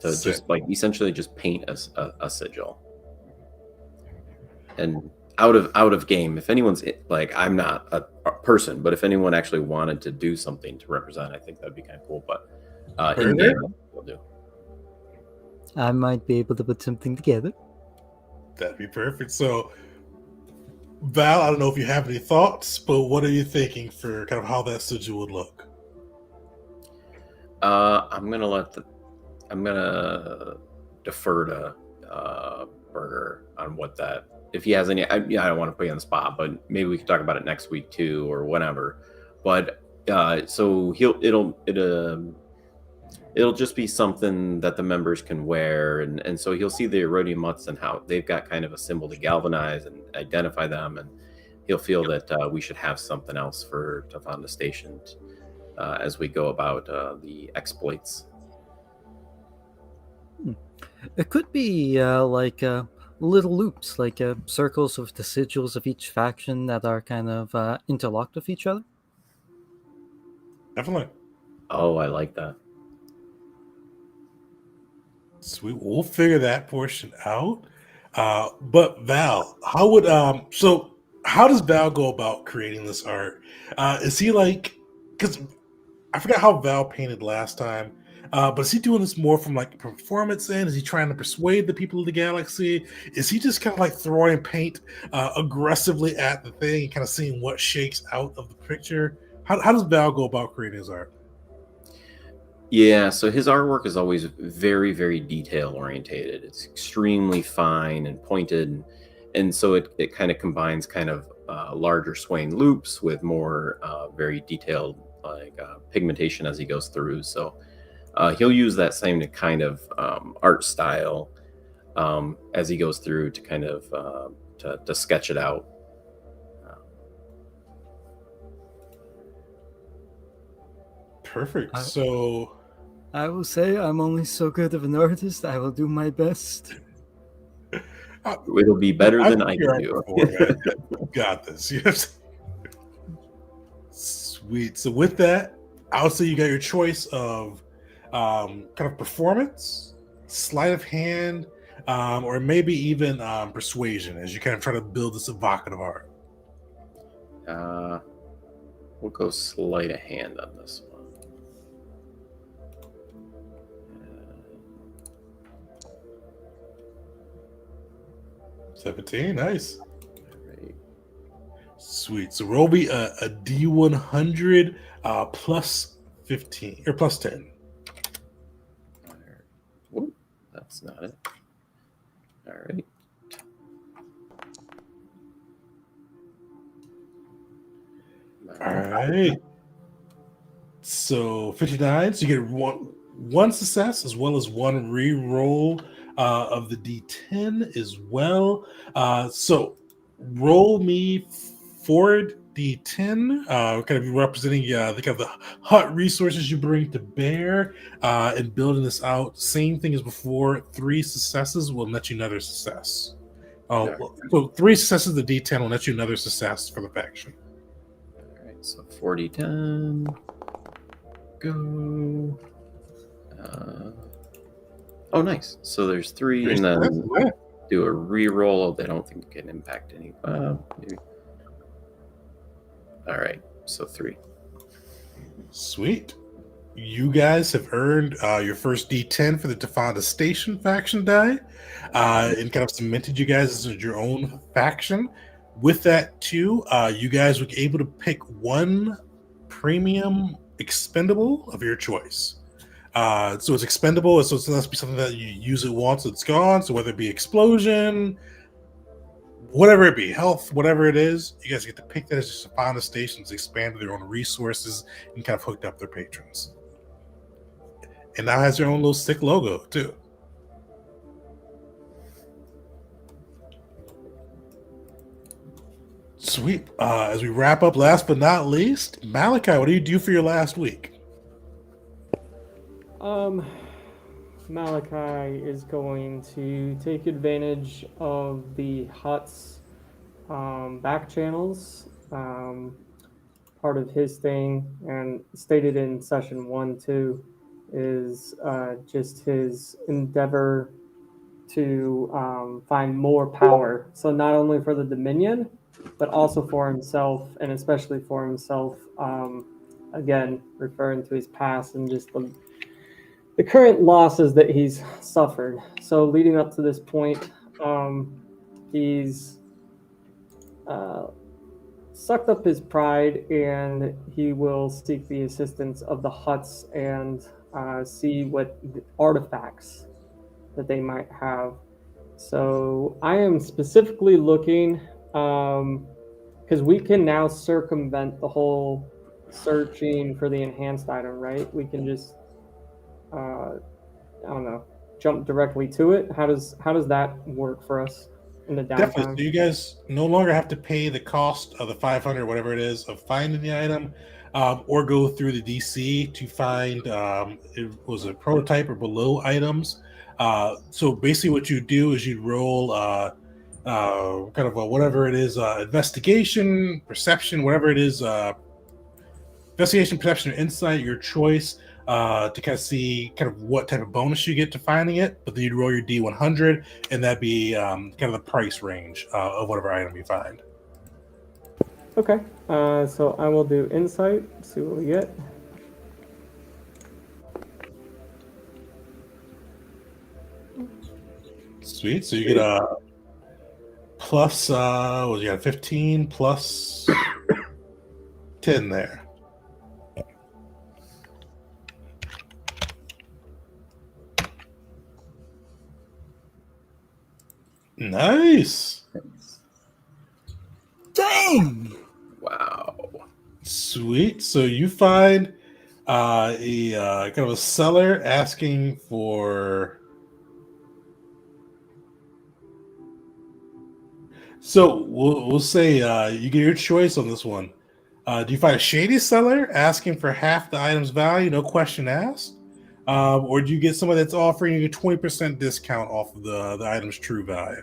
To just like essentially just paint a sigil. And out of game, if anyone's like, I'm not a person, but if anyone actually wanted to do something to represent, I think that'd be kind of cool. But in game, we'll do. I might be able to put something together. That'd be perfect. So, Val, I don't know if you have any thoughts, but what are you thinking for kind of how that sigil would look? I'm gonna defer to Burger on what that. If he has any, I don't want to put you on the spot, but maybe we can talk about it next week too, or whatever. But so it'll just be something that the members can wear, and so he'll see the Erodium Mutts and how they've got kind of a symbol to galvanize and identify them, and he'll feel that we should have something else for Tafana Station as we go about the exploits. It could be like little loops, like circles of the sigils of each faction that are kind of interlocked with each other. Definitely. Oh, I like that. Sweet. We'll figure that portion out. But Val, how would so how does Val go about creating this art? Is he like, because I forgot how Val painted last time, but is he doing this more from like performance end? Is he trying to persuade the people of the galaxy? Is he just kind of like throwing paint aggressively at the thing and kind of seeing what shakes out of the picture? How does Val go about creating his art? Yeah, so his artwork is always very, very detail orientated. It's extremely fine and pointed, and so it kind of combines kind of larger swaying loops with more very detailed like pigmentation as he goes through. So he'll use that same kind of art style as he goes through to kind of to sketch it out. Perfect. So I will say I'm only so good of an artist. I will do my best. It'll be better than I can do. Got this. Yes. Sweet. So with that, I would say you got your choice of kind of performance, sleight of hand, or maybe even persuasion as you kind of try to build this evocative art. We'll go sleight of hand on this one. 17, nice. Right. Sweet. So roll me a D100 plus 15 or plus 10. There. Whoop, that's not it. All right. All right. So 59. So you get one success as well as one re-roll of the D10 as well. So roll me forward D10, kind of representing the kind of the hut resources you bring to bear and building this out. Same thing as before. 3 successes will net you another success. Yeah. So 3 successes of the D10 will net you another success for the faction. All right. So 40 done. Go. Oh, nice. So there's 3, and then do a re-roll. They don't think it can impact any. Maybe. All right. So 3. Sweet. You guys have earned your first D10 for the Tefanda Station faction die, and kind of cemented you guys as your own faction. With that, too, you guys were able to pick one premium expendable of your choice. So it's expendable, so it must be something that you use it once, it's gone. So whether it be explosion, whatever it be, health, whatever it is, you guys get to pick that as just Tefanda Stations, expanded their own resources, and kind of hooked up their patrons. And now has their own little sick logo too. Sweet. As we wrap up, last but not least, Malachi, what do you do for your last week? Malachi is going to take advantage of the hut's back channels. Part of his thing, and stated in session 1 too, is just his endeavor to find more power. So not only for the Dominion, but also for himself, and especially for himself. Again, referring to his past and just the current losses that he's suffered. So leading up to this point, he's sucked up his pride, and he will seek the assistance of the huts and see what artifacts that they might have. So I am specifically looking, because we can now circumvent the whole searching for the enhanced item, right? We can just I don't know, jump directly to it. How does that work for us in the downtime? Definitely. So you guys no longer have to pay the cost of the 500, whatever it is, of finding the item, or go through the DC to find it was a prototype or below items. So basically, what you do is you roll kind of whatever it is, investigation, perception, whatever it is, investigation, perception, or insight, your choice. To kind of see kind of what type of bonus you get to finding it, but then you'd roll your D100, and that'd be kind of the price range of whatever item you find. Okay, so I will do insight, see what we get. Sweet, so you get a plus, what you got, 15 plus 10 there. Nice. Dang! Wow. Sweet. So you find a kind of a seller asking for. So we'll say you get your choice on this one. Do you find a shady seller asking for half the item's value, no question asked? Or do you get someone that's offering you a 20% discount off of the item's true value?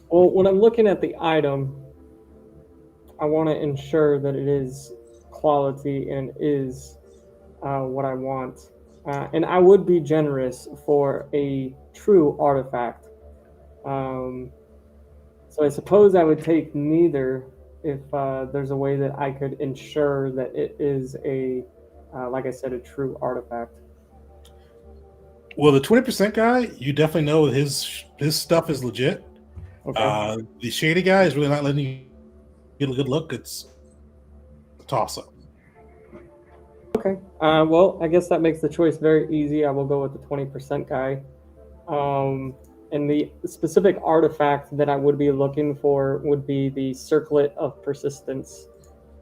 Well, when I'm looking at the item, I want to ensure that it is quality and is what I want. And I would be generous for a true artifact. So I suppose I would take neither if there's a way that I could ensure that it is a, like I said, a true artifact. Well, the 20% guy, you definitely know his stuff is legit. Okay. The shady guy is really not letting you get a good look. It's a toss up. Okay. Well, I guess that makes the choice very easy. I will go with the 20% guy. And the specific artifact that I would be looking for would be the Circlet of Persistence.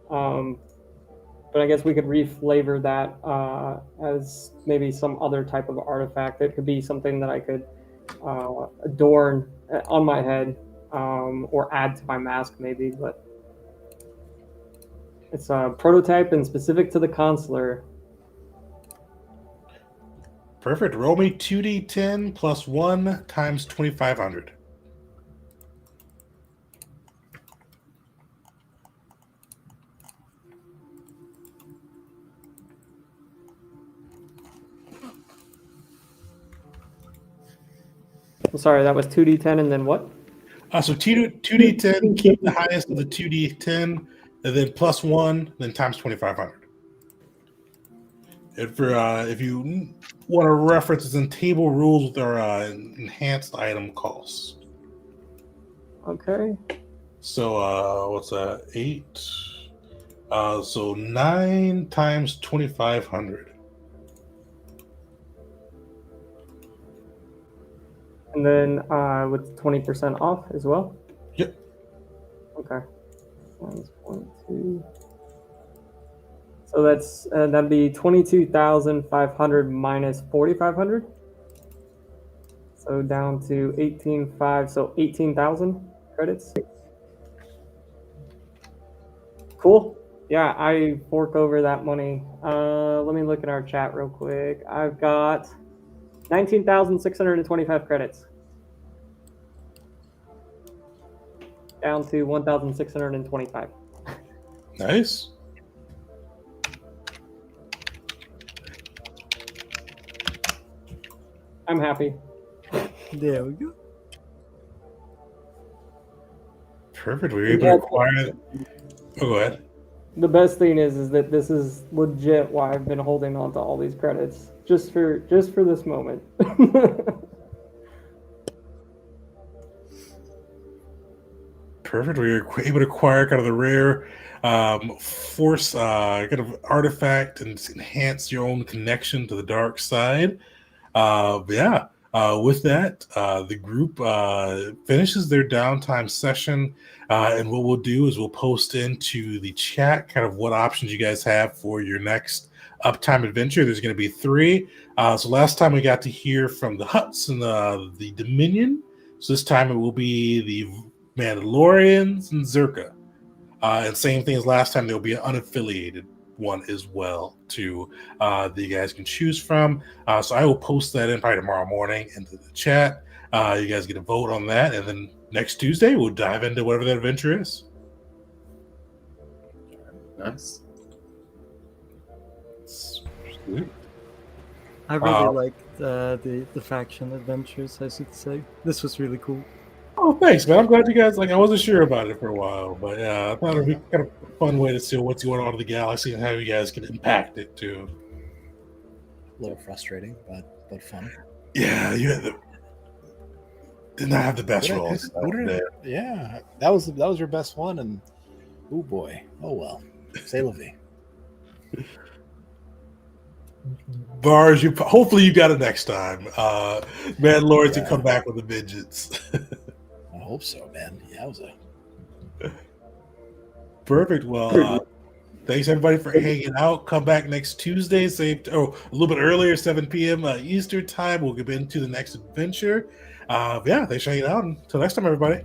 But I guess we could reflavor that as maybe some other type of artifact. It could be something that I could adorn on my head or add to my mask, maybe. But it's a prototype and specific to the consular. Perfect. Roll me 2d10 plus 1 times 2,500. I'm sorry, that was 2d10 and then what? So 2d10, keep the highest of the 2d10, and then plus 1, then times 2,500. And for if you want to reference, it's in table rules with our enhanced item costs. Okay. So what's that? 8. So 9 times 2,500. And then with 20% off as well? Yep. Okay. Times 0.2. So that's that'd be 22,500 minus 4,500. So down to 18,500. So 18,000 credits. Cool. Yeah, I fork over that money. Let me look at our chat real quick. I've got 19,625 credits. Down to 1,625. Nice. I'm happy. There we go. Perfect. We were able to acquire it. Oh, go ahead. The best thing is that this is legit why I've been holding on to all these credits just for this moment. Perfect. We were able to acquire kind of the rare force kind of artifact and enhance your own connection to the dark side. With that, the group finishes their downtime session, and what we'll do is we'll post into the chat kind of what options you guys have for your next uptime adventure. There's going to be 3. So last time we got to hear from the Hutts and the Dominion. So this time it will be the Mandalorians and Zerka. And same thing as last time, there'll be an unaffiliated one as well too that you guys can choose from. So I will post that in probably tomorrow morning into the chat. You guys get to vote on that, and then next Tuesday we'll dive into whatever that adventure is. Nice. Sweet. I really liked the faction adventures, I should say. This was really cool. Oh, thanks, man. I'm glad you guys I wasn't sure about it for a while, but yeah, I thought it'd be kind of a fun way to see what's going on in the galaxy and how you guys can impact it too. A little frustrating, but fun. Yeah, you did not have the best rolls. Yeah, that was your best one, and oh boy, oh well. Say la vie. Bars, hopefully you got it next time. Mandalorian to come back with a vengeance. I hope so, man. Yowza. Perfect. Well, thanks everybody for hanging out. Come back next Tuesday, a little bit earlier, 7 p.m. Eastern time. We'll get into the next adventure. Thanks for hanging out. Until next time, everybody.